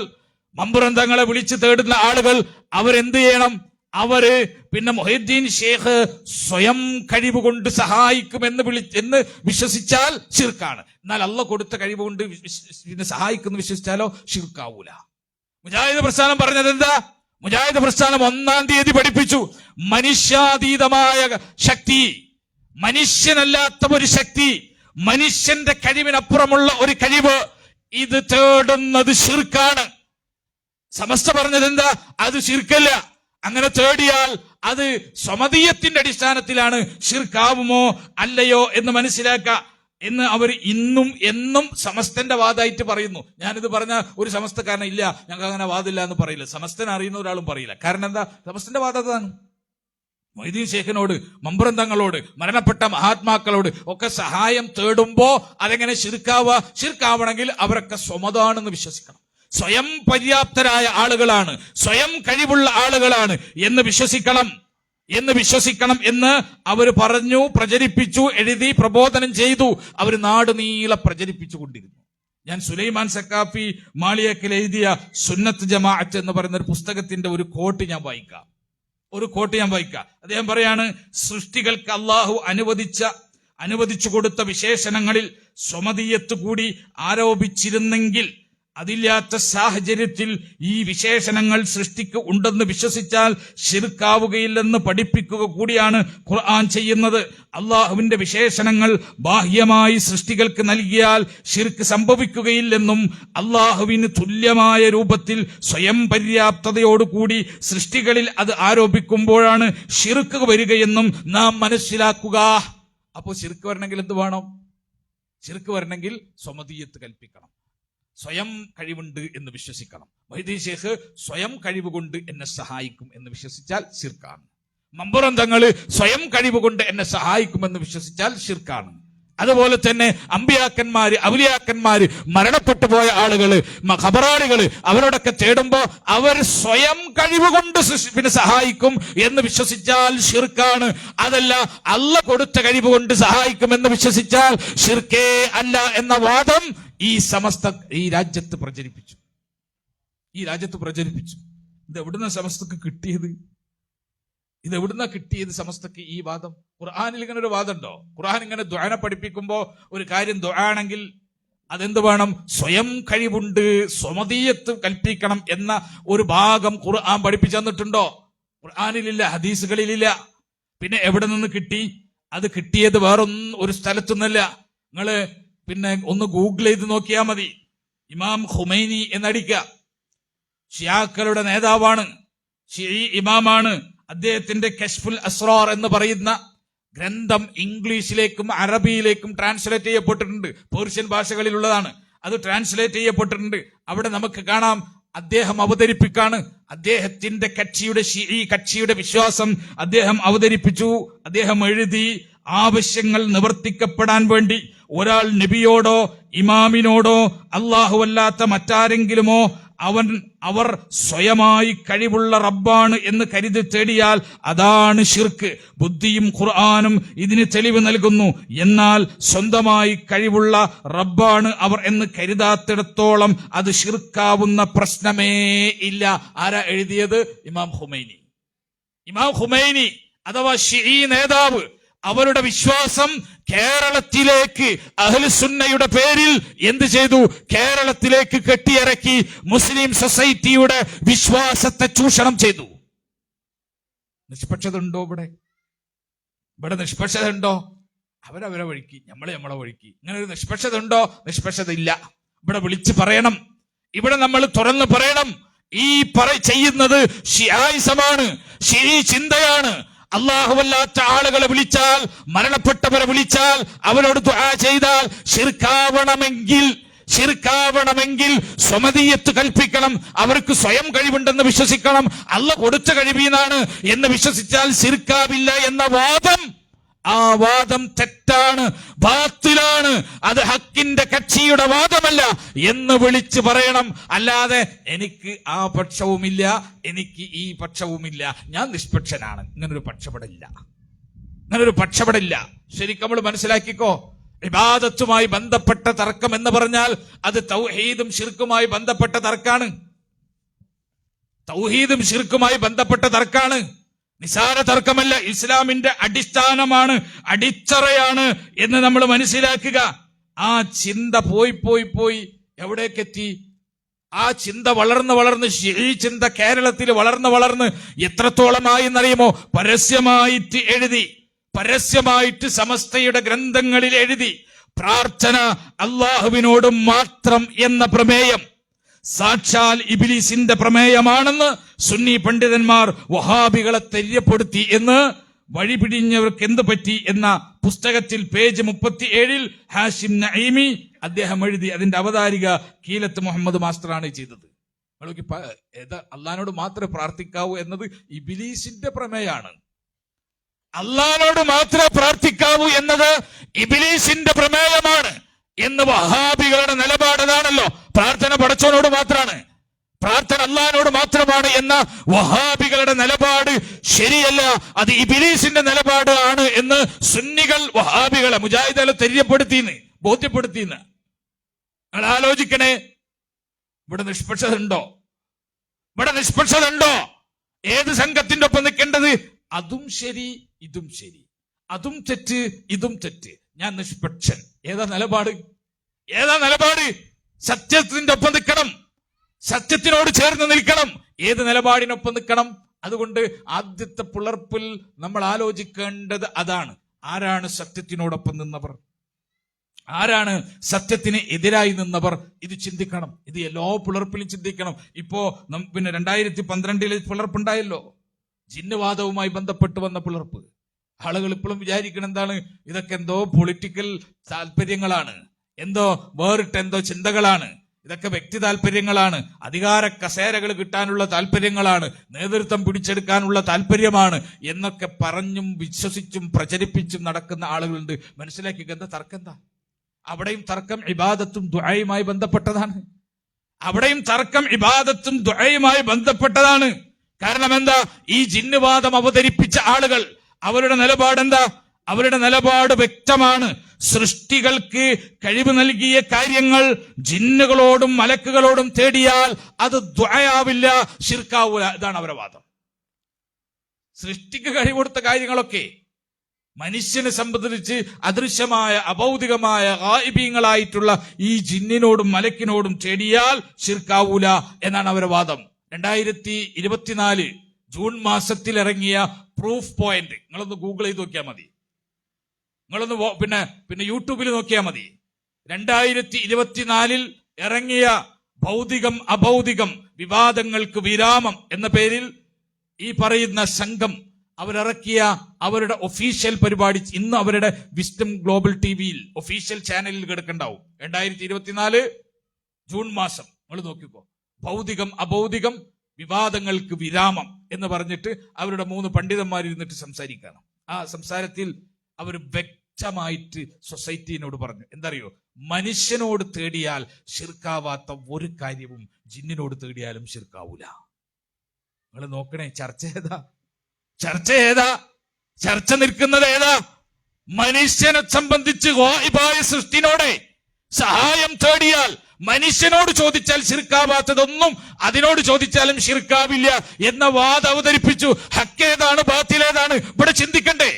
മമ്പുറന്തങ്ങളെ വിളിച്ചു തേടുന്ന ആളുകൾ അവരെന്ത് ചെയ്യണം? അവര് പിന്നെ മുഹീദ്ദീൻ ഷേഖ് സ്വയം കഴിവ് കൊണ്ട് സഹായിക്കുമെന്ന് വിശ്വസിച്ചാൽ ശിർക്കാണ്. എന്നാൽ അള്ളാഹ് കൊടുത്ത കഴിവ് കൊണ്ട് സഹായിക്കുന്നു വിശ്വസിച്ചാലോ ശിർക്കാവൂല. മുജാഹിദ് പ്രസ്ഥാനം പറഞ്ഞത് എന്താ? മുജാഹിദ് പ്രസ്ഥാനം 1-ാം തീയതി പഠിപ്പിച്ചു മനുഷ്യാതീതമായ ശക്തി, മനുഷ്യനല്ലാത്ത ഒരു ശക്തി, മനുഷ്യന്റെ കഴിവിനപ്പുറമുള്ള ഒരു കഴിവ്, ഇത് തേടുന്നത് ശിർക്കാണ്. സമസ്ത പറഞ്ഞത് എന്താ? അത് ശിർക്കല്ല. അങ്ങനെ തേടിയാൽ അത് സ്വമതീയത്തിന്റെ അടിസ്ഥാനത്തിലാണ്. ശിർക്കാവുമോ അല്ലയോ എന്ന് മനസ്സിലാക്കുക എന്ന് അവർ എന്നും സമസ്തന്റെ വാദമായിട്ട് പറയുന്നു. ഞാനിത് പറഞ്ഞ ഒരു സമസ്തക്കാരൻ ഇല്ല, ഞങ്ങൾക്ക് അങ്ങനെ വാദില്ല എന്ന് പറയില്ല. സമസ്തനെ അറിയുന്ന ഒരാളും പറയില്ല. കാരണം എന്താ? സമസ്തന്റെ വാദം അതാണ്. മൊയ്തീൻ ഷേഖിനോട്, മമ്പുറന്തങ്ങളോട്, മരണപ്പെട്ട മഹാത്മാക്കളോട് ഒക്കെ സഹായം തേടുമ്പോ അതെങ്ങനെ ശിർക്കാവണമെങ്കിൽ അവരൊക്കെ സ്വമതാണെന്ന് വിശ്വസിക്കണം. സ്വയം പര്യാപ്തരായ ആളുകളാണ്, സ്വയം കഴിവുള്ള ആളുകളാണ് എന്ന് വിശ്വസിക്കണം എന്ന് അവർ പറഞ്ഞു, പ്രചരിപ്പിച്ചു, എഴുതി, പ്രബോധനം ചെയ്തു. അവർ നാട് നീളെ പ്രചരിപ്പിച്ചുകൊണ്ടിരുന്നു. ഞാൻ സുലൈമാൻ സക്കാഫി മാളിയക്കൽ എഴുതിയ സുന്നത്ത് ജമാഅത്ത് എന്ന് പറയുന്ന ഒരു പുസ്തകത്തിന്റെ ഒരു കോട്ട് ഞാൻ വായിക്കാം. അദ്ദേഹം പറയാണ്, സൃഷ്ടികൾക്ക് അള്ളാഹു അനുവദിച്ചു കൊടുത്ത വിശേഷണങ്ങളിൽ സ്വമതീയത്ത് കൂടി ആരോപിച്ചിരുന്നെങ്കിൽ അതില്ലാത്ത സാഹചര്യത്തിൽ ഈ വിശേഷണങ്ങൾ സൃഷ്ടിക്ക് ഉണ്ടെന്ന് വിശ്വസിച്ചാൽ ശിർക്കാവുകയില്ലെന്ന് പഠിപ്പിക്കുക കൂടിയാണ് ഖുർആൻ ചെയ്യുന്നത്. അള്ളാഹുവിന്റെ വിശേഷണങ്ങൾ ബാഹ്യമായി സൃഷ്ടികൾക്ക് നൽകിയാൽ ശിർക്ക് സംഭവിക്കുകയില്ലെന്നും അള്ളാഹുവിന് തുല്യമായ രൂപത്തിൽ സ്വയം പര്യാപ്തതയോടുകൂടി സൃഷ്ടികളിൽ അത് ആരോപിക്കുമ്പോഴാണ് ശിർക്ക് വരികയെന്നും നാം മനസ്സിലാക്കുക. അപ്പോൾ ശിർക്ക് വരണമെങ്കിൽ എന്ത് വേണം? ശിർക്ക് വരണമെങ്കിൽ സ്വമതീയത്ത് കൽപ്പിക്കണം, സ്വയം കഴിവുണ്ട് എന്ന് വിശ്വസിക്കണം. മൊയ്തീൻ ഷേഖ് സ്വയം കഴിവ് കൊണ്ട് എന്നെ സഹായിക്കും എന്ന് വിശ്വസിച്ചാൽ ശിർക്കാണ്. മമ്പുറന്തങ്ങള് സ്വയം കഴിവ് കൊണ്ട് എന്നെ സഹായിക്കുമെന്ന് വിശ്വസിച്ചാൽ ശിർക്കാണ്. അതുപോലെ തന്നെ അമ്പിയാക്കന്മാര്, ഔലിയാക്കന്മാര്, മരണപ്പെട്ടു പോയ ആളുകള്, ഖബറാളികള്, അവരോടൊക്കെ തേടുമ്പോ അവർ സ്വയം കഴിവ് കൊണ്ട് പിന്നെ സഹായിക്കും എന്ന് വിശ്വസിച്ചാൽ ശിർക്കാണ്. അതല്ല, അള്ളാഹ് കൊടുത്ത കഴിവ് കൊണ്ട് സഹായിക്കുമെന്ന് വിശ്വസിച്ചാൽ ശിർക്കേ അല്ല എന്ന വാദം ഈ രാജ്യത്ത് പ്രചരിപ്പിച്ചു. ഇത് എവിടുന്ന സമസ്തക്ക് കിട്ടിയത്? ഇത് എവിടുന്ന കിട്ടിയത് സമസ്തക്ക് ഈ വാദം? ഖുർആനിൽ ഇങ്ങനെ ഒരു വാദമുണ്ടോ? ഖുർആൻ ഇങ്ങനെ ദുആനെ പഠിപ്പിക്കുമ്പോ ഒരു കാര്യം ദുആണെങ്കിൽ അതെന്ത് വേണം? സ്വയം കഴിവുണ്ട്, സ്വമതീയത്ത് കൽപ്പിക്കണം എന്ന ഒരു ഭാഗം ഖുർആൻ പഠിപ്പിച്ചു തന്നിട്ടുണ്ടോ? ഖുർആനിലില്ല, ഹദീസുകളിലില്ല. പിന്നെ എവിടെ നിന്ന് കിട്ടി? അത് കിട്ടിയത് ഒരു സ്ഥലത്തുനിന്നല്ല. നിങ്ങള് പിന്നെ ഒന്ന് ഗൂഗിൾ ചെയ്ത് നോക്കിയാൽ മതി. ഇമാം ഖുമൈനി എന്നടിക്കുക. ഷിയാക്കളുടെ നേതാവാണ്, ഷിഈ ഇമാമാണ്. അദ്ദേഹത്തിന്റെ കശ്ഫുൽ അസ്റാർ എന്ന് പറയുന്ന ഗ്രന്ഥം ഇംഗ്ലീഷിലേക്കും അറബിയിലേക്കും ട്രാൻസ്ലേറ്റ് ചെയ്യപ്പെട്ടിട്ടുണ്ട്. പേർഷ്യൻ ഭാഷകളിലുള്ളതാണ്. അത് ട്രാൻസ്ലേറ്റ് ചെയ്യപ്പെട്ടിട്ടുണ്ട്. അവിടെ നമുക്ക് കാണാം അദ്ദേഹം അവതരിപ്പിക്കാണ്. അദ്ദേഹത്തിന്റെ ഷിഈ കക്ഷിയുടെ വിശ്വാസം അദ്ദേഹം അവതരിപ്പിച്ചു. അദ്ദേഹം എഴുതി, ആവശ്യങ്ങൾ നിവർത്തിക്കപ്പെടാൻ വേണ്ടി ഒരാൾ നബിയോടോ ഇമാമിനോടോ അല്ലാഹുവല്ലാത്ത മറ്റാരെങ്കിലുമോ അവർ സ്വയമായി കഴിവുള്ള റബ്ബാണ് എന്ന് കരുതി തേടിയാൽ അതാണ് ശിർക്ക്. ബുദ്ധിയും ഖുർആനും ഇതിന് തെളിവ് നൽകുന്നു. എന്നാൽ സ്വന്തമായി കഴിവുള്ള റബ്ബാണ് അവർ എന്ന് കരുതാത്തിടത്തോളം അത് ശിർക്കാവുന്ന പ്രശ്നമേ ഇല്ല. ആരാ എഴുതിയത്? ഇമാം ഖുമൈനി. ഇമാം ഖുമൈനി അഥവാ ഷിഈ നേതാവ്, അവരുടെ വിശ്വാസം കേരളത്തിലേക്ക് അഹ്ലുസുന്നയുടെ പേരിൽ എന്ത് ചെയ്തു? കേരളത്തിലേക്ക് കെട്ടിയിറക്കി മുസ്ലിം സൊസൈറ്റിയുടെ വിശ്വാസത്തെ ചൂഷണം ചെയ്തു. നിഷ്പക്ഷത ഉണ്ടോ ഇവിടെ നിഷ്പക്ഷത ഉണ്ടോ? അവരവരെ വഴിക്ക്, നമ്മളെ വഴിക്ക്. ഇങ്ങനെ ഒരു നിഷ്പക്ഷത ഉണ്ടോ? നിഷ്പക്ഷത ഇല്ല. ഇവിടെ വിളിച്ചു പറയണം, ഇവിടെ നമ്മൾ തുറന്നു പറയണം. ഈ ചെയ്യുന്നത് ഷിയായിസമാണ്, ഷിഈ ചിന്തയാണ്. അല്ലാഹുവല്ലാത്ത ആളുകളെ വിളിച്ചാൽ, മരണപ്പെട്ടവരെ വിളിച്ചാൽ, അവരോട് ദുആ ചെയ്താൽ ശിർക്കാവണമെങ്കിൽ സ്വമതീയത്ത് കൽപ്പിക്കണം. അവർക്ക് സ്വയം കഴിവുണ്ടെന്ന് വിശ്വസിക്കണം. അല്ലാഹ് കൊടുത്ത കഴിവീന്നാണ് എന്ന് വിശ്വസിച്ചാൽ ശിർക്കാവില്ല എന്ന വാദം, ആ വാദം തെറ്റാണ്, ബാത്തിലാണ്. അത് ഹക്കിന്റെ കക്ഷിയുടെ വാദമല്ല എന്ന് വിളിച്ചു പറയണം. അല്ലാതെ എനിക്ക് ആ പക്ഷവുമില്ല, എനിക്ക് ഈ പക്ഷവുമില്ല, ഞാൻ നിഷ്പക്ഷനാണ്, ഇങ്ങനൊരു പക്ഷപ്പെടില്ല. ശരിക്കും നമ്മൾ മനസ്സിലാക്കിക്കോ. ഇബാദത്തുമായി ബന്ധപ്പെട്ട തർക്കം എന്ന് പറഞ്ഞാൽ അത് തൗഹീദും ശിർക്കുമായി ബന്ധപ്പെട്ട തർക്കാണ്. നിസാര തർക്കമല്ല, ഇസ്ലാമിന്റെ അടിസ്ഥാനമാണ്, അടിത്തറയാണ് എന്ന് നമ്മൾ മനസ്സിലാക്കുക. ആ ചിന്ത പോയി എവിടേക്കെത്തി? ആ ചിന്ത വളർന്ന് ഷിഈ ചിന്ത കേരളത്തിൽ വളർന്ന് എത്രത്തോളമായി എന്നറിയുമോ? പരസ്യമായിട്ട് സമസ്തയുടെ ഗ്രന്ഥങ്ങളിൽ എഴുതി, പ്രാർത്ഥന അല്ലാഹുവിനോട് മാത്രം എന്ന പ്രമേയം സാക്ഷാൽ ഇബ്ലീസിന്റെ പ്രമേയമാണെന്ന് സുന്നി പണ്ഡിതന്മാർ വഹാബികളെ തെര്യപ്പെടുത്തി എന്ന് വഴിപിടിഞ്ഞവർക്ക് എന്ത് പറ്റി എന്ന പുസ്തകത്തിൽ പേജ് 37 ഹാഷിം നഈമി അദ്ദേഹം എഴുതി. അതിന്റെ അവതാരിക കീലത്ത് മുഹമ്മദ് മാസ്റ്ററാണ് ചെയ്തത്. അള്ളാഹിനോട് മാത്രമേ പ്രാർത്ഥിക്കാവൂ എന്നത് ഇബ്ലീസിന്റെ പ്രമേയാണ്. അള്ളാഹിനോട് മാത്രമേ പ്രാർത്ഥിക്കാവൂ എന്നത് ഇബ്ലീസിന്റെ പ്രമേയമാണ് എന്ന് വഹാബികളുടെ നിലപാടതാണല്ലോ. പ്രാർത്ഥന പടച്ചവനോട് മാത്രമാണ്, പ്രാർത്ഥന അല്ലാഹുവിനോട് മാത്രമാണ് എന്ന വഹാബികളുടെ നിലപാട് ശരിയല്ല, അത് ഇബ്ലീസിന്റെ നിലപാട് ആണ് എന്ന് സുന്നികൾ വഹാബികളെ മുജാഹിദുകളെ ബോധ്യപ്പെടുത്തിന്ന്. നിങ്ങൾ ആലോചിക്കണേ, ഇവിടെ നിഷ്പക്ഷത ഉണ്ടോ? ഏത് സംഘത്തിന്റെ ഒപ്പം നിൽക്കേണ്ടത്? അതും ശരി, ഇതും ശരി, അതും തെറ്റ്, ഇതും തെറ്റ്, ഞാൻ നിഷ്പക്ഷൻ. ഏതാ നിലപാട്? സത്യത്തിന്റെ ഒപ്പം നിൽക്കണം, സത്യത്തിനോട് ചേർന്ന് നിൽക്കണം. ഏത് നിലപാടിനൊപ്പം നിൽക്കണം? അതുകൊണ്ട് ആദ്യത്തെ പുലർപ്പിൽ നമ്മൾ ആലോചിക്കേണ്ടത് അതാണ്. ആരാണ് സത്യത്തിനോടൊപ്പം നിന്നവർ, ആരാണ് സത്യത്തിന് എതിരായി നിന്നവർ? ഇത് ചിന്തിക്കണം. ഇത് എല്ലാ പുലർപ്പിലും ചിന്തിക്കണം. ഇപ്പോ പിന്നെ 2012 പുലർപ്പുണ്ടായല്ലോ, ജിന്നുവാദവുമായി ബന്ധപ്പെട്ട് വന്ന പുലർപ്പ്. ആളുകൾ ഇപ്പോഴും വിചാരിക്കണം എന്താണ്, ഇതൊക്കെ എന്തോ പൊളിറ്റിക്കൽ താല്പര്യങ്ങളാണ്, വേറിട്ടെന്തോ ചിന്തകളാണ്, ഇതൊക്കെ വ്യക്തി താല്പര്യങ്ങളാണ്, അധികാര കസേരകൾ കിട്ടാനുള്ള താല്പര്യങ്ങളാണ്, നേതൃത്വം പിടിച്ചെടുക്കാനുള്ള താല്പര്യമാണ് എന്നൊക്കെ പറഞ്ഞും വിശ്വസിച്ചും പ്രചരിപ്പിച്ചും നടക്കുന്ന ആളുകളുണ്ട്. മനസ്സിലാക്കി എന്താ തർക്കം? എന്താ അവിടെയും തർക്കം ഇബാദത്തും ദുആയുമായി ബന്ധപ്പെട്ടതാണ്. കാരണം എന്താ? ഈ ജിന്നുവാദം അവതരിപ്പിച്ച ആളുകൾ അവരുടെ നിലപാടെന്താ? അവരുടെ നിലപാട് വ്യക്തമാണ്. സൃഷ്ടികൾക്ക് കഴിവ് നൽകിയ കാര്യങ്ങൾ ജിന്നുകളോടും മലക്കുകളോടും തേടിയാൽ അത് ദുആയാവില്ല, ശിർക്കാവൂല. ഇതാണ് അവരുടെ വാദം. സൃഷ്ടിക്ക് കഴിവെടുത്ത കാര്യങ്ങളൊക്കെ മനുഷ്യനെ സംബന്ധിച്ച് അദൃശ്യമായ അഭൗതികമായ ഗായിബീങ്ങളായിട്ടുള്ള ഈ ജിന്നിനോടും മലക്കിനോടും തേടിയാൽ ശിർക്കാവൂല എന്നാണ് അവരുടെ വാദം. 2024 ജൂൺ മാസത്തിൽ ഇറങ്ങിയ പ്രൂഫ് പോയിന്റ് നിങ്ങളൊന്ന് ഗൂഗിൾ ചെയ്ത് നോക്കിയാൽ മതി, നിങ്ങളൊന്ന് പിന്നെ യൂട്യൂബിൽ നോക്കിയാൽ മതി. 2024 ഇറങ്ങിയ ഭൗതികം അഭൗതികം വിവാദങ്ങൾക്ക് വിരാമം എന്ന പേരിൽ ഈ പറയുന്ന സംഘം അവരിറക്കിയ അവരുടെ ഒഫീഷ്യൽ പരിപാടി ഇന്ന് അവരുടെ വിസ്ഡം ഗ്ലോബൽ ടിവിയിൽ ഒഫീഷ്യൽ ചാനലിൽ കിടക്കണ്ടാവും. 2024 ജൂൺ മാസം നിങ്ങൾ നോക്കിക്കോ. ഭൗതികം അഭൗതികം വിവാദങ്ങൾക്ക് വിരാമം എന്ന് പറഞ്ഞിട്ട് അവരുടെ 3 പണ്ഡിതന്മാരിരുന്നിട്ട് സംസാരിക്കണം. ആ സംസാരത്തിൽ അവർ വ്യക്തമായിട്ട് സൊസൈറ്റിനോട് പറഞ്ഞു, എന്തറിയോ, മനുഷ്യനോട് തേടിയാൽ ശിർക്കാവാത്ത ഒരു കാര്യവും ജിന്നിനോട് തേടിയാലും ശിർക്കാവൂല. നിങ്ങൾ നോക്കണേ, ചർച്ച ഏതാ? ചർച്ച നിൽക്കുന്നത് ഏതാ? മനുഷ്യനെ സംബന്ധിച്ച് ഗായിബായ സൃഷ്ടിനോടെ സഹായം തേടിയാൽ, മനുഷ്യനോട് ചോദിച്ചാൽ ശിർക്കാവാത്തതൊന്നും അതിനോട് ചോദിച്ചാലും ശിർക്കാവില്ല എന്ന വാദം അവതരിപ്പിച്ചു. ഹക്കേതാണ് ബാത്തിലേതാണ് ഇവിടെ ചിന്തിക്കണ്ടേ?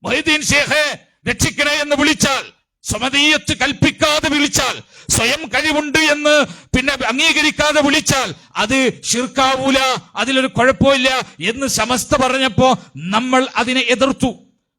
മൊഹീദ്ദീൻ ഷേഖെ രക്ഷിക്കണേ എന്ന് വിളിച്ചാൽ, സ്വമതീയത്ത് കൽപ്പിക്കാതെ വിളിച്ചാൽ, സ്വയം കഴിവുണ്ട് എന്ന് പിന്നെ അംഗീകരിക്കാതെ വിളിച്ചാൽ അത് ശിർക്കാവൂല, അതിലൊരു കുഴപ്പമില്ല എന്ന് സമസ്ത പറഞ്ഞപ്പോ നമ്മൾ അതിനെ എതിർത്തു,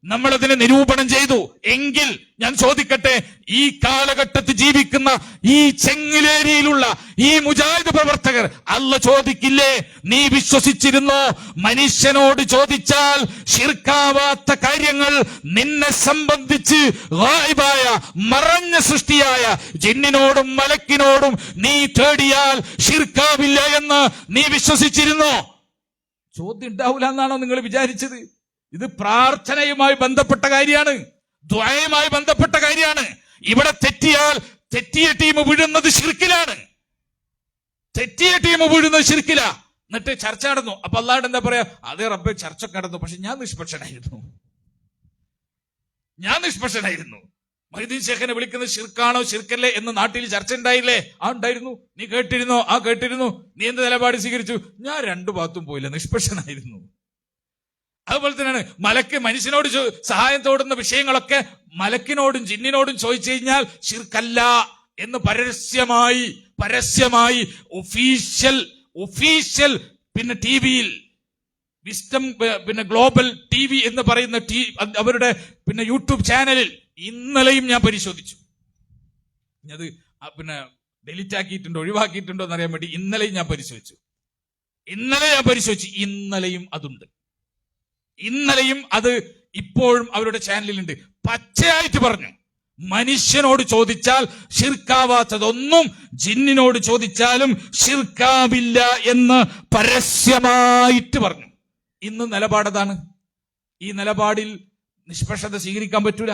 നമ്മൾ അതിനെ നിരൂപണം ചെയ്തു. എങ്കിൽ ഞാൻ ചോദിക്കട്ടെ, ഈ കാലഘട്ടത്തിൽ ജീവിക്കുന്ന ഈ ചെങ്ങിലേരിയിലുള്ള ഈ മുജാഹിദ് പ്രവർത്തകർ അല്ല ചോദിക്കില്ലേ, നീ വിശ്വസിച്ചിരുന്നോ മനുഷ്യനോട് ചോദിച്ചാൽ ശിർക്കാവാത്ത കാര്യങ്ങൾ നിന്നെ സംബന്ധിച്ച് ഗായിബായ മറഞ്ഞ സൃഷ്ടിയായ ജിന്നിനോടും മലക്കിനോടും നീ തേടിയാൽ ശിർക്കാവില്ല എന്ന് നീ വിശ്വസിച്ചിരുന്നോ? ചോദ്യം ഉണ്ടാവില്ല എന്നാണോ നിങ്ങൾ വിചാരിച്ചത്? ഇത് പ്രാർത്ഥനയുമായി ബന്ധപ്പെട്ട കാര്യമാണ്, ദുആയുമായി ബന്ധപ്പെട്ട കാര്യമാണ്. ഇവിടെ തെറ്റിയാൽ തെറ്റിയ ടീം വീഴുന്നത് ശിർക്കിലാണ്, എന്നിട്ട് ചർച്ച നടന്നു. അപ്പൊ അല്ലാഹ് എന്താ പറയാ, അതേ റബ്ബേ ചർച്ച നടന്നു, പക്ഷെ ഞാൻ നിഷ്പക്ഷനായിരുന്നു. മൊഹീദ്ദീൻ ഷേഖിനെ വിളിക്കുന്നത് ശിർക്കാണോ ശിർക്കല്ലേ എന്ന് നാട്ടിൽ ചർച്ച ഉണ്ടായില്ലേ? ഉണ്ടായിരുന്നു. നീ കേട്ടിരുന്നോ? കേട്ടിരുന്നു. നീ എന്ത് നിലപാട് സ്വീകരിച്ചു? ഞാൻ 2 ഭാഗത്തും പോയില്ല, നിഷ്പക്ഷനായിരുന്നു. അതുപോലെ തന്നെയാണ് മലക്ക് മനുഷ്യനോട് സഹായം തോടുന്ന വിഷയങ്ങളൊക്കെ മലക്കിനോടും ജിന്നിനോടും ചോദിച്ചു കഴിഞ്ഞാൽ ശിർക്കല്ല എന്ന് പരസ്യമായി ഒഫീഷ്യൽ പിന്നെ ടിവിയിൽ വിസ്ഡം പിന്നെ ഗ്ലോബൽ ടിവി എന്ന് പറയുന്ന അവരുടെ പിന്നെ യൂട്യൂബ് ചാനലിൽ ഇന്നലെയും ഞാൻ പരിശോധിച്ചു. അത് പിന്നെ ഡിലീറ്റ് ആക്കിയിട്ടുണ്ടോ ഒഴിവാക്കിയിട്ടുണ്ടോ എന്നറിയാൻ വേണ്ടി ഇന്നലെയും ഞാൻ പരിശോധിച്ചു. ഇന്നലെയും അതുണ്ട്. ഇന്നലെയും അത് ഇപ്പോഴും അവരുടെ ചാനലിലുണ്ട്. പച്ചയായിട്ട് പറഞ്ഞു, മനുഷ്യനോട് ചോദിച്ചാൽ ശിർക്കാവാത്തതൊന്നും ജിന്നിനോട് ചോദിച്ചാലും ശിർക്കാവില്ല എന്ന് പരസ്യമായിട്ട് പറഞ്ഞു. ഇന്ന് നിലപാടതാണ്. ഈ നിലപാടിൽ നിഷ്പക്ഷത സ്വീകരിക്കാൻ പറ്റൂല.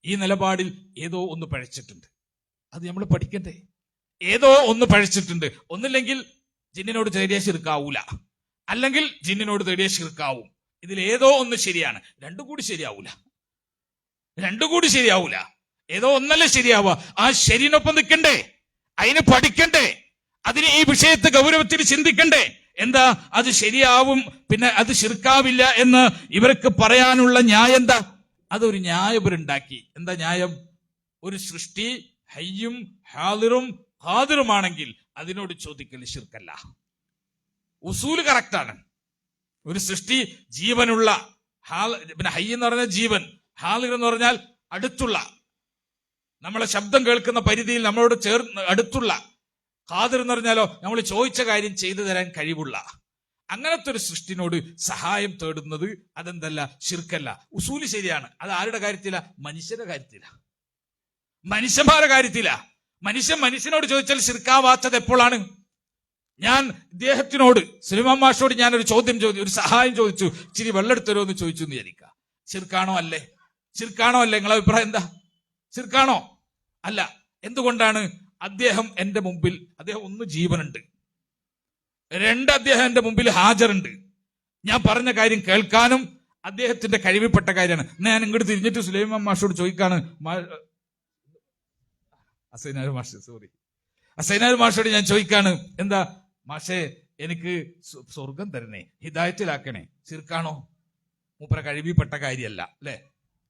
ഈ നിലപാടിൽ ഏതോ ഒന്ന് പഴച്ചിട്ടുണ്ട്. അത് നമ്മൾ പഠിക്കണ്ടേ? ഏതോ ഒന്ന് പഴച്ചിട്ടുണ്ട്. ഒന്നില്ലെങ്കിൽ ജിന്നിനോട് തേടിയ ശിർക്കാവൂല, അല്ലെങ്കിൽ ജിന്നിനോട് തേടിയ ശിർക്കാവും. ഇതിൽ ഏതോ ഒന്ന് ശരിയാണ്. രണ്ടും കൂടി ശരിയാവൂല. ഏതോ ഒന്നല്ലേ ശരിയാവുക. ആ ശരിനൊപ്പം നിൽക്കണ്ടേ, അതിന് പഠിക്കണ്ടേ, അതിന് ഈ വിഷയത്തെ ഗൗരവത്തിൽ ചിന്തിക്കണ്ടേ. എന്താ അത് ശരിയാവും, പിന്നെ അത് ശിർക്കാവില്ല എന്ന് ഇവർക്ക് പറയാനുള്ള ന്യായം എന്താ? അതൊരു ന്യായം ഇവരുണ്ടാക്കി. എന്താ ന്യായം? ഒരു സൃഷ്ടി ഹയ്യും ഹാദിറും ഖാദിറുമാണെങ്കിൽ അതിനോട് ചോദിക്കൽ ശിർക്കല്ല. ഉസൂല് കറക്റ്റാണ്. ഒരു സൃഷ്ടി ജീവനുള്ള, പിന്നെ ഹയ്യ് എന്ന് പറഞ്ഞാൽ ജീവൻ, ഹാദിർ എന്ന് പറഞ്ഞാൽ അടുത്തുള്ള, നമ്മളെ ശബ്ദം കേൾക്കുന്ന പരിധിയിൽ നമ്മളോട് ചേർന്ന് അടുത്തുള്ള, ഖാദിർ എന്ന് പറഞ്ഞാലോ നമ്മൾ ചോദിച്ച കാര്യം ചെയ്തു തരാൻ കഴിവുള്ള, അങ്ങനത്തെ ഒരു സൃഷ്ടിനോട് സഹായം തേടുന്നത് അതെന്തല്ല, ശിർക്കല്ല. ഉസൂല് ശരിയാണ്. അത് ആരുടെ കാര്യത്തില? മനുഷ്യരുടെ കാര്യത്തില, മനുഷ്യന്മാരുടെ കാര്യത്തില. മനുഷ്യനോട് ചോദിച്ചാൽ ശിർക്കാവാത്തത് എപ്പോഴാണ്? ഞാൻ ഇദ്ദേഹത്തിനോട് സുലൈമാൻ മാഷോട് ഞാനൊരു ഒരു സഹായം ചോദിച്ചു, ഇച്ചിരി വെള്ളെടുത്തരോ എന്ന് ചോദിച്ചു എന്ന് വിചാരിക്കുക. ശിർക്കാണോ അല്ലേ? നിങ്ങളെ അഭിപ്രായം എന്താ? ശിർക്കാണോ? അല്ല. എന്തുകൊണ്ടാണ്? അദ്ദേഹം എന്റെ മുമ്പിൽ, അദ്ദേഹം 1 ജീവനുണ്ട്, 2 അദ്ദേഹം എന്റെ മുമ്പിൽ ഹാജറുണ്ട്. ഞാൻ പറഞ്ഞ കാര്യം കേൾക്കാനും അദ്ദേഹത്തിന്റെ കഴിവിൽപ്പെട്ട കാര്യമാണ്. ഞാൻ ഇങ്ങോട്ട് തിരിഞ്ഞിട്ട് സുലൈമാൻ മാഷോട് ചോദിക്കാണ്, അസൈനാർ മാഷോട് ഞാൻ ചോദിക്കാണ്, എന്താ മാഷേ എനിക്ക് സ്വർഗം തരണേ, ഹിദായത്തിലാക്കണേ. ശിർക്കാണോ? മൂപ്പര കഴിവിൽപ്പെട്ട കാര്യമല്ല അല്ലെ?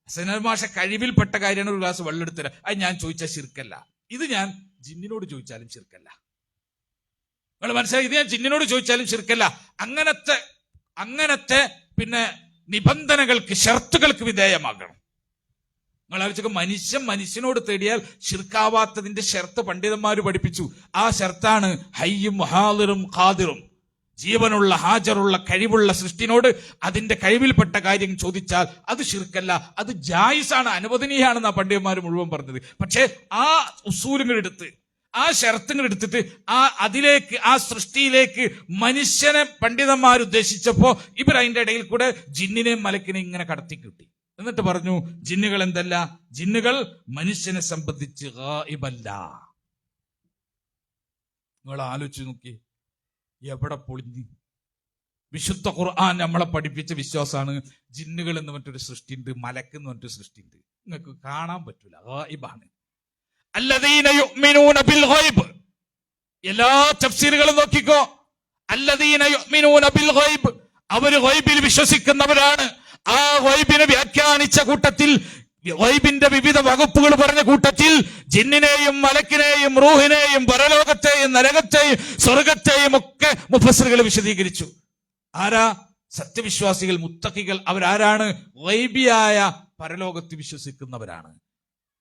ഹസനൽ മാഷ കഴിവിൽപ്പെട്ട കാര്യമാണ് ഒരു ഗ്ലാസ് വെള്ളം എടുത്തരാ, അത് ഞാൻ ചോദിച്ചാൽ ശിർക്കല്ല. ഇത് ഞാൻ ജിന്നിനോട് ചോദിച്ചാലും ശിർക്കല്ല. നിങ്ങൾ മനസ്സിലായി? ഇത് ഞാൻ ജിന്നിനോട് ചോദിച്ചാലും ശിർക്കല്ല. അങ്ങനത്തെ പിന്നെ നിബന്ധനകൾക്ക്, ഷർത്തുകൾക്ക് വിധേയമാകണം. നിങ്ങൾ ആലോചിക്കുക, മനുഷ്യനോട് തേടിയാൽ ശിർക്കാവാത്തതിന്റെ ഷർത്ത് പണ്ഡിതന്മാർ പഠിപ്പിച്ചു. ആ ഷർത്താണ് ഹയ്യും ഹാദിറും ഖാദിറും. ജീവനുള്ള, ഹാജറുള്ള, കഴിവുള്ള സൃഷ്ടിനോട് അതിന്റെ കഴിവിൽപ്പെട്ട കാര്യം ചോദിച്ചാൽ അത് ശിർക്കല്ല, അത് ജായിസാണ്, അനുവദനീയാണെന്നാ പണ്ഡിതന്മാർ മുഴുവൻ പറഞ്ഞത്. പക്ഷേ ആ ഉസൂലുകൾ എടുത്ത്, ആ ഷർത്തുകൾ എടുത്തിട്ട് അതിലേക്ക്, ആ സൃഷ്ടിയിലേക്ക് മനുഷ്യനെ പണ്ഡിതന്മാർ ഉദ്ദേശിച്ചപ്പോ ഇവർ അതിന്റെ ഇടയിൽ കൂടെ ജിന്നിനെയും മലക്കിനെയും ഇങ്ങനെ കടത്തി കിട്ടി. എന്നിട്ട് പറഞ്ഞു, ജിന്നുകൾ എന്തല്ല, ജിന്നുകൾ മനുഷ്യനെ സംബന്ധിച്ച് ഗായിബല്ല. നിങ്ങൾ ആലോചിച്ച് നോക്കി, എവിടെ പൊളിഞ്ഞ്. വിശുദ്ധ ഖുർആൻ നമ്മളെ പഠിപ്പിച്ച വിശ്വാസമാണ് ജിന്നുകൾ എന്ന് പറഞ്ഞിട്ടൊരു സൃഷ്ടിയുണ്ട്, മലക്ക് എന്ന് പറഞ്ഞിട്ടൊരു സൃഷ്ടിയുണ്ട്. നിങ്ങൾക്ക് കാണാൻ പറ്റൂല, ഗായിബാണ്. അല്ലദീന യുഅ്മിനൂന ബിൽ ഗൈബ്. എല്ലാ തഫ്സീറുകളും നോക്കിക്കോ, അല്ലദീന യുഅ്മിനൂന ബിൽ ഗൈബ്, അവർ ഗൈബിൽ വിശ്വസിക്കുന്നവരാണ്. ആ ഗൈബിനെ വ്യാഖ്യാനിച്ച കൂട്ടത്തിൽ, ഗൈബിന്റെ വിവിധ വകുപ്പുകൾ പറഞ്ഞ കൂട്ടത്തിൽ ജിന്നിനെയും മലക്കിനെയും റൂഹിനെയും പരലോകത്തെയും നരകത്തെയും സ്വർഗത്തെയും ഒക്കെ മുഫസ്സിറുകൾ വിശദീകരിച്ചു. ആരാ? സത്യവിശ്വാസികൾ, മുത്തഖികൾ. അവരാരാണ്? ഗൈബിയായ പരലോകത്ത് വിശ്വസിക്കുന്നവരാണ്.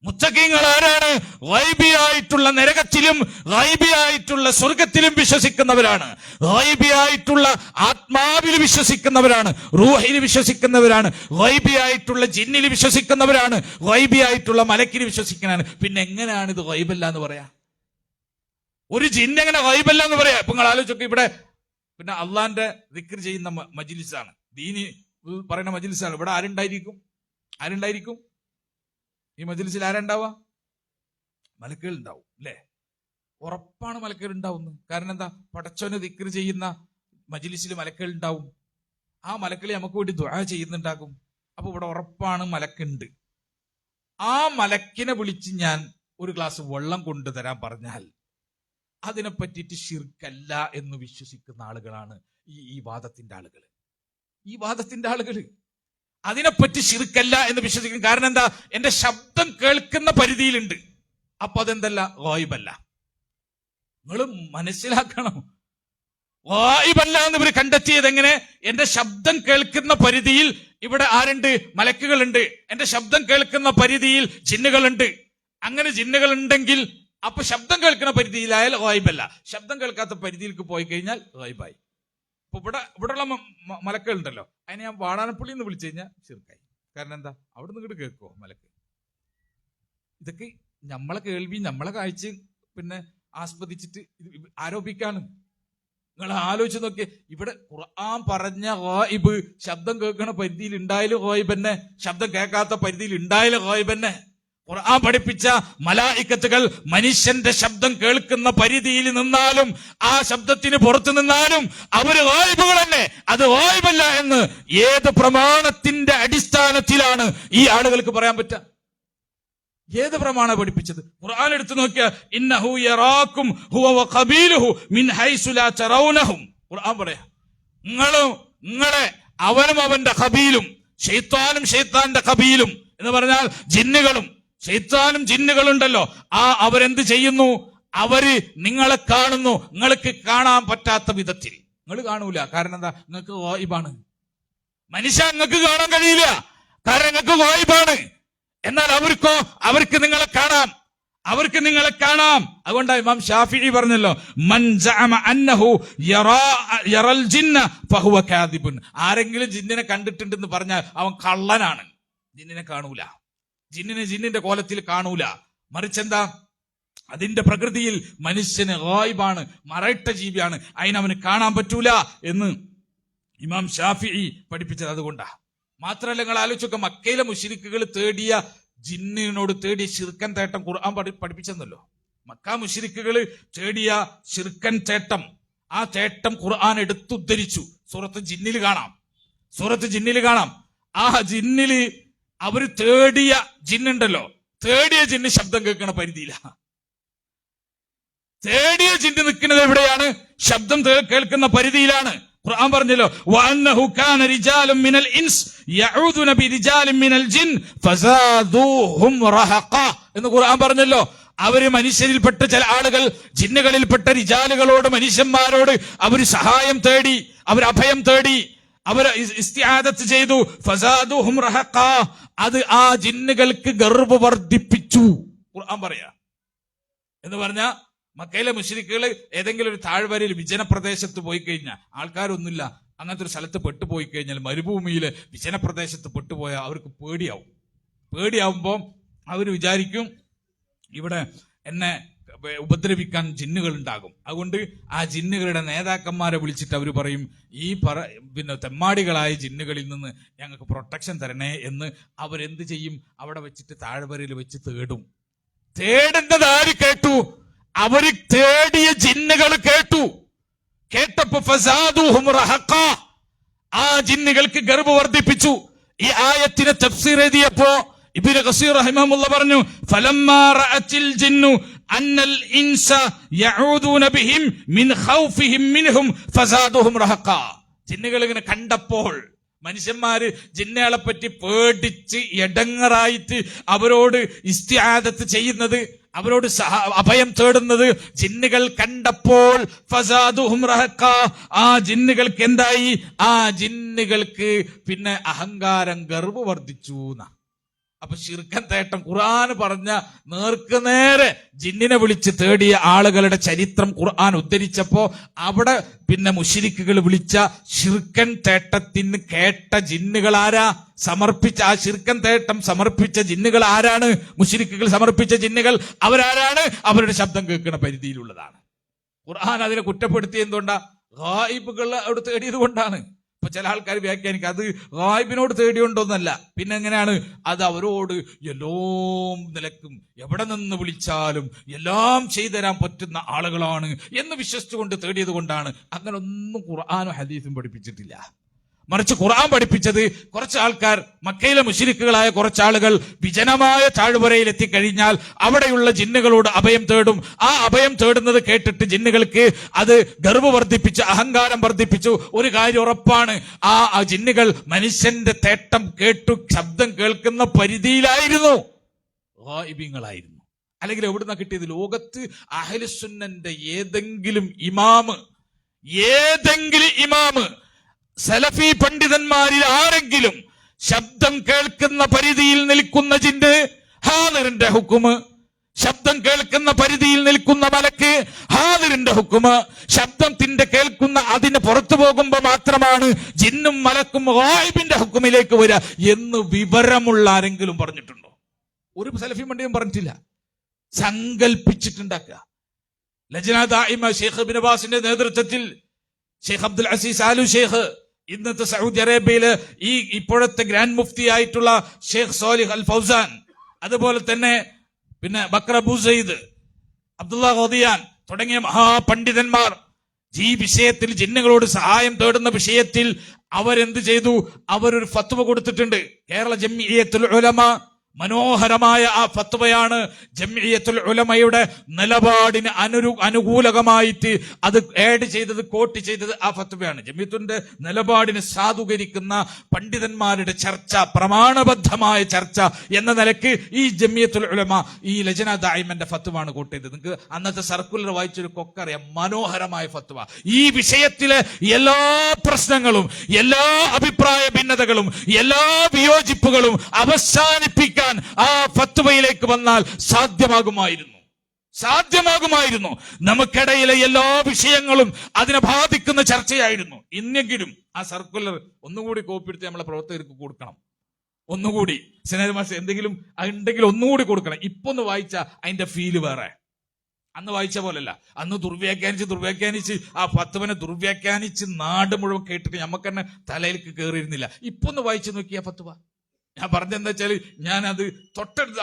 മുത്തഖീങ്ങൾ ആരാണ്? ഗൈബിയായിട്ടുള്ള നരകത്തിലും ഗൈബിയായിട്ടുള്ള സ്വർഗത്തിലും വിശ്വസിക്കുന്നവരാണ്. ഗൈബിയായിട്ടുള്ള ആത്മാവിൽ വിശ്വസിക്കുന്നവരാണ്, റൂഹിൽ വിശ്വസിക്കുന്നവരാണ്, ഗൈബിയായിട്ടുള്ള ജിന്നിൽ വിശ്വസിക്കുന്നവരാണ്, ഗൈബിയായിട്ടുള്ള മലക്കിൽ വിശ്വസിക്കുന്നതാണ്. പിന്നെ എങ്ങനെയാണ് ഇത് ഗൈബല്ല എന്ന് പറയാ? ഒരു ജിന്നെങ്ങനെ ഗൈബല്ല എന്ന് പറയാ? ഇപ്പൊ നിങ്ങൾ ആലോചിച്ചൊക്കെ, ഇവിടെ പിന്നെ അള്ളാന്റെ ദിക്ർ ചെയ്യുന്ന മജ്ലിസാണ്, ദീനി പറയുന്ന മജ്ലിസാണ്. ഇവിടെ ആരുണ്ടായിരിക്കും? ഈ മജ്ലിസിൽ ആരുണ്ടാവുക? മലക്കുകൾ ഉണ്ടാവും അല്ലേ? ഉറപ്പാണ് മലക്കുകൾ ഉണ്ടാവുന്നത്. കാരണം എന്താ? പടച്ചോനെ ദിക്ർ ചെയ്യുന്ന മജ്ലിസിൽ മലക്കുകൾ ഉണ്ടാവും. ആ മലക്കുകൾ നമുക്ക് വേണ്ടി ദുആ ചെയ്യുന്നുണ്ടാകും. അപ്പൊ ഇവിടെ ഉറപ്പാണ് മലക്കുണ്ട്. ആ മലക്കിനെ വിളിച്ച് ഞാൻ ഒരു ഗ്ലാസ് വെള്ളം കൊണ്ടുതരാൻ പറഞ്ഞാൽ അതിനെ പറ്റിയിട്ട് ശിർക്കല്ല എന്ന് വിശ്വസിക്കുന്ന ആളുകളാണ് ഈ വാദത്തിന്റെ ആളുകൾ. അതിനെപ്പറ്റി ശിർക്കല്ല എന്ന് വിശ്വസിക്കും. കാരണം എന്താ? എന്റെ ശബ്ദം കേൾക്കുന്ന പരിധിയിലുണ്ട്. അപ്പൊ അതെന്തല്ല? ഗായിബല്ല. നിങ്ങൾ മനസ്സിലാക്കണം, ഗായിബല്ല എന്ന് ഇവർ കണ്ടെത്തിയത് എങ്ങനെ? എന്റെ ശബ്ദം കേൾക്കുന്ന പരിധിയിൽ ഇവിടെ ആരുണ്ട്? മലക്കുകളുണ്ട്. എന്റെ ശബ്ദം കേൾക്കുന്ന പരിധിയിൽ ജിന്നുകളുണ്ട്. അങ്ങനെ ജിന്നുകൾ ഉണ്ടെങ്കിൽ അപ്പൊ ശബ്ദം കേൾക്കുന്ന പരിധിയിലായാൽ ഗായിബല്ല. ശബ്ദം കേൾക്കാത്ത പരിധിയിലേക്ക് പോയി കഴിഞ്ഞാൽ ഗായിബായി. ഇപ്പൊ ഇവിടെയുള്ള മലക്കുകൾ ഉണ്ടല്ലോ, അതിനെ ഞാൻ വാടാനപ്പള്ളി എന്ന് വിളിച്ചു കഴിഞ്ഞാൽ ശിർക്കായി. കാരണം എന്താ? അവിടെ നിന്ന് ഇങ്ങോട്ട് കേൾക്കുമോ മലക്ക്? ഇതൊക്കെ നമ്മളെ കേൾവി, നമ്മളെ കാഴ്ചയും പിന്നെ ആസ്വദിച്ചിട്ട് ആരോപിക്കാണ്. നിങ്ങൾ ആലോചിച്ച് നോക്കിയേ, ഇവിടെ ഖുർആൻ പറഞ്ഞ ഗായിബ് ശബ്ദം കേൾക്കുന്ന പരിധിയിൽ ഉണ്ടായാലും ഗായിബന്നെ, ശബ്ദം കേൾക്കാത്ത പരിധിയിൽ ഉണ്ടായാലും ഗായിബന്നെ. ഖുർആൻ പഠിപ്പിച്ച മലായിക്കത്തുകൾ മനുഷ്യന്റെ ശബ്ദം കേൾക്കുന്ന പരിധിയിൽ നിന്നാലും ആ ശബ്ദത്തിന് പുറത്തു നിന്നാലും അവര് ഗായിബുകൾ തന്നെ. അത് ഗായിബല്ല എന്ന് ഏത് പ്രമാണത്തിന്റെ അടിസ്ഥാനത്തിലാണ് ഈ ആളുകൾക്ക് പറയാൻ പറ്റുക? ഏത് പ്രമാണം പഠിപ്പിച്ചത്? ഖുർആൻ എടുത്തു നോക്കിയാൽ ഇന്നഹു യറാക്കും ഹുവ വഖബീലുഹു മിൻ ഹൈസു ലാ തറൗനഹും. ഖുർആൻ പറയാ, നിങ്ങളെ അവനും അവന്റെ ഖബീലും, ശൈത്താനും ശൈത്താന്റെ ഖബീലും എന്ന് പറഞ്ഞാൽ ജിന്നുകളും ശൈത്താനും ജിന്നുകളുണ്ടല്ലോ, അവരെന്ത് ചെയ്യുന്നു? അവര് നിങ്ങളെ കാണുന്നു, നിങ്ങൾക്ക് കാണാൻ പറ്റാത്ത വിധത്തിൽ. നിങ്ങൾ കാണൂല. കാരണം എന്താ? നിങ്ങൾക്ക് ഗായിബാണ്. മനുഷ്യ നിങ്ങൾക്ക് കാണാൻ കഴിയില്ല, കാരണം നിങ്ങൾക്ക് ഗായിബാണ്. എന്നാൽ അവർക്ക് നിങ്ങളെ കാണാം. അതുകൊണ്ടാണ് ഇമാം ഷാഫിഈ പറഞ്ഞല്ലോ, മൻ സഅമ അന്നഹു യറൽ ജിന്ന ഫഹുവ കാദിബുൻ. ആരെങ്കിലും ജിന്നിനെ കണ്ടിട്ടുണ്ടെന്ന് പറഞ്ഞാൽ അവൻ കള്ളനാണ്. ജിന്നിനെ കാണൂല, ജിന്നിന്റെ കോലത്തിൽ കാണൂല. മറിച്ചെന്താ? അതിന്റെ പ്രകൃതിയിൽ മനുഷ്യന് ഗായിബാണ്, മറയിട്ട ജീവിയാണ്, അതിനവന് കാണാൻ പറ്റൂല എന്ന് ഇമാം ഷാഫിഈ പഠിപ്പിച്ചത് അതുകൊണ്ടാ. മാത്രമല്ല, നിങ്ങൾ ആലോചിച്ചൊക്കെ, മക്കയിലെ മുശ്രിക്കുകൾ ജിന്നിനോട് തേടിയ ശിർക്കൻ തേട്ടം ഖുർആൻ പഠിപ്പിച്ചെന്നല്ലോ. മക്ക മുശ്രിക്കുകൾ തേടിയ ശിർക്കൻ തേട്ടം, ആ തേട്ടം ഖുർആൻ എടുത്തുദ്ധരിച്ചു. സൂറത്ത് ജിന്നിൽ കാണാം. ആ ജിന്നില് അവര് തേടിയ ജിന്നുണ്ടല്ലോ, തേടിയ ജിന്ന് ശബ്ദം കേൾക്കണ പരിധിയില്ല. തേടിയ ജിന്ന് നിൽക്കുന്നത് എവിടെയാണ്? ശബ്ദം കേൾക്കുന്ന പരിധിയിലാണ്. ഖുർആൻ പറഞ്ഞല്ലോ, വഅന്നഹു കാന റിജാലുൻ മിനൽ ഇൻസ് യഊദുന ബിരിജാലിൻ മിനൽ ജിൻ ഫസാദൂഹും റഹഖ എന്ന് ഖുർആൻ പറഞ്ഞല്ലോ. അവര് മനുഷ്യരിൽപ്പെട്ട ചില ആളുകൾ ജിന്നുകളിൽപ്പെട്ട റിജാലുകളോട്, മനുഷ്യന്മാരോട് അവർ സഹായം തേടി, അവർ അഭയം തേടി, അവർ ഇസ്തിആദത്ത് ചെയ്തു. ഫസാദൂഹും റഹഖ, അത് ആ ജിന്നുകൾക്ക് ഗർവ് വർദ്ധിപ്പിച്ചു. ഖുർആൻ പറയാ എന്ന് പറഞ്ഞാ മക്കയിലെ മുശ്രിക്കുകൾ ഏതെങ്കിലും ഒരു താഴ്വരയിൽ വിജനപ്രദേശത്ത് പോയി കഴിഞ്ഞാൽ, ആൾക്കാരൊന്നുമില്ല, അങ്ങനത്തെ ഒരു സ്ഥലത്ത് പെട്ടുപോയി കഴിഞ്ഞാൽ, മരുഭൂമിയിലെ വിജനപ്രദേശത്ത് പെട്ടുപോയാൽ അവർക്ക് പേടിയാവും. പേടിയാവുമ്പോൾ അവർ വിചാരിക്കും ഇവിടെ എന്നെ ഉപദ്രവിക്കാൻ ജിന്നുകൾ ഉണ്ടാകും. അതുകൊണ്ട് ആ ജിന്നുകളുടെ നേതാക്കന്മാരെ വിളിച്ചിട്ട് അവർ പറയും, ഈ തെമ്മാടികളായ ജിന്നുകളിൽ നിന്ന് ഞങ്ങൾക്ക് പ്രൊട്ടക്ഷൻ തരണേ എന്ന് അവരെന്ത് ചെയ്യും? അവിടെ വെച്ചിട്ട് താഴ്വരയിൽ വെച്ച് തേടും. തേടുന്നത് ആര് കേട്ടു? അവര് തേടിയ ജിന്നുകൾ കേട്ടു. കേട്ടപ്പോ ഫസാദൂഹും റഹഖ, ആ ജിന്നുകൾക്ക് ഗർവ് വർദ്ധിപ്പിച്ചു. ഈ ആയത്തിന് തഫ്സീർ എഴുതിയപ്പോ ഇബ്നു കസീർ റഹിമഹുല്ലാഹ് പറഞ്ഞു, ഫലമ്മാ റഅത്തിൽ ജിന്നു അന്നൽ ഇൻസ യഊദൂന ബിഹിം മിൻ ഖൗഫിഹിം മിൻഹും ഫസാദൂഹും റഹഖ. ജിന്നുകൾ ഇങ്ങനെ കണ്ടപ്പോൾ, മനുഷ്യന്മാര് ജിന്നുകളെ പറ്റി പേടിച്ച് എടങ്ങറായിട്ട് അവരോട് ഇസ്തിആദത്ത് ചെയ്യുന്നത്, അവരോട് അഭയം തേടുന്നത് ജിന്നുകൾ കണ്ടപ്പോൾ ഫസാദുഹും റഹഖ, ആ ജിന്നുകൾക്ക് എന്തായി? ആ ജിന്നുകൾക്ക് പിന്നെ അഹങ്കാരം, ഗർവ് വർദ്ധിച്ചു. അപ്പൊ ശിർക്കൻ തേട്ടം ഖുർആൻ പറഞ്ഞ നേർക്ക് നേരെ ജിന്നിനെ വിളിച്ച് തേടിയ ആളുകളുടെ ചരിത്രം ഖുർആൻ ഉദ്ധരിച്ചപ്പോ അവിടെ പിന്നെ മുശ്രിക്കുകൾ വിളിച്ച ശിർക്കൻ തേട്ടത്തിന് കേട്ട ജിന്നുകൾ ആരാ? സമർപ്പിച്ച ആ ശിർക്കൻ തേട്ടം സമർപ്പിച്ച ജിന്നുകൾ ആരാണ്? മുശ്രിക്കുകൾ സമർപ്പിച്ച ജിന്നുകൾ അവരാരാണ്? അവരുടെ ശബ്ദം കേൾക്കുന്ന പരിധിയിലുള്ളതാണ്. ഖുർആൻ അതിനെ കുറ്റപ്പെടുത്തി എന്തുകൊണ്ടാ? ഗായിബുകൾ അവിടെ തേടിയത് കൊണ്ടാണ്. ഇപ്പൊ ചില ആൾക്കാർ വ്യാഖ്യാനിക്കുക അത് ഗായിബിനോട് തേടിയോണ്ടോന്നല്ല, പിന്നെ എങ്ങനെയാണ്? അത് അവരോട് എല്ലാം നിലക്കും എവിടെ നിന്ന് വിളിച്ചാലും എല്ലാം ചെയ്തുതരാൻ പറ്റുന്ന ആളുകളാണ് എന്ന് വിശ്വസിച്ചുകൊണ്ട് തേടിയത് കൊണ്ടാണ്. അങ്ങനെ ഒന്നും ഖുർആനും ഹദീസും പഠിപ്പിച്ചിട്ടില്ല. മറിച്ച് ഖുർആൻ പഠിപ്പിച്ചത്, കുറച്ച് ആൾക്കാർ, മക്കയിലെ മുശ്രിക്കുകളായ കുറച്ചാളുകൾ വിജനമായ താഴ്വരയിൽ എത്തിക്കഴിഞ്ഞാൽ അവിടെയുള്ള ജിന്നുകളോട് അഭയം തേടും. ആ അഭയം തേടുന്നത് കേട്ടിട്ട് ജിന്നുകൾക്ക് അത് ഗർവ് വർദ്ധിപ്പിച്ചു, അഹങ്കാരം വർദ്ധിപ്പിച്ചു. ഒരു കാര്യം ഉറപ്പാണ്, ആ ജിന്നുകൾ മനുഷ്യന്റെ തേട്ടം കേട്ടു ശബ്ദം കേൾക്കുന്ന പരിധിയിലായിരുന്നു, ഗായിബീങ്ങളായിരുന്നു. അല്ലെങ്കിൽ എവിടുന്ന കിട്ടിയത്? ലോകത്ത് അഹ്ലുസുന്നന്റെ ഏതെങ്കിലും ഇമാമ് സലഫി പണ്ഡിതന്മാരിൽ ആരെങ്കിലും ശബ്ദം കേൾക്കുന്ന പരിധിയിൽ നിൽക്കുന്ന ജിന്ന് ഹാദിറിന്റെ ഹുക്കുമ്, ശബ്ദം കേൾക്കുന്ന പരിധിയിൽ നിൽക്കുന്ന മലക്ക് ഹാദിറിന്റെ ഹുക്കുമ്, ശബ്ദത്തിന്റെ കേൾക്കുന്ന അതിന് പുറത്തു പോകുമ്പോ മാത്രമാണ് ജിന്നും മലക്കും ഗായിബിന്റെ ഹുക്കുമിലേക്ക് വരിക എന്ന് വിവരമുള്ള ആരെങ്കിലും പറഞ്ഞിട്ടുണ്ടോ? ഒരു സലഫി പണ്ഡിതൻ പറഞ്ഞിട്ടില്ല. സങ്കൽപ്പിച്ചിട്ടുണ്ടാക്കുക. ലജ്ന ദായിമ ഷെയ്ഖ് ഇബ്നു ബാസിന്റെ നേതൃത്വത്തിൽ ഷെയ്ഖ് അബ്ദുൽ അസീസ് ആലു ഷെയ്ഖ്, ഇന്നത്തെ സൗദി അറേബ്യയില് ഈ ഇപ്പോഴത്തെ ഗ്രാൻഡ് മുഫ്തി ആയിട്ടുള്ള ഷെയ്ഖ് സാലിഹ് അൽ ഫൗസാൻ, അതുപോലെ തന്നെ പിന്നെ ബക്കർ അബൂ സയ്യിദ്, അബ്ദുള്ള ഖദിയാൻ തുടങ്ങിയ മഹാപണ്ഡിതന്മാർ ഈ വിഷയത്തിൽ, ജിന്നുകളോട് സഹായം തേടുന്ന വിഷയത്തിൽ അവരെന്ത് ചെയ്തു? അവരൊരു ഫത്വ കൊടുത്തിട്ടുണ്ട്. കേരള ജംഇയ്യത്തുൽ ഉലമ, മനോഹരമായ ആ ഫത്വയാണ്. ജംഇയ്യത്തുൽ ഉലമയുടെ നിലപാടിന് അനുകൂലമായിട്ട് അത് കോട്ട് ചെയ്തത് ആ ഫത്വയാണ്. ജംഇയ്യത്തിന്റെ നിലപാടിന് സാധൂകരിക്കുന്ന പണ്ഡിതന്മാരുടെ ചർച്ച, പ്രമാണബദ്ധമായ ചർച്ച എന്ന നിലക്ക് ഈ ജംഇയ്യത്തുൽ ഉലമ ഈ ലജ്ന ദായിമന്റെ ഫത്വയാണ് കോട്ട് ചെയ്തത്. നിങ്ങൾക്ക് അന്നത്തെ സർക്കുലർ വായിച്ചൊരു കൊക്കറിയാം, മനോഹരമായ ഫത്വ. ഈ വിഷയത്തിലെ എല്ലാ പ്രശ്നങ്ങളും, എല്ലാ അഭിപ്രായ ഭിന്നതകളും, എല്ലാ വിയോജിപ്പുകളും അവസാനിപ്പിക്കാൻ ആ ഫത്വയിലേക്ക് വന്നാൽ സാധ്യമാകുമായിരുന്നു. നമുക്കിടയിലെ എല്ലാ വിഷയങ്ങളും അതിനെ ബാധിക്കുന്ന ചർച്ചയായിരുന്നു. ഇന്നെങ്കിലും ആ സർക്കുലർ ഒന്നുകൂടി കോപ്പി എടുത്ത് നമ്മളെ പ്രവർത്തകർക്ക് കൊടുക്കണം. ഒന്നുകൂടി സെനേറ്റ് എന്തെങ്കിലും ഉണ്ടെങ്കിൽ ഒന്നുകൂടി കൊടുക്കണം. ഇപ്പൊ ഒന്ന് വായിച്ച അതിന്റെ ഫീല് വേറെ. അന്ന് വായിച്ച പോലല്ല. അന്ന് ദുർവ്യാഖ്യാനിച്ച് ആ ഫത്വനെ ദുർവ്യാഖ്യാനിച്ച് നാട് മുഴുവൻ കേട്ടിട്ട് നമുക്ക് തന്നെ തലയിലേക്ക് കയറിയിരുന്നില്ല. ഇപ്പൊ ഒന്ന് വായിച്ചു നോക്കിയ ഫത്വ ഞാൻ പറഞ്ഞെന്താ വെച്ചാല് ഞാനത്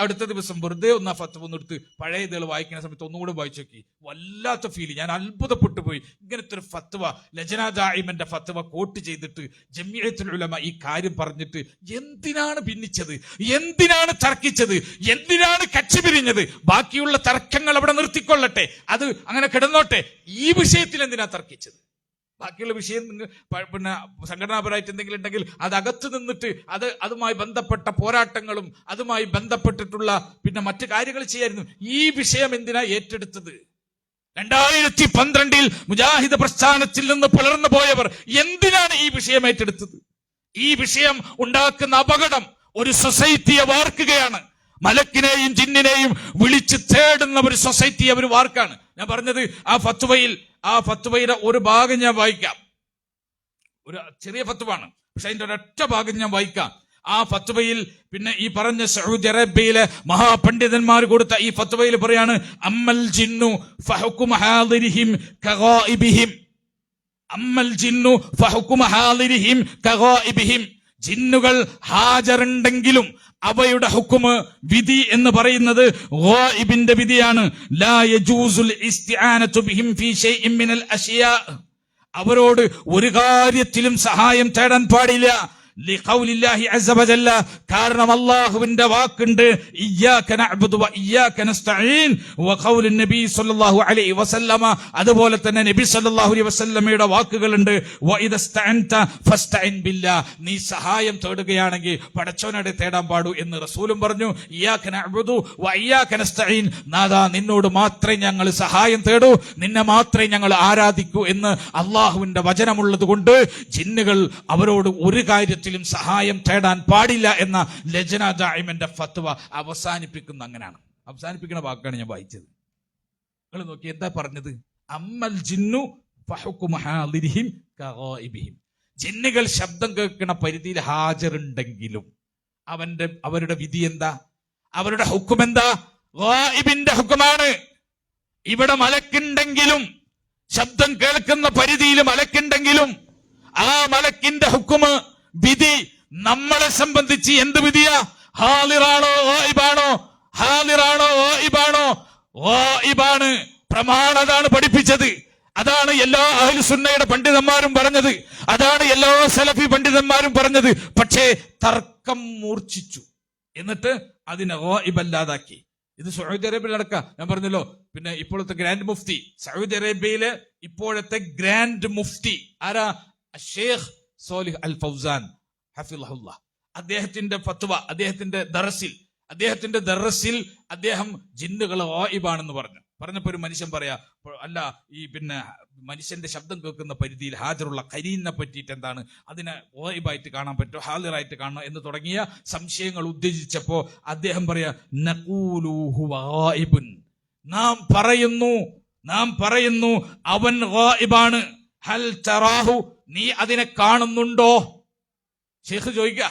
അടുത്ത ദിവസം വെറുതെ ഒന്ന് ആ ഫത്വ ഒന്നെടുത്ത് പഴയ ഇതുകൾ വായിക്കുന്ന സമയത്ത് ഒന്നുകൂടെ വായിച്ചു നോക്കി. വല്ലാത്ത ഫീല്, ഞാൻ അത്ഭുതപ്പെട്ടു പോയി. ഇങ്ങനത്തെ ഒരു ഫത്വ, ലജ്നാ ദാഇമന്റെ ഫത്വ കോട്ട് ചെയ്തിട്ട് ജംഇയ്യത്തുൽ ഉലമ ഈ കാര്യം പറഞ്ഞിട്ട് എന്തിനാണ് ഭിന്നിച്ചത്, എന്തിനാണ് തർക്കിച്ചത്, എന്തിനാണ് കക്ഷി പിരിഞ്ഞത്? ബാക്കിയുള്ള തർക്കങ്ങൾ അവിടെ നിർത്തിക്കൊള്ളട്ടെ, അത് അങ്ങനെ കിടന്നോട്ടെ. ഈ വിഷയത്തിൽ എന്തിനാ തർക്കിച്ചത്? ബാക്കിയുള്ള വിഷയം പിന്നെ സംഘടനാപരമായിട്ട് എന്തെങ്കിലും ഉണ്ടെങ്കിൽ അത് അകത്ത് നിന്നിട്ട് അതുമായി ബന്ധപ്പെട്ട പോരാട്ടങ്ങളും അതുമായി ബന്ധപ്പെട്ടിട്ടുള്ള പിന്നെ മറ്റു കാര്യങ്ങൾ ചെയ്യായിരുന്നു. ഈ വിഷയം എന്തിനാ ഏറ്റെടുത്തത്? 2012 മുജാഹിദ് പ്രസ്ഥാനത്തിൽ നിന്ന് പിളർന്നു പോയവർ എന്തിനാണ് ഈ വിഷയം ഏറ്റെടുത്തത്? ഈ വിഷയം ഉണ്ടാക്കുന്ന അപകടം ഒരു സൊസൈറ്റിയെ വാർക്കുകയാണ്. മലക്കിനെയും ജിന്നിനെയും വിളിച്ച് തേടുന്ന ഒരു സൊസൈറ്റി അവർ വാർക്കാണ്. ഞാൻ പറഞ്ഞത് ആ ഫത്വയുടെ ഒരു ഭാഗം ഞാൻ വായിക്കാം. ഒരു ചെറിയ ഫത്വയാണ്, പക്ഷെ അതിന്റെ ഒരൊറ്റ ഭാഗം ഞാൻ വായിക്കാം. ആ ഫത്വയിൽ പിന്നെ ഈ പറഞ്ഞ സൗദി അറേബ്യയിലെ മഹാപണ്ഡിതന്മാർ കൊടുത്ത ഈ ഫത്വയിൽ പറയാണ്, അമ്മൽ ജിന്നു ഫഹുകുമ ഹാദിരിഹിം കഗായിബിഹിം. അമ്മൽ ജിന്നു ഫഹുകുമ ഹാദിരിഹിം കഗായിബിഹിം. ജിന്നുകൾ ഹാജറുണ്ടെങ്കിലും അവയുടെ ഹുക്കുമ്, വിധി എന്ന് പറയുന്നത് ഗായിബിന്റെ വിധിയാണ്. ലാ യജൂസുൽ ഇസ്തിആനതു ബിഹിം ഫീ ശൈഇൻ മിനൽ അശ്യാ. അവരോട് ഒരു കാര്യത്തിലും സഹായം തേടാൻ പാടില്ല. ലിഖൗലില്ലാഹി അസ്സ വജല്ല, കാരണം അല്ലാഹുവിന്റെ വാക്കുണ്ട്, ഇയ്യാക നഅ്ബുദു വ ഇയ്യാക നസ്തഈൻ. വഖൗലുൻ നബി സല്ലല്ലാഹു അലൈഹി വസല്ലമ, അതുപോലെ തന്നെ നബി സല്ലല്ലാഹു അലൈഹി വസല്ലമയുടെ വാക്കുകളുണ്ട്, വഇദസ്തഅൻത ഫസ്തഇൻ ബില്ലാഹ്. നീ സഹായം തേടുകയാണെങ്കിൽ പടച്ചവനോട് തേടാൻ പാടൂ എന്ന് റസൂലും പറഞ്ഞു. ഇയ്യാക നഅ്ബുദു വ ഇയ്യാക നസ്തഈൻ, നാദാ നിന്നോട് മാത്രമേ ഞങ്ങൾ സഹായം തേടൂ, നിന്നെ മാത്രമേ ഞങ്ങൾ ആരാധിക്കൂ എന്ന് അല്ലാഹുവിന്റെ വചനമുള്ളത് കൊണ്ട് ജിന്നുകൾ അവരോട് ഒരു കാര്യത്തിലും സഹായം തേടാൻ പാടില്ല എന്ന ലജ്നാ ദാഇമന്റെ ഫത്വ അവസാനിപ്പിക്കുന്ന അങ്ങനെയാണ്. അവസാനിപ്പിക്കുന്ന വാക്കാണ് ഞാൻ വായിച്ചത്. നിങ്ങൾ നോക്കി എന്താ പറഞ്ഞത്? അമ്മൽ ജിന്നു ഫഹുകുമ ഹാദിരിഹിം കഗായിബിഹിം. ജിന്നുകൾ ശബ്ദം കേൾക്കുന്ന പരിധിയിൽ ഹാജറുണ്ടെങ്കിലും അവരുടെ വിധി എന്താ? അവരുടെ ഹുക്കും എന്താ? ഗായിബിന്റെ ഹുക്കുമാണ്. ഇവിടെ മലക്കുണ്ടെങ്കിലും, ശബ്ദം കേൾക്കുന്ന പരിധിയിൽ മലക്കുണ്ടെങ്കിലും ആ മലക്കിന്റെ ഹുക്കുമ്, വിധി നമ്മളെ സംബന്ധിച്ച് എന്ത് വിധിയാ? ഹാലിറാണോ ഗായിബാണോ? ഹാലിറാണോ ഗായിബാണോ? ഗായിബാണ്. പ്രമാണതാണ് പഠിപ്പിച്ചത്. അതാണ് എല്ലാ അഹ്ലു സുന്നയുടെ പണ്ഡിതന്മാരും പറഞ്ഞത്. അതാണ് എല്ലാ സലഫി പണ്ഡിതന്മാരും പറഞ്ഞത്. പക്ഷേ തർക്കം മൂർച്ഛിച്ചു. എന്നിട്ട് അതിനെ ഗായിബല്ലാതാക്കി. ഇത് സൗദി അറേബ്യയിൽ നടക്കാം. ഞാൻ പറഞ്ഞല്ലോ, പിന്നെ ഇപ്പോഴത്തെ ഗ്രാൻഡ് മുഫ്തി, സൗദി അറേബ്യയിലെ ഇപ്പോഴത്തെ ഗ്രാൻഡ് മുഫ്തി ആരാ? ഷേഖ് സോലിഹ് അൽ ഫൗസാൻ ഹഫിളഹുല്ലാഹ്. അദ്ദേഹത്തിന്റെ ഫത്വ, അദ്ദേഹത്തിന്റെ ദറസിൽ അദ്ദേഹം ജിന്നുകൾ ഗായിബാണെന്ന് പറഞ്ഞപ്പോ ഒരു മനുഷ്യൻ പറയാ, അല്ല ഈ പിന്നെ മനുഷ്യന്റെ ശബ്ദം കേൾക്കുന്ന പരിധിയിൽ ഹാജറുള്ള കരീനെ പറ്റിയിട്ട് എന്താണ്, അതിനെ ഗായിബായിട്ട് കാണാൻ പറ്റുമോ, ഹാലിറായിട്ട് കാണണം എന്ന് തുടങ്ങിയ സംശയങ്ങൾ ഉദ്ദേശിച്ചപ്പോ അദ്ദേഹം പറയാ, നഖൂലു ഹുവ ഗായിബുൻ. നാം പറയുന്നു അവൻ ഗായിബാണ്. ഹൽ തറാഹു, നീ അതിനെ കാണുന്നുണ്ടോ? ഷെയ്ഖ് ചോദിക്ക,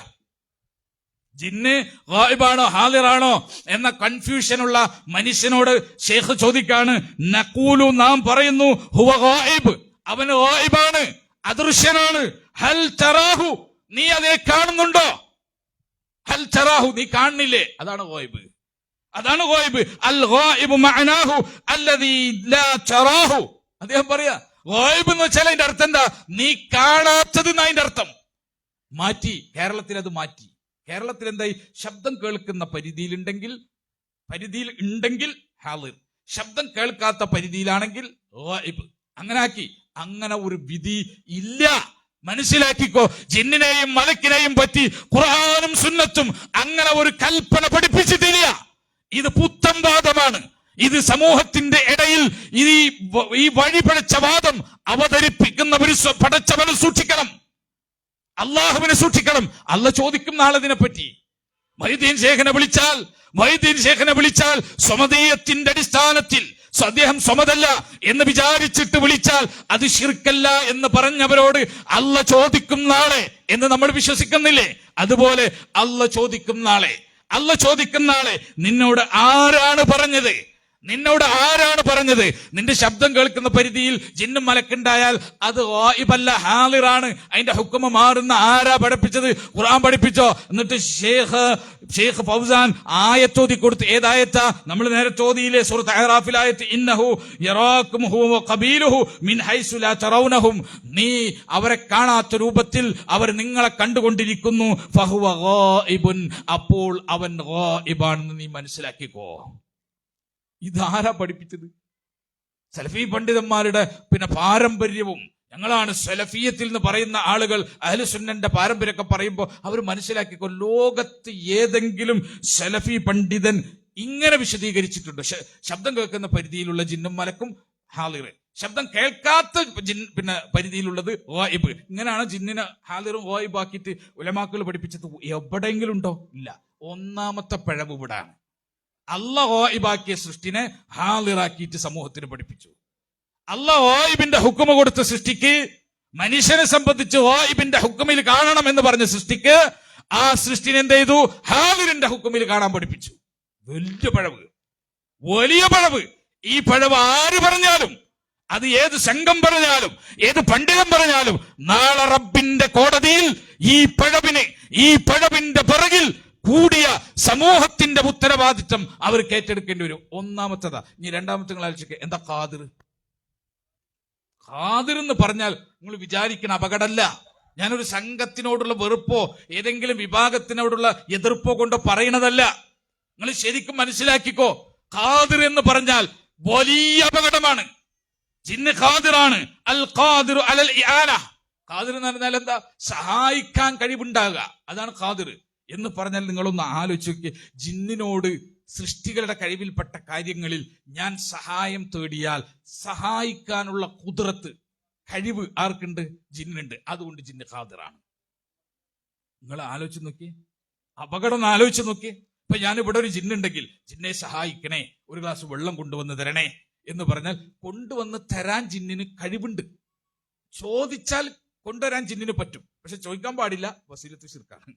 ജിന്ന് ഗായിബാണോ ഹാലിറാണോ എന്ന കൺഫ്യൂഷനുള്ള മനുഷ്യനോട് ഷെയ്ഖ് ചോദിക്കാണ്, നഖൂലു, നാം പറയുന്നു, ഹുവ ഗായിബ്, അവൻ ഗായിബാണ്, അദൃശ്യനാണ്. ഹൽ തറാഹു, നീ അതിനെ കാണുന്നുണ്ടോ? ഹൽ തറാഹു, നീ കാണുന്നില്ലേ? അതാണ് ഗായിബ്. അൽ ഗായിബു മഅനാഹു അല്ലദീ ലാ തറാഹു. അദ്ദേഹം പറയാ, ഗായിബ് എന്ന് വെച്ചാൽ അതിന്റെ അർത്ഥം എന്താ? നീ കാണാത്തത് എന്നതിന്റെ അർത്ഥം. മാറ്റി, കേരളത്തിൽ അത് മാറ്റി. കേരളത്തിൽ എന്തായി? ശബ്ദം കേൾക്കുന്ന പരിധിയിൽ ഉണ്ടെങ്കിൽ ഹാലിർ, ശബ്ദം കേൾക്കാത്ത പരിധിയിലാണെങ്കിൽ ഗായിബ്. അങ്ങനെ ആക്കി. അങ്ങനെ ഒരു വിധി ഇല്ല. മനസ്സിലാക്കിക്കോ. ജിന്നിനെയും മലക്കിനെയും പറ്റി ഖുർആനും സുന്നത്തും അങ്ങനെ ഒരു കൽപ്പന പഠിപ്പിച്ചിട്ടില്ല. ഇത് പുത്തൻ വാദമാണ്. ഇത് സമൂഹത്തിന്റെ ഇടയിൽ ഈ വഴിപഴച്ച വാദം അവതരിപ്പിക്കുന്നവർ പടച്ചവനെ സൂക്ഷിക്കണം, അള്ളാഹുവിനെ സൂക്ഷിക്കണം. അല്ല ചോദിക്കും നാളെ ഇതിനെപ്പറ്റി. മൊയ്തീൻ ശേഖനെ വിളിച്ചാൽ സ്വമതീയത്തിന്റെ അടിസ്ഥാനത്തിൽ അദ്ദേഹം സ്വമതല്ല എന്ന് വിചാരിച്ചിട്ട് വിളിച്ചാൽ അത് ശിർക്കല്ല എന്ന് പറഞ്ഞവരോട് അല്ല ചോദിക്കും നാളെ എന്ന് നമ്മൾ വിശ്വസിക്കുന്നില്ലേ? അതുപോലെ അല്ല ചോദിക്കും നാളെ നിന്നോട് ആരാണ് പറഞ്ഞത്? നിന്നോട് ആരാണ് പറഞ്ഞത് നിന്റെ ശബ്ദം കേൾക്കുന്ന പരിധിയിൽ ജിന്നും മലക്കുണ്ടായാൽ അത് ഗായിബല്ല, ഹാളിറാണ്, അതിന്റെ ഹുക്മ മാറുന്ന? ആരാ പഠിപ്പിച്ചത്? ഖുർആൻ പഠിപ്പിച്ചോ? എന്നിട്ട് ഷേഖ് ഫൗസാൻ ആയത്തോതി കൊടുത്ത്. ഏതായത്താ? നമ്മൾ നേരത്തെ ഓതിയില്ലേ സൂറത്ത് അഅറാഫിലായത്ത്, ഇന്നഹു യറാകും ഹുവ വഖബീലുഹു മിൻ ഹൈസു ലാ തറൗനഹും. നീ അവരെ കാണാത്ത രൂപത്തിൽ അവർ നിങ്ങളെ കണ്ടുകൊണ്ടിരിക്കുന്നു. ഫഹുവ ഗായിബുൻ, അപ്പോൾ അവൻ ഗായിബാണെന്ന് നീ മനസ്സിലാക്കിക്കോ. ഇതാരാ പഠിപ്പിച്ചത്? സലഫി പണ്ഡിതന്മാരുടെ പാരമ്പര്യവും. ഞങ്ങളാണ് സലഫിയത്തിൽ എന്ന് പറയുന്ന ആളുകൾ, അഹ്ലുസുന്നന്റെ പാരമ്പര്യമൊക്കെ പറയുമ്പോൾ അവർ മനസ്സിലാക്കിക്കോ, ലോകത്ത് ഏതെങ്കിലും സലഫി പണ്ഡിതൻ ഇങ്ങനെ വിശദീകരിച്ചിട്ടുണ്ട്? ശബ്ദം കേൾക്കുന്ന പരിധിയിലുള്ള ജിന്നും മലക്കും ഹാളിറ്, ശബ്ദം കേൾക്കാത്ത പരിധിയിലുള്ളത് ഗായിബ്. ഇങ്ങനെയാണ് ജിന്നിനെ ഹാളിറും ഗായിബാക്കിയിട്ട് ഉലമാക്കൾ പഠിപ്പിച്ചത്. എവിടെയെങ്കിലും ഉണ്ടോ? ഇല്ല. ഒന്നാമത്തെ പിഴവ് ഇവിടാണ്. അല്ലാഹ് ഗായിബാക്കിയ സൃഷ്ടിനെ ഹാളിറാക്കിയിട്ട് സമൂഹത്തിന് പഠിപ്പിച്ചു. അല്ലാഹ് ഗായിബിന്റെ ഹുക്മ കൊടുത്ത സൃഷ്ടിക്ക്, മനുഷ്യനെ സംബന്ധിച്ച് ഗായിബിന്റെ ഹുക്മിൽ കാണണം എന്ന് പറഞ്ഞ സൃഷ്ടിക്ക്, ആ സൃഷ്ടിനെ എന്ത് ചെയ്തു? ഹാളിറിന്റെ ഹുക്മിൽ കാണാൻ പഠിപ്പിച്ചു. വലിയ പിഴവ്, വലിയ പിഴവ്. ഈ പിഴവ് ആര് പറഞ്ഞാലും, അത് ഏത് സംഘം പറഞ്ഞാലും, ഏത് പണ്ഡിതൻ പറഞ്ഞാലും, നാളെ റബ്ബിന്റെ കോടതിയിൽ ഈ പിഴവിന്റെ പിറകിൽ കൂടിയ സമൂഹത്തിന്റെ ഉത്തരവാദിത്വം അവർക്ക് ഏറ്റെടുക്കേണ്ടി വരും. ഒന്നാമത്തതാ. ഇനി രണ്ടാമത്തെ നിങ്ങൾ ആലോചിക്കുക, എന്താ ഖാദിർ? ഖാദിർ എന്ന് പറഞ്ഞാൽ നിങ്ങൾ വിചാരിക്കുന്ന അപകടമല്ല. ഞാനൊരു സംഘത്തിനോടുള്ള വെറുപ്പോ ഏതെങ്കിലും വിഭാഗത്തിനോടുള്ള എതിർപ്പോ കൊണ്ടോ പറയണതല്ല. നിങ്ങൾ ശരിക്കും മനസ്സിലാക്കിക്കോ, ഖാദിർ എന്ന് പറഞ്ഞാൽ വലിയ അപകടമാണ്. ജിന്ന് ഖാദിറാണ്. അൽ ഖാദിറു അലൽ ഇആന. ഖാദിർ എന്ന് പറഞ്ഞാൽ എന്താ? സഹായിക്കാൻ കഴിവുണ്ടാകുക, അതാണ് ഖാദിർ എന്ന് പറഞ്ഞാൽ. നിങ്ങളൊന്ന് ആലോചിച്ച്, ജിന്നിനോട് സൃഷ്ടികളുടെ കഴിവിൽപ്പെട്ട കാര്യങ്ങളിൽ ഞാൻ സഹായം തേടിയാൽ സഹായിക്കാനുള്ള ഖുദ്റത്ത്, കഴിവ് ആർക്കുണ്ട്? ജിന്നുണ്ട്. അതുകൊണ്ട് ജിന്ന് ഖാദിറാണ്. നിങ്ങൾ ആലോചിച്ച് നോക്കി, അപകടം ആലോചിച്ച് നോക്കി. ഇപ്പൊ ഞാൻ ഇവിടെ ഒരു ജിന്നുണ്ടെങ്കിൽ, ജിന്നെ സഹായിക്കണേ, ഒരു ഗ്ലാസ് വെള്ളം കൊണ്ടുവന്ന് തരണേ എന്ന് പറഞ്ഞാൽ കൊണ്ടുവന്ന് തരാൻ ജിന്നിന് കഴിവുണ്ട്. ചോദിച്ചാൽ കൊണ്ടുവരാൻ ജിന്നിന് പറ്റും. പക്ഷെ ചോദിക്കാൻ പാടില്ല, വസീലത്ത് ശിർക്കാണ്.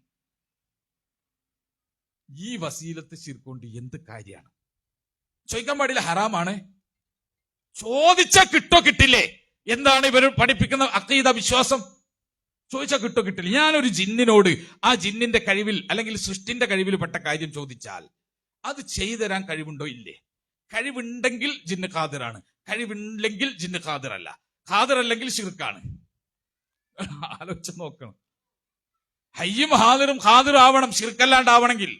ഈ വസീലത്ത് ശിർക്ക് എന്ത് കാര്യമാണ്? ചോദിക്കാൻ പാടില്ല, ഹറാമാണ്. ചോദിച്ചാൽ കിട്ടോ കിട്ടില്ലേ? എന്താണ് ഇവർ പഠിപ്പിക്കുന്ന അഖീദ വിശ്വാസം? ചോദിച്ചാൽ കിട്ടോ കിട്ടില്ല. ഞാനൊരു ജിന്നിനോട് ആ ജിന്നിന്റെ കഴിവിൽ അല്ലെങ്കിൽ സൃഷ്ടിന്റെ കഴിവിൽ പെട്ട കാര്യം ചോദിച്ചാൽ അത് ചെയ്തുതരാൻ കഴിവുണ്ടോ? ഇല്ലേ. കഴിവുണ്ടെങ്കിൽ ജിന്ന് ഖാദിറാണ്, കഴിവില്ലെങ്കിൽ ജിന്ന് ഖാദിറല്ല. ഖാദിറല്ലെങ്കിൽ ശിർക്കാണ്. ആലോചിച്ച് നോക്കണം. ഹയ്യും ഹാദിറും ഖാദിർ ആവണം, ശിർക്കല്ലാണ്ടാവണമെങ്കിൽ.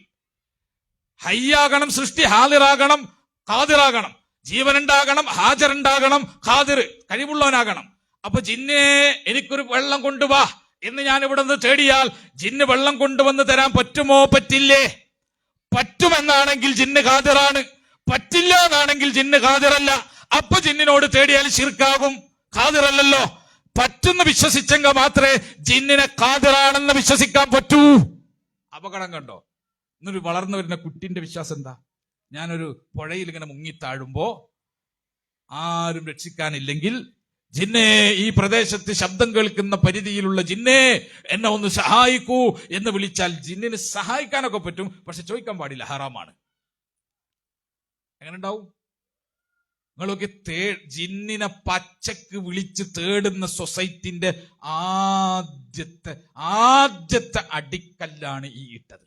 ഹയ്യാകണം സൃഷ്ടി, ഹാദിറാകണം, ഖാദിറാകണം. ജീവനുണ്ടാകണം, ഹാജറുണ്ടാകണം, ഖാദിർ കഴിവുള്ളവനാകണം. അപ്പൊ ജിന്നെ എനിക്കൊരു വെള്ളം കൊണ്ടുവാ എന്ന് ഞാൻ ഇവിടെ നിന്ന് തേടിയാൽ ജിന്ന് വെള്ളം കൊണ്ടുവന്ന് തരാൻ പറ്റുമോ? പറ്റില്ലേ. പറ്റുമെന്നാണെങ്കിൽ ജിന്ന് ഖാദിറാണ്, പറ്റില്ല എന്നാണെങ്കിൽ ജിന്ന് ഖാദിറല്ല. അപ്പൊ ജിന്നിനോട് തേടിയാൽ ശിർക്കാകും, ഖാദിറല്ലല്ലോ. പറ്റുന്ന വിശ്വസിച്ചെങ്കിൽ മാത്രമേ ജിന്നിനെ ഖാദിറാണെന്ന് വിശ്വസിക്കാൻ പറ്റൂ. അപകടം കണ്ടോ? എന്നൊരു വളർന്നു വരുന്ന കുട്ടിന്റെ വിശ്വാസം എന്താ? ഞാനൊരു പുഴയിൽ ഇങ്ങനെ മുങ്ങിത്താഴുമ്പോ ആരും രക്ഷിക്കാനില്ലെങ്കിൽ, ജിന്നെ ഈ പ്രദേശത്ത് ശബ്ദം കേൾക്കുന്ന പരിധിയിലുള്ള ജിന്നെ എന്നെ ഒന്ന് സഹായിക്കൂ എന്ന് വിളിച്ചാൽ ജിന്നിന് സഹായിക്കാനൊക്കെ പറ്റും. പക്ഷെ ചോദിക്കാൻ പാടില്ല, ഹറാമാണ്. എങ്ങനെ ഉണ്ടാവും? നിങ്ങളൊക്കെ ജിന്നിനെ പച്ചക്ക് വിളിച്ച് തേടുന്ന സൊസൈറ്റിന്റെ ആദ്യത്തെ അടിക്കല്ലാണ് ഈ ഇട്ടത്.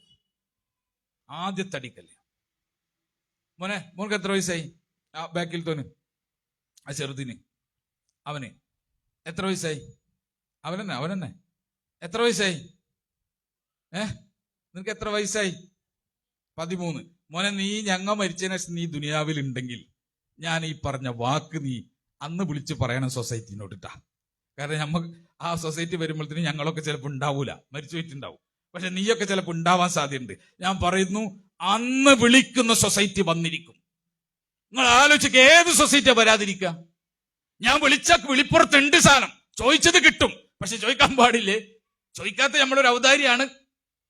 ആദ്യത്തെ അടിക്കല്ല്. മോനക്ക് എത്ര വയസ്സായി? ആ ബാക്കിൽ തോന്, ആ ചെറുതിന്, അവന് എത്ര വയസ്സായി? അവനെന്നെ എത്ര വയസ്സായി? നിനക്ക് എത്ര വയസ്സായി? 13. മോനെ, നീ ഞങ്ങ മരിച്ചതിന് ശേഷം നീ ദുനിയാവിൽ ഉണ്ടെങ്കിൽ ഞാൻ ഈ പറഞ്ഞ വാക്ക് നീ അന്ന് വിളിച്ച് പറയണം സൊസൈറ്റിനോട്ടിട്ടാ. കാരണം നമുക്ക് ആ സൊസൈറ്റി വരുമ്പോഴത്തേനും ഞങ്ങളൊക്കെ ചിലപ്പോൾ ഉണ്ടാവൂല, മരിച്ചു പോയിട്ടുണ്ടാവും. പക്ഷെ നീയൊക്കെ ചിലപ്പോൾ ഉണ്ടാവാൻ സാധ്യതയുണ്ട്. ഞാൻ പറയുന്നു, അന്ന് വിളിക്കുന്ന സൊസൈറ്റി വന്നിരിക്കും. നിങ്ങൾ ആലോചിക്കുക, ഏത് സൊസൈറ്റിയാ വരാതിരിക്കുക? ഞാൻ വിളിച്ച വിളിപ്പുറത്തുണ്ട് സാധനം, ചോദിച്ചത് കിട്ടും. പക്ഷെ ചോദിക്കാൻ പാടില്ലേ. ചോദിക്കാത്ത നമ്മളൊരു ഔദാരിയാണ്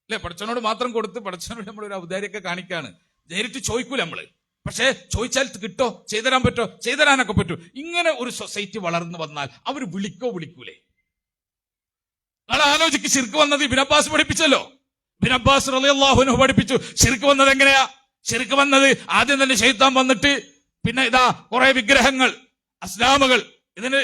അല്ലെ? പടച്ചവനോട് മാത്രം കൊടുത്ത് പടച്ചവനോട് നമ്മളൊരു ഔദാര്യൊക്കെ കാണിക്കാണ്. നേരിട്ട് ചോദിക്കൂല നമ്മള്. പക്ഷെ ചോദിച്ചാൽ കിട്ടോ, ചെയ്തരാൻ പറ്റോ, ചെയ്തരാനൊക്കെ പറ്റൂ. ഇങ്ങനെ ഒരു സൊസൈറ്റി വളർന്നു വന്നാൽ അവർ വിളിക്കൂലേ? നിങ്ങൾ ആലോചിക്ക്. ശിർക്ക് വന്നത് ഇബ്നു അബ്ബാസ് പഠിപ്പിച്ചല്ലോ. ഇബ്നു അബ്ബാസ് റളിയല്ലാഹു അൻഹു പഠിപ്പിച്ചു. ശിർക്ക് വന്നത് എങ്ങനെയാ? ശിർക്ക് വന്നത് ആദ്യം തന്നെ ശൈത്താൻ വന്നിട്ട് പിന്നെ ഇതാ കുറെ വിഗ്രഹങ്ങൾ, അസ്നാമുകൾ,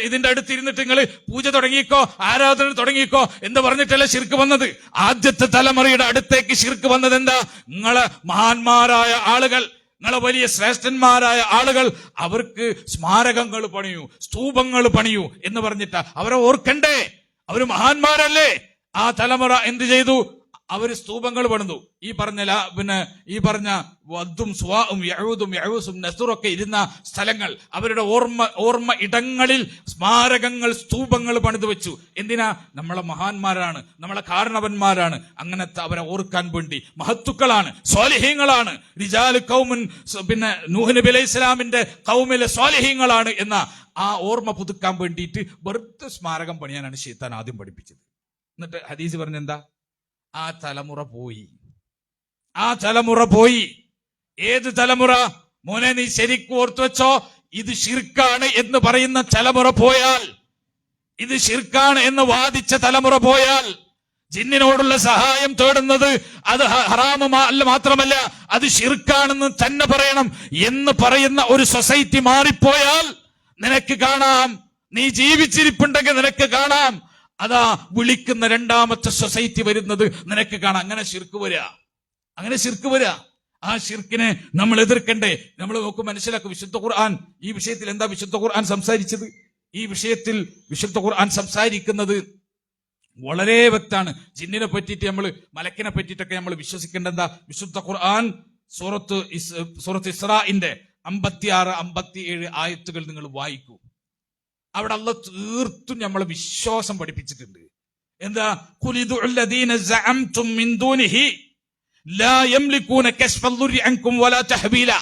ഇതിന്റെ അടുത്തിരുന്നിട്ട് നിങ്ങൾ പൂജ തുടങ്ങിക്കോ, ആരാധന തുടങ്ങിക്കോ എന്ന് പറഞ്ഞിട്ടല്ല ശിർക്ക് വന്നത്. ആദ്യത്തെ തലമുറയുടെ അടുത്തേക്ക് ശിർക്ക് വന്നത് എന്താ? നിങ്ങളെ മഹാന്മാരായ ആളുകൾ, നിങ്ങളെ വലിയ ശ്രേഷ്ഠന്മാരായ ആളുകൾ, അവർക്ക് സ്മാരകങ്ങൾ പണിയൂ, സ്തൂപങ്ങൾ പണിയൂ എന്ന് പറഞ്ഞിട്ടാ. അവരെ ഓർക്കണ്ടേ? അവര് മഹാന്മാരല്ലേ? ആ തലമുറ എന്ത് ചെയ്തു? അവര് സ്തൂപങ്ങൾ പണിതു. ഈ പറഞ്ഞ വദ്ദും സുവാഉം യഊദും യഊസും നസ്റൊക്കെ ഇരുന്ന സ്ഥലങ്ങൾ, അവരുടെ ഓർമ്മ ഇടങ്ങളിൽ സ്മാരകങ്ങൾ, സ്തൂപങ്ങൾ പണിതു വെച്ചു. എന്തിനാ? നമ്മളെ മഹാന്മാരാണ്, നമ്മളെ കാരണവന്മാരാണ്, അങ്ങനത്തെ അവരെ ഓർക്കാൻ വേണ്ടി. മഹത്തുക്കളാണ്, സ്വാലിഹീങ്ങളാണ്. റിജാൽ ഖൗമുൻ, നൂഹ് നബി അലൈഹി ഇസ്ലാമിന്റെ ഖൗമിലെ സ്വാലിഹീങ്ങളാണ് എന്ന ആ ഓർമ്മ പുതുക്കാൻ വേണ്ടിയിട്ട് വെറുതെ സ്മാരകം പണിയാനാണ് ശൈത്താൻ ആദ്യം പഠിപ്പിച്ചത്. എന്നിട്ട് ഹദീസ് പറഞ്ഞെന്താ? ആ തലമുറ പോയി. ഏത് തലമുറ? മോനെ, നീ ശരിക്കും ഓർത്തു വെച്ചോ, ഇത് ശിർക്കാണ് എന്ന് പറയുന്ന തലമുറ പോയാൽ, ഇത് ശിർക്കാണ് എന്ന് വാദിച്ച തലമുറ പോയാൽ, ജിന്നിനോടുള്ള സഹായം തേടുന്നത് അത് ഹറാമല്ല, മാത്രമല്ല അത് ശിർക്കാണെന്ന് തന്നെ പറയണം എന്ന് പറയുന്ന ഒരു സൊസൈറ്റി മാറിപ്പോയാൽ നിനക്ക് കാണാം, നീ ജീവിച്ചിരിപ്പുണ്ടെങ്കിൽ നിനക്ക് കാണാം, അതാ വിളിക്കുന്ന രണ്ടാമത്തെ സൊസൈറ്റി വരുന്നത് നിനക്ക് കാണാം. അങ്ങനെ ശിർക്ക് വരിക. ആ ശിർക്കിനെ നമ്മൾ എതിർക്കണ്ടേ? നമ്മൾ നോക്കും, മനസ്സിലാക്കും. വിശുദ്ധ ഖുർആൻ ഈ വിഷയത്തിൽ എന്താ വിശുദ്ധ ഖുർആൻ സംസാരിച്ചത്? ഈ വിഷയത്തിൽ വിശുദ്ധ ഖുർആൻ സംസാരിക്കുന്നത് വളരെ വ്യക്തമാണ്. ജിന്നിനെ പറ്റിയിട്ട്, മലക്കിനെ പറ്റിയിട്ടൊക്കെ നമ്മൾ വിശ്വസിക്കേണ്ടെന്താ? വിശുദ്ധ ഖുർആൻ സൂറത്ത് ഇസ്രാഇന്റെ 56-57 ആയത്തുകൾ നിങ്ങൾ വായിക്കൂ. അവിടെ അല്ലാഹ് തീർത്തും നമ്മളെ വിശ്വാസം പഠിപ്പിച്ചിട്ടുണ്ട്. എന്താ? ഖുലിദുല്ലദീന സഅംതും മിൻ ദൂനിഹി ലാ യംലികൂന കശ്ഫൽ ദുർരി അൻകും വലാ തഹ്ബീല.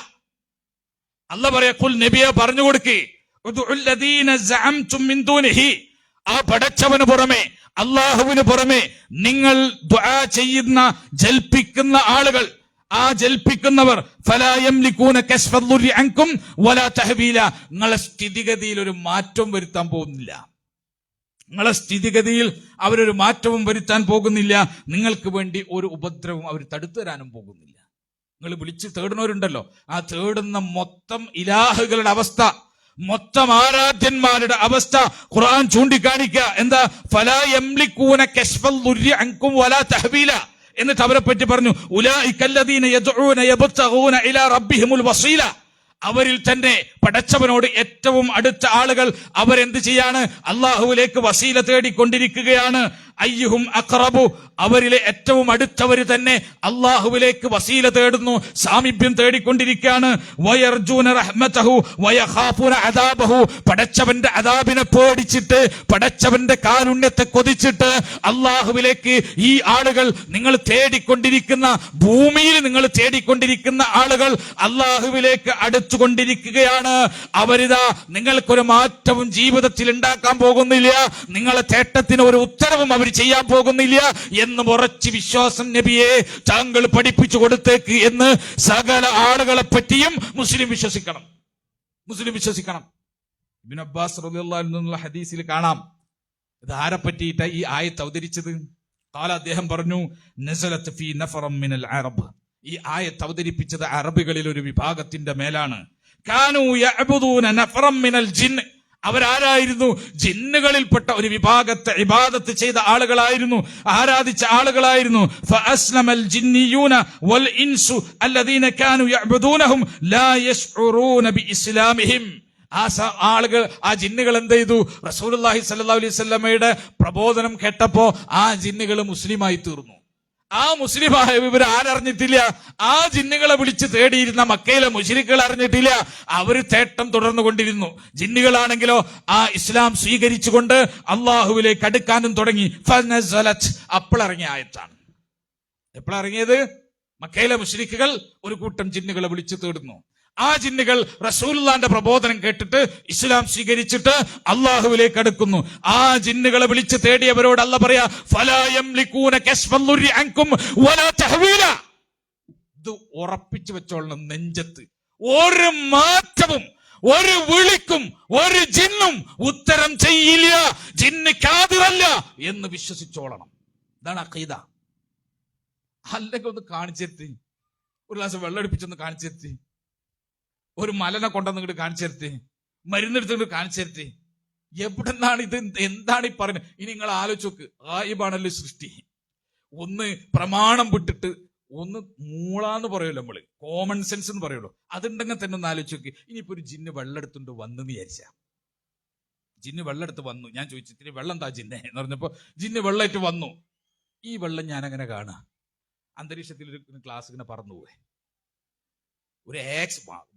അല്ലാഹ് പറയാ, ഖുൽ നബിയെ പറഞ്ഞു കൊടുക്ക്, ഉദുല്ലദീന സഅംതും മിൻ ദൂനിഹി, ആ പടച്ചവന് പുറമെ, അല്ലാഹുവിന് പുറമെ നിങ്ങൾ ദുആ ചെയ്യുന്ന, ജൽപ്പിക്കുന്ന ആളുകൾ, ആ ജൽപ്പിക്കുന്നവർ ഫലാ യംലികൂന കശ്ഫൽ ദുർരി അൻകും വലാ തഹ്ബീല, നിങ്ങളെ സ്ഥിതിഗതിയിൽ ഒരു മാറ്റം വരുത്താൻ പോകുന്നില്ല. നിങ്ങളെ സ്ഥിതിഗതിയിൽ അവരൊരു മാറ്റവും വരുത്താൻ പോകുന്നില്ല. നിങ്ങൾക്ക് വേണ്ടി ഒരു ഉപദ്രവം അവർ തടുത്തു തരാനും പോകുന്നില്ല. നിങ്ങൾ വിളിച്ച് തേടുന്നവരുണ്ടല്ലോ, ആ തേടുന്ന മൊത്തം ഇലാഹുകളുടെ അവസ്ഥ, മൊത്തം ആരാധ്യന്മാരുടെ അവസ്ഥ ഖുർആൻ ചൂണ്ടിക്കാണിക്കുക. എന്താ? ഫലാ യംലികൂന കശ്ഫൽ ദുർരി അൻകും വലാ തഹ്ബീല. എന്നിട്ട് അവരെ പറ്റി പറഞ്ഞു, ഉലൈകല്ലദീന യദ്ഊന യബ്തഗൂന ഇലാ റബ്ബിഹിമുൽ വസീല. അവരിൽ തന്നെ പടച്ചവനോട് ഏറ്റവും അടുത്ത ആളുകൾ അവരെന്ത് ചെയ്യാണ്? അള്ളാഹുവിലേക്ക് വസീല തേടിക്കൊണ്ടിരിക്കുകയാണ്. അയ്യുഹും അഖറബു, അവരിലെ ഏറ്റവും അടുത്തവര് തന്നെ അള്ളാഹുവിലേക്ക് വസീല തേടുന്നു, സാമീപ്യം തേടിക്കൊണ്ടിരിക്കുകയാണ്. വയർജൂന റഹ്മതഹു വയഖാഫൂന അദാബഹു, പടച്ചവന്റെ അദാബിനെ പേടിച്ചിട്ട്, പടച്ചവന്റെ കാരുണ്യത്തെ കൊതിച്ചിട്ട് അള്ളാഹുവിലേക്ക് ഈ ആളുകൾ, നിങ്ങൾ തേടിക്കൊണ്ടിരിക്കുന്ന, ഭൂമിയിൽ നിങ്ങൾ തേടിക്കൊണ്ടിരിക്കുന്ന ആളുകൾ അള്ളാഹുവിലേക്ക് അടുത്തുകൊണ്ടിരിക്കുകയാണ്. അവരിതാ നിങ്ങൾക്കൊരു മാറ്റവും ജീവിതത്തിൽ ഉണ്ടാക്കാൻ പോകുന്നില്ല, നിങ്ങളെ തേട്ടത്തിന് ഒരു ഉത്തരവും അവർ ചെയ്യാൻ പോകുന്നില്ല എന്ന് ഉറച്ച വിശ്വാസം നബിയെ താങ്കൾ പഠിപ്പിച്ചു കൊടുത്തേക്ക് എന്ന് സകല ആളുകളെ പറ്റിയും മുസ്ലിം വിശ്വസിക്കണം. ഇബ്നു അബ്ബാസ് റളിയല്ലാഹു അൻഹു ഹദീസിൽ കാണാം, ഇത് ആരെ പറ്റിയിട്ട് ഈ ആയത്ത് അവതരിച്ചത്? അദ്ദേഹം പറഞ്ഞു, നസലത്ത് ഫീ നഫറം മിനൽ അറബ്, ഈ ആയത്ത് അവതരിപ്പിച്ചത് അറബികളിൽ ഒരു വിഭാഗത്തിന്റെ മേലാണ്. കാനൂ യഅബുദൂന നഫറം മിനൽ ജിന്ന്, അവരാരായിരുന്നു? ജിന്നുകളിൽപ്പെട്ട ഒരു വിഭാഗത്തെ ഇബാദത്ത് ചെയ്ത ആളുകളായിരുന്നു, ആരാധിച്ച ആളുകളായിരുന്നു. ഫഅസ്ലമൽ ജിന്നിയൂന വൽ ഇൻസു അല്ലദീന കാനൂ യഅബുദൂനഹും ലാ യശ്ഉറൂന ബിഇസ്ലാമിഹിം. ആളുകൾ, ആ ജിന്നുകൾ എന്ത് ചെയ്തു? റസൂലുള്ളാഹി സ്വല്ലല്ലാഹു അലൈഹി വസല്ലമയുടെ പ്രബോധനം കേട്ടപ്പോ ആ ജിന്നുകൾ മുസ്ലിമായി തീർന്നു. ആ മുസ്ലിമായ വിവരം ആരറിഞ്ഞിട്ടില്ല? ആ ജിന്നുകളെ വിളിച്ച് തേടിയിരുന്ന മക്കയിലെ മുശ്രിക്കുകൾ അറിഞ്ഞിട്ടില്ല. അവര് തേട്ടം തുടർന്നുകൊണ്ടിരുന്നു. ജിന്നുകളാണെങ്കിലോ ആ ഇസ്ലാം സ്വീകരിച്ചുകൊണ്ട് അള്ളാഹുവിലേക്ക് അടുക്കാനും തുടങ്ങി. അപ്പോഴിറങ്ങിയ ആയത്താണ്. എപ്പോഴറിങ്ങിയത്? മക്കയിലെ മുശ്രിക്കുകൾ ഒരു കൂട്ടം ജിന്നുകളെ വിളിച്ചു തേടുന്നു. ആ ജിന്നുകൾ റസൂലുള്ളാഹിന്റെ പ്രബോധനം കേട്ടിട്ട് ഇസ്ലാം സ്വീകരിച്ചിട്ട് അള്ളാഹുവിലേക്ക് അടുക്കുന്നു. ആ ജിന്നുകളെ വിളിച്ച് തേടിയവരോട് അല്ലാഹ് പറയാ, ഫലാ യംലികൂന കശ്ഫൽ ദുർരി അൻകും വലാ തഹ്വീല. ഇത് ഉറപ്പിച്ചു വെച്ചോളണം നെഞ്ചത്ത്. ഒരു മാറ്റവും, ഒരു വിളിക്കും ഒരു ജിന്നും ഉത്തരം ചെയ്യില്ല, ജിന്ന് കാദിറല്ല എന്ന് വിശ്വസിച്ചോളണം. ഇതാണ് അഖീദ. അല്ലെങ്കിൽ ഒന്ന് കാണിച്ചെത്തി, ഒരു ഗ്ലാസ് വെള്ളം അടുപ്പിച്ചൊന്ന് കാണിച്ചെത്തി. ഒരു മലനെ കൊണ്ടുവന്ന് ഇങ്ങോട്ട് കാണിച്ചു തരട്ടെ, മരുന്നെടുത്തിട്ട് കാണിച്ചു തരട്ടെ. എവിടെ നിന്നാണ് ഇത്? എന്താണ് ഈ പറയുന്നത്? ഇനി നിങ്ങൾ ആലോചിച്ച് നോക്ക്. ഗായിബാണല്ലോ സൃഷ്ടി. ഒന്ന് പ്രമാണം വിട്ടിട്ട് ഒന്ന് മൂളാന്ന് പറയുമല്ലോ, നമ്മള് കോമൺ സെൻസ് എന്ന് പറയുള്ളൂ. അതുണ്ടെങ്കിൽ തന്നെ ഒന്ന് ആലോചിച്ച് നോക്ക്. ഇനിയിപ്പോ ഒരു ജിന്ന് വെള്ളം എടുത്തുകൊണ്ട് വന്നു വിചാരിച്ച, ജിന്ന് വെള്ളം എടുത്ത് വന്നു. ഞാൻ ചോദിച്ചു, ഇത്തിരി വെള്ളം എന്താ ജിന്നെ എന്ന് പറഞ്ഞപ്പോ ജിന്ന് വെള്ളമായിട്ട് വന്നു. ഈ വെള്ളം ഞാൻ അങ്ങനെ കാണാം, അന്തരീക്ഷത്തിൽ ഒരു ഗ്ലാസ് ഇങ്ങനെ പറന്നു പോവേ. ഒരു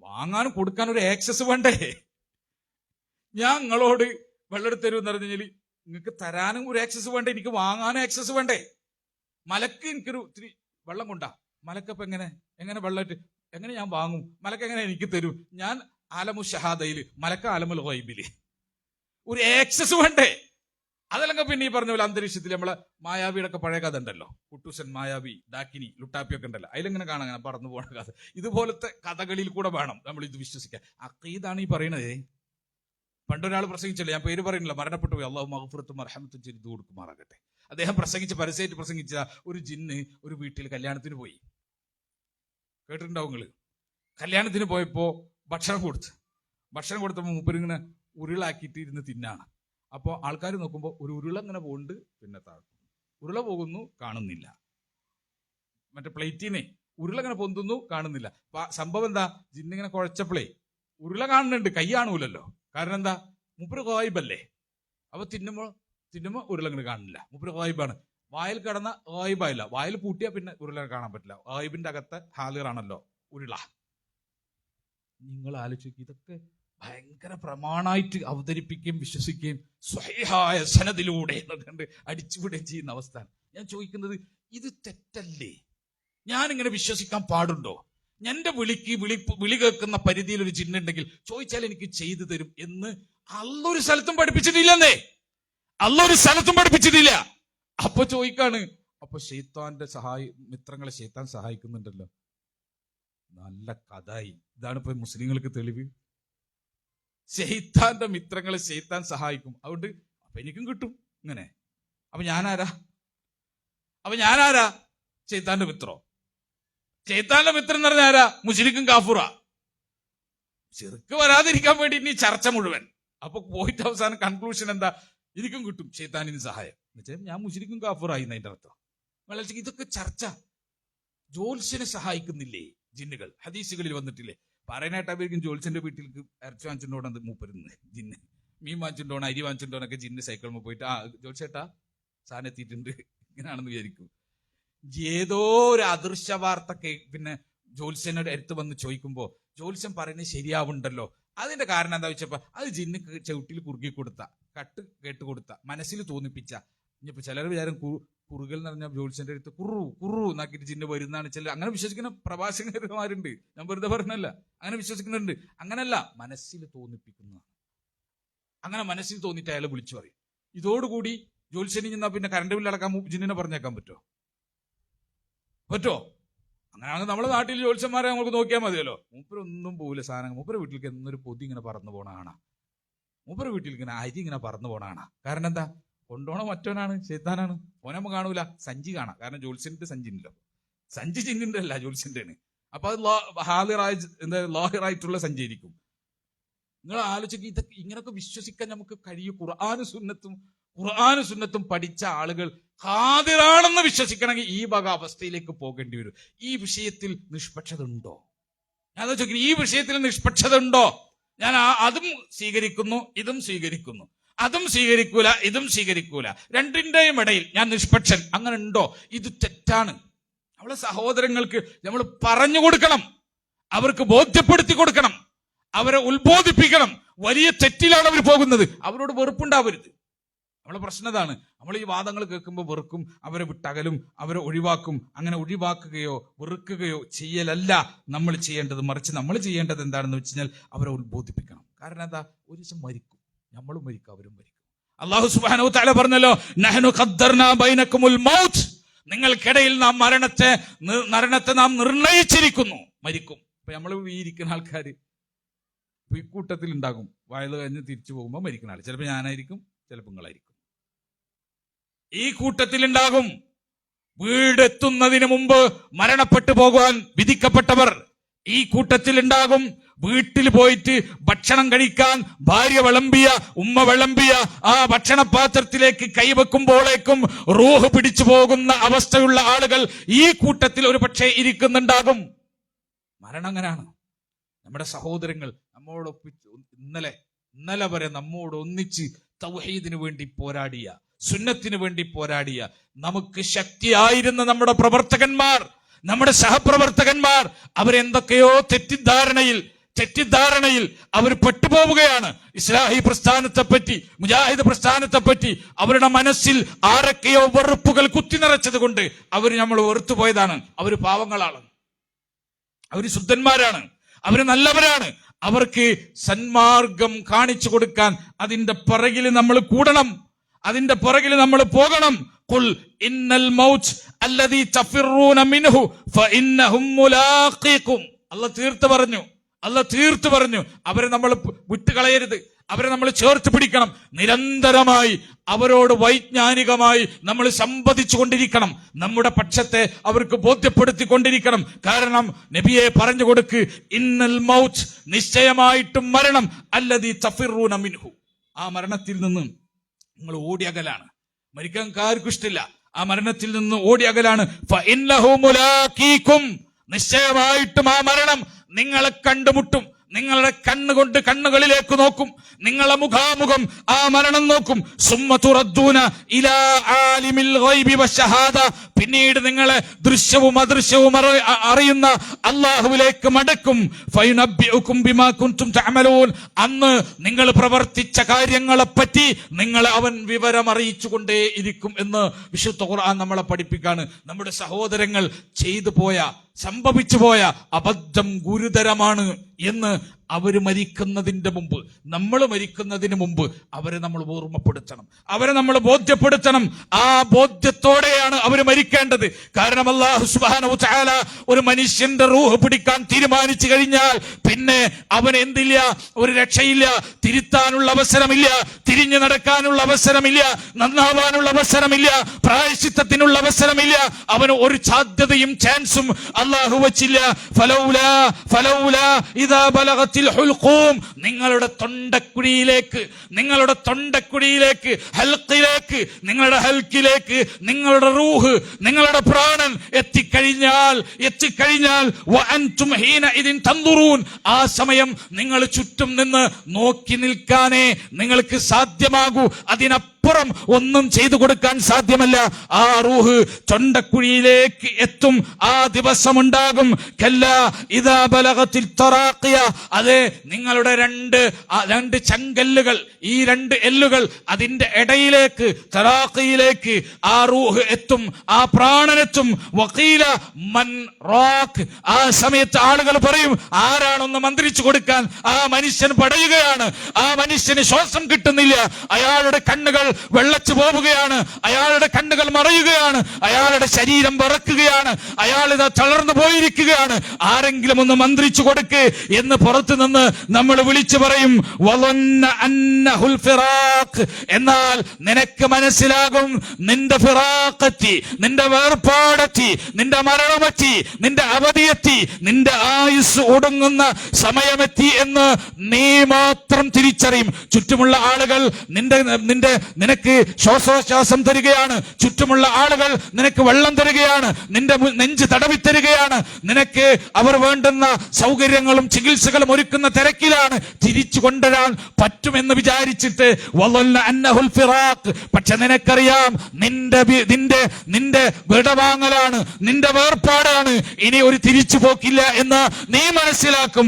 വാങ്ങാനും കൊടുക്കാനും ഒരു ആക്സസ് വേണ്ടേ? ഞാൻ നിങ്ങളോട് വെള്ളം എടുത്ത് തരുമെന്ന് പറഞ്ഞു കഴിഞ്ഞാൽ നിങ്ങൾക്ക് തരാനും ഒരു ആക്സസ് വേണ്ടേ, എനിക്ക് വാങ്ങാനും ആക്സസ് വേണ്ടേ? മലക്ക് എനിക്കൊരു ഇത്തിരി വെള്ളം കൊണ്ടാ, മലക്കപ്പം എങ്ങനെ വെള്ളമായിട്ട് എങ്ങനെ ഞാൻ വാങ്ങും? മലക്ക് എങ്ങനെ എനിക്ക് തരൂ? ഞാൻ ആലമു ഷഹാദയില്, മലക്ക ആലമുൽ ഗൈബില്. ഒരു ആക്സസ് വേണ്ടേ? അതല്ലെങ്കിൽ പിന്നെ ഈ പറഞ്ഞ പോലെ അന്തരീക്ഷത്തിൽ നമ്മളെ മായാവിയുടെ ഒക്കെ പഴയ കഥ ഉണ്ടല്ലോ, കുട്ടൂസൻ, മായാവി, ഡാക്കിനി, ലുട്ടാപ്പി ഒക്കെ ഉണ്ടല്ലോ, അതിലെങ്ങനെ കാണാൻ അങ്ങനെ പറന്നു പോണ കഥ. ഇതുപോലത്തെ കഥകളിൽ കൂടെ വേണം നമ്മൾ ഇത് വിശ്വസിക്കാൻ. അഖീദാണ് ഈ പറയണത്. പണ്ടൊരാൾ പ്രസംഗിച്ചല്ലേ, ഞാൻ പേര് പറയുന്നില്ല, മരണപ്പെട്ടു പോയി, അള്ളാഹു മഗ്ഫിറത്തും മർഹമത്തും ചെയ്തു കൊടുക്കുമാറാകട്ടെ. അദ്ദേഹം പരസ്യമായിട്ട് പ്രസംഗിച്ച ഒരു ജിന്ന് ഒരു വീട്ടിൽ കല്യാണത്തിന് പോയി. കേട്ടിട്ടുണ്ടാവും നിങ്ങള്. കല്യാണത്തിന് പോയപ്പോ ഭക്ഷണം കൊടുത്തപ്പോ മൂപ്പരിങ്ങനെ ഉരുളാക്കിയിട്ട് ഇരുന്ന് തിന്നാണ്. അപ്പോൾ ആൾക്കാർ നോക്കുമ്പോൾ ഒരു ഉരുള ഇങ്ങനെ പോകുന്നുണ്ട്, പിന്നെ താഴ്ത്തു, ഉരുള പോകുന്നു, കാണുന്നില്ല. മറ്റേ പ്ലേറ്റിനെ ഉരുള ഇങ്ങനെ പൊന്തുന്നു, കാണുന്നില്ല. സംഭവം എന്താ? ജിന്നിങ്ങനെ കുഴച്ചപ്പോളേ ഉരുള കാണുന്നുണ്ട്, കൈ കാണൂലല്ലോ. കാരണം എന്താ? മൂപ്പര് ഗായിബല്ലേ. അപ്പൊ തിന്നുമ്പോ ഉരുള ഇങ്ങനെ കാണില്ല, മൂപ്പര് ഗായിബാണ്. വായിൽ കിടന്ന ഗായിബായില്ല, വായിൽ പൂട്ടിയാൽ പിന്നെ ഉരുള കാണാൻ പറ്റില്ല. ഗായിബിന്റെ അകത്തെ ഹാലിറാണല്ലോ ഉരുള. നിങ്ങൾ ആലോചിക്കും, ഇതൊക്കെ ഭയങ്കര പ്രമാണമായിട്ട് അവതരിപ്പിക്കുകയും വിശ്വസിക്കുകയും സ്വഹീഹായ സനദിലൂടെ കണ്ട് അടിച്ചുവിടുകയും ചെയ്യുന്ന അവസ്ഥ. ഞാൻ ചോദിക്കുന്നത്, ഇത് തെറ്റല്ലേ? ഞാനിങ്ങനെ വിശ്വസിക്കാൻ പാടുണ്ടോ? എന്റെ വിളി കേൾക്കുന്ന പരിധിയിൽ ഒരു ജിന്നുണ്ടെങ്കിൽ ചോദിച്ചാൽ എനിക്ക് ചെയ്തു തരും എന്ന് അള്ളൊരു സ്ഥലത്തും പഠിപ്പിച്ചിട്ടില്ലെന്നേ. അള്ളൊരു സ്ഥലത്തും പഠിപ്പിച്ചിട്ടില്ല. അപ്പൊ ചോദിക്കാണ്, അപ്പൊ ശൈത്താന്റെ മിത്രങ്ങളെ ശൈത്താൻ സഹായിക്കുന്നുണ്ടല്ലോ. നല്ല കഥായി. ഇതാണ് ഇപ്പൊ മുസ്ലിങ്ങൾക്ക് തെളിവ്. ശൈത്താന്റെ മിത്രങ്ങളെ ശൈത്താൻ സഹായിക്കും, അതുകൊണ്ട് അപ്പൊ എനിക്കും കിട്ടും ഇങ്ങനെ. അപ്പൊ ഞാനാരാ? ശൈത്താന്റെ മിത്രോ? ശൈത്താന്റെ മിത്രം എന്ന് പറഞ്ഞാൽ ആരാ? മുശ്രിക്കും കാഫുറ. ചെറുക്ക് വരാതിരിക്കാൻ വേണ്ടി ഇനി ചർച്ച മുഴുവൻ. അപ്പൊ പോയിട്ട് അവസാനം കൺക്ലൂഷൻ എന്താ? എനിക്കും കിട്ടും ശൈത്താനിന് സഹായം. എന്നുവെച്ചാൽ ഞാൻ മുശ്രിക്കും കാഫുറായി എന്നതിന്റെ അർത്ഥം. വളരെ ഇതൊക്കെ ചർച്ച. ജോത്സ്യനെ സഹായിക്കുന്നില്ലേ ജിന്നുകൾ? ഹദീസുകളിൽ വന്നിട്ടില്ലേ? പറയാനായിട്ടായിരിക്കും ജോത്സ്യന്റെ വീട്ടിലേക്ക് ഇറച്ചി വാങ്ങിച്ചിട്ടുണ്ടോണെന്ന് മൂപ്പരുന്ന് ജിന്ന്, മീൻ വാങ്ങിച്ചിട്ടുണ്ടോണം, അരി വാങ്ങിച്ചിട്ടുണ്ടോണൊക്കെ ജിന്ന് സൈക്കിളിൽ പോയിട്ട് ജോത്സ്യേട്ടാ സാധനം എത്തിയിട്ടുണ്ട് ഇങ്ങനെയാണെന്ന് വിചാരിക്കും. ഏതോ ഒരു അദൃശ്യ വാർത്ത പിന്നെ ജോത്സ്യനോട് അടുത്ത് വന്ന് ചോദിക്കുമ്പോ ജോത്സ്യൻ പറയുന്നത് ശരിയാവുണ്ടല്ലോ. അതിന്റെ കാരണം എന്താ വെച്ചപ്പോ അത് ജിന്ന് ചവിട്ടിൽ കുറുകി കൊടുത്ത, കട്ട് കേട്ട് കൊടുത്ത, മനസ്സിൽ തോന്നിപ്പിച്ച. ഇനിയിപ്പോ ചിലർ വിചാരം കുറുകൽ എന്ന് പറഞ്ഞാൽ ജോത്സ്യന്റെ അടുത്ത് കുറു എന്നാക്കിയിട്ട് ജിന്ന് വരുന്നതാണ്. ചില അങ്ങനെ വിശ്വസിക്കുന്ന പ്രഭാഷകന്മാരുണ്ട്, ഞാൻ വെറുതെ പറഞ്ഞല്ല, അങ്ങനെ വിശ്വസിക്കുന്നുണ്ട്. അങ്ങനല്ല, മനസ്സിൽ തോന്നിപ്പിക്കുന്നതാണ്. അങ്ങനെ മനസ്സിൽ തോന്നിയിട്ട് അയാളെ വിളിച്ചു പറയും. ഇതോടുകൂടി ജോത്സ്യനി ചെന്നാൽ പിന്നെ കറണ്ട് ബില്ല് അടക്കാൻ ജിന്നിനെ പറഞ്ഞേക്കാൻ പറ്റുമോ? അങ്ങനെയാണെങ്കിൽ നമ്മുടെ നാട്ടിൽ ജോത്സ്യന്മാരെ നമുക്ക് നോക്കിയാൽ മതിയല്ലോ. മൂപ്പരൊന്നും പോകില്ല സാധനങ്ങൾ. മൂപ്പര വീട്ടിലേക്ക് എന്നൊരു പൊതി ഇങ്ങനെ പറന്നു പോണാണ്, മൂപ്പര വീട്ടിലേക്ക് ഇങ്ങനെ അരി ഇങ്ങനെ പറന്നു പോണാണ്. കാരണം എന്താ? കൊണ്ടോണ മറ്റവനാണ്, ശൈത്താനാണ്. ഓനമ്മ കാണൂല, സഞ്ചി കാണാം. കാരണം ജോത്സ്യന്റെ സഞ്ചി ഉണ്ടല്ലോ, സഞ്ചി ജിന്നിന്റെ അല്ല, ജോത്സ്യന്റെ ആണ്. അപ്പൊ അത് ലാഹിറായിട്ടുള്ള സഞ്ചരിക്കും. നിങ്ങൾ ആലോചിക്കുക, ഇതൊക്കെ ഇങ്ങനൊക്കെ വിശ്വസിക്കാൻ നമുക്ക് കഴിയും. ഖുർആനും സുന്നത്തും പഠിച്ച ആളുകൾ ഖാദിറാണെന്ന് വിശ്വസിക്കണമെങ്കിൽ ഈ വക അവസ്ഥയിലേക്ക് പോകേണ്ടി വരും. ഈ വിഷയത്തിൽ നിഷ്പക്ഷത ഉണ്ടോ? ഞാൻ ചോദിക്കുന്നു, ഈ വിഷയത്തിൽ നിഷ്പക്ഷത ഉണ്ടോ? ഞാൻ അതും സ്വീകരിക്കുന്നു, ഇതും സ്വീകരിക്കുന്നു. അതും സ്വീകരിക്കൂല, ഇതും സ്വീകരിക്കൂല. രണ്ടിന്റെയും ഇടയിൽ ഞാൻ നിഷ്പക്ഷൻ. അങ്ങനെ ഉണ്ടോ? ഇത് തെറ്റാണ്. നമ്മളെ സഹോദരങ്ങൾക്ക് നമ്മൾ പറഞ്ഞു കൊടുക്കണം, അവർക്ക് ബോധ്യപ്പെടുത്തി കൊടുക്കണം, അവരെ ഉത്ബോധിപ്പിക്കണം. വലിയ തെറ്റിലാണ് അവർ പോകുന്നത്. അവരോട് വെറുപ്പുണ്ടാവരുത്. നമ്മളെ പ്രശ്നം ഇതാണ്. നമ്മൾ ഈ വാദങ്ങൾ കേൾക്കുമ്പോൾ വെറുക്കും, അവരെ വിട്ടകലും, അവരെ ഒഴിവാക്കും. അങ്ങനെ ഒഴിവാക്കുകയോ വെറുക്കുകയോ ചെയ്യലല്ല നമ്മൾ ചെയ്യേണ്ടത്. മറിച്ച് നമ്മൾ ചെയ്യേണ്ടത് എന്താണെന്ന് വെച്ച് കഴിഞ്ഞാൽ അവരെ ഉത്ബോധിപ്പിക്കണം. കാരണം എന്താ? ഒരു ദിവസം മരിക്കും, നമ്മളും മരിക്കും, അവരും മരിക്കും. അല്ലാഹു സുബ്ഹാനഹു വ തആല പറഞ്ഞല്ലോ, നഹ്നു ഖദ്ദർനാ ബൈനകുമുൽ മൗത്ത്, നിങ്ങൾക്കിടയിൽ നാം മരണത്തെ നാം നിർണയിച്ചിരിക്കുന്നു. മരിക്കും. ഇപ്പൊ നമ്മൾ ഈ ഇരിക്കുന്ന ആൾക്കാർ ഈ കൂട്ടത്തിൽ ഉണ്ടാകും. വയല് കഴിഞ്ഞ് തിരിച്ചു പോകുമ്പോൾ മരിക്കുന്ന ആൾ ചിലപ്പോൾ ഞാനായിരിക്കും, ചിലപ്പോൾ നിങ്ങളായിരിക്കും. ഈ കൂട്ടത്തിലുണ്ടാകും. വീടെത്തുന്നതിന് മുമ്പ് മരണപ്പെട്ടു പോകുവാൻ വിധിക്കപ്പെട്ടവർ, ഈ കൂട്ടത്തിൽ ഉണ്ടാകും വീട്ടിൽ പോയിട്ട് ഭക്ഷണം കഴിക്കാൻ ഭാര്യ വിളമ്പിയ, ഉമ്മ വിളമ്പിയ ആ ഭക്ഷണപാത്രത്തിലേക്ക് കൈവെക്കുമ്പോഴേക്കും റൂഹ് പിടിച്ചു പോകുന്ന അവസ്ഥയുള്ള ആളുകൾ ഈ കൂട്ടത്തിൽ ഒരു പക്ഷേ ഇരിക്കുന്നുണ്ടാകും. മരണം അങ്ങനെയാണ്. നമ്മുടെ സഹോദരങ്ങൾ നമ്മോടൊപ്പിച്ച് ഇന്നലെ വരെ നമ്മോട് ഒന്നിച്ച് തൗഹീദിന് വേണ്ടി പോരാടിയ, സുന്നത്തിന് വേണ്ടി പോരാടിയ, നമുക്ക് ശക്തിയായിരുന്ന നമ്മുടെ പ്രവർത്തകന്മാർ, നമ്മുടെ സഹപ്രവർത്തകന്മാർ അവരെന്തൊക്കെയോ തെറ്റിദ്ധാരണയിൽ അവർ പെട്ടുപോവുകയാണ്. ഇസ്ലാഹി പ്രസ്ഥാനത്തെപ്പറ്റി, മുജാഹിദ് പ്രസ്ഥാനത്തെപ്പറ്റി അവരുടെ മനസ്സിൽ ആരൊക്കെയോ വെറുപ്പുകൾ കുത്തിനിറച്ചത് കൊണ്ട് അവർ നമ്മൾ വെറുത്തുപോയതാണ്. അവർ പാവങ്ങളാണ്, അവർ ശുദ്ധന്മാരാണ്, അവർ നല്ലവരാണ്. അവർക്ക് സന്മാർഗം കാണിച്ചു കൊടുക്കാൻ അതിന്റെ പിറകിൽ നമ്മൾ കൂടണം, അതിന്റെ പിറകിൽ നമ്മൾ പോകണം. ഖുൽ ഇന്നൽ മൗത്ത് അല്ലദീ തഫിറൂന മിൻഹു ഫഇന്നഹും മുലാഖീകും. അല്ലാഹ് തീർത്തു പറഞ്ഞു അവരെ നമ്മൾ വിട്ടുകളയരുത്, അവരെ നമ്മൾ ചേർത്ത് പിടിക്കണം. നിരന്തരമായി അവരോട് വൈജ്ഞാനികമായി നമ്മൾ സംവദിച്ചു കൊണ്ടിരിക്കണം, നമ്മുടെ പക്ഷത്തെ അവർക്ക് ബോധ്യപ്പെടുത്തിക്കൊണ്ടിരിക്കണം. കാരണം നബിയെ പറഞ്ഞു കൊടുക്ക്, ഇന്നൽ മൗത്ത്, നിശ്ചയമായിട്ടും മരണം, അല്ലദീ തഫിറൂന മിൻഹു, ആ മരണത്തിൽ നിന്ന് നിങ്ങൾ ഓടിയകലാണ്. മരിക്കാൻ ആർക്കും ഇഷ്ടമില്ല, ആ മരണത്തിൽ നിന്ന് ഓടിയകലാണ്. ഫഇന്നഹു മുലാഖീകും, നിശ്ചയമായിട്ടും ആ മരണം നിങ്ങളെ കണ്ടുമുട്ടും. നിങ്ങളുടെ കണ്ണുകൊണ്ട് കണ്ണുകളിലേക്ക് നോക്കും, നിങ്ങളെ മുഖാമുഖം ആ മരണം നോക്കും. സുമ്മ തുറദ്ദൂന ഇലാ ആലിമിൽ ഗൈബി വശഹാദ, പിന്നീട് നിങ്ങളെ ദൃശ്യവും അദൃശ്യവും അറിയുന്ന അല്ലാഹുവിലേക്ക് മടക്കും. ഫയുനബ്ബിഉകും ബിമാ കുൻതും തഅമലൂൻ, അന്ന് നിങ്ങൾ പ്രവർത്തിച്ച കാര്യങ്ങളെപ്പറ്റി നിങ്ങളെ അവൻ വിവരം അറിയിച്ചു കൊണ്ടേയിരിക്കും എന്ന് വിശുദ്ധ ഖുർആൻ നമ്മളെ പഠിപ്പിക്കാണ്. നമ്മുടെ സഹോദരങ്ങൾ സംഭവിച്ചു പോയ അബദ്ധം ഗുരുതരമാണ് എന്ന് അവര് മരിക്കുന്നതിന്റെ മുമ്പ്, നമ്മൾ മരിക്കുന്നതിന് മുമ്പ് അവരെ നമ്മൾ ഓർമ്മപ്പെടുത്തണം, അവരെ നമ്മൾ ബോധ്യപ്പെടുത്തണം. ആ ബോധ്യത്തോടെയാണ് അവർ മരിക്കേണ്ടത്. കാരണം അല്ലാഹു സുബ്ഹാനഹു വ തആല ഒരു മനുഷ്യന്റെ റൂഹ് പിടിക്കാൻ തീരുമാനിച്ചു കഴിഞ്ഞാൽ പിന്നെ അവന് എന്തില്ല, ഒരു രക്ഷയില്ല, തിരുത്താനുള്ള അവസരമില്ല, തിരിഞ്ഞു നടക്കാനുള്ള അവസരമില്ല, നന്നാവാനുള്ള അവസരമില്ല, പ്രായശ്ചിത്തത്തിനുള്ള അവസരമില്ല. അവന് ഒരു സാധ്യതയും ചാൻസും അല്ലാഹു വച്ചില്ല. ഫലൗലാ ഇദാ ബലഗത്തിൽ ഹുൽഖൂം, നിങ്ങളുടെ തൊണ്ടക്കുഴിയിലേക്ക് ഹൽക്കിലേക്ക്, നിങ്ങളുടെ ഹൽക്കിലേക്ക് നിങ്ങളുടെ റൂഹ്, നിങ്ങളുടെ പ്രാണൻ എത്തിക്കഴിഞ്ഞാൽ വഅൻതും ഹീനഇദിൻ തൻദുറൂൻ, ആ സമയം നിങ്ങൾ ചുറ്റും നിന്ന് നോക്കി നിൽക്കാനേ നിങ്ങൾക്ക് സാധ്യമാകൂ. അതിനപ്പുറം ഒന്നും ചെയ്തു കൊടുക്കാൻ സാധ്യമല്ല. ആ റൂഹ് തൊണ്ടക്കുഴിയിലേക്ക് എത്തും, ആ ദിവസമുണ്ടാകും. കല്ലാ ഇദാ ബലഗത്തിൽ തറാഖിയ, അതെ നിങ്ങളുടെ രണ്ട് ചങ്കല്ലുകൾ, ഈ രണ്ട് എല്ലുകൾ, അതിന്റെ ഇടയിലേക്ക്, തറാഖിയിലേക്ക് ആ റൂഹ് എത്തും, ആ പ്രാണനെത്തും. വഖീല മൻ റാഖ്, ആ സമയത്ത് ആളുകൾ പറയും, ആരാണൊന്ന് മന്ത്രിച്ചു കൊടുക്കാൻ? ആ മനുഷ്യൻ പടയുകയാണ്, ആ മനുഷ്യന് ശ്വാസം കിട്ടുന്നില്ല, അയാളുടെ കണ്ണുകൾ വെള്ളച്ചു പോവുകയാണ്, അയാളുടെ കണ്ണുകൾ മറയുകയാണ്, അയാളുടെ ശരീരം വിറക്കുകയാണ്, അയാൾ ഇതാ തളർന്നു പോയിരിക്കുകയാണ്, ആരെങ്കിലും ഒന്ന് മന്ത്രിച്ചു കൊടുക്ക് എന്ന് പുറത്തു നിന്ന് നമ്മൾ വിളിച്ചു പറയും. എന്നാൽ നിനക്ക് മനസ്സിലാകും നിന്റെ ഫിറാഖത്തി, നിന്റെ വേർപാടെത്തി, നിന്റെ മരണമെത്തി, നിന്റെ അവധിയെത്തി, നിന്റെ ആയുസ് ഒടുങ്ങുന്ന സമയമെത്തി എന്ന് നീ മാത്രം തിരിച്ചറിയും. ചുറ്റുമുള്ള ആളുകൾ നിനക്ക് ശ്വാസോച്ഛ്വാസം തരികയാണ്, ചുറ്റുമുള്ള ആളുകൾ നിനക്ക് വെള്ളം തരികയാണ്, നിന്റെ നെഞ്ച് തടവിത്തരികയാണ്, നിനക്ക് അവർ വേണ്ടുന്ന സൗകര്യങ്ങളും ചികിത്സകളും ഒരുക്കുന്ന തിരക്കിലാണ്. തിരിച്ചു കൊണ്ടുവരാൻ പറ്റുമെന്ന് വിചാരിച്ചിട്ട് പക്ഷെ നിനക്കറിയാം നിന്റെ വിടവാങ്ങലാണ്, നിന്റെ വേർപാടാണ്, ഇനി ഒരു തിരിച്ചു പോക്കില്ല എന്ന് നീ മനസ്സിലാക്കും.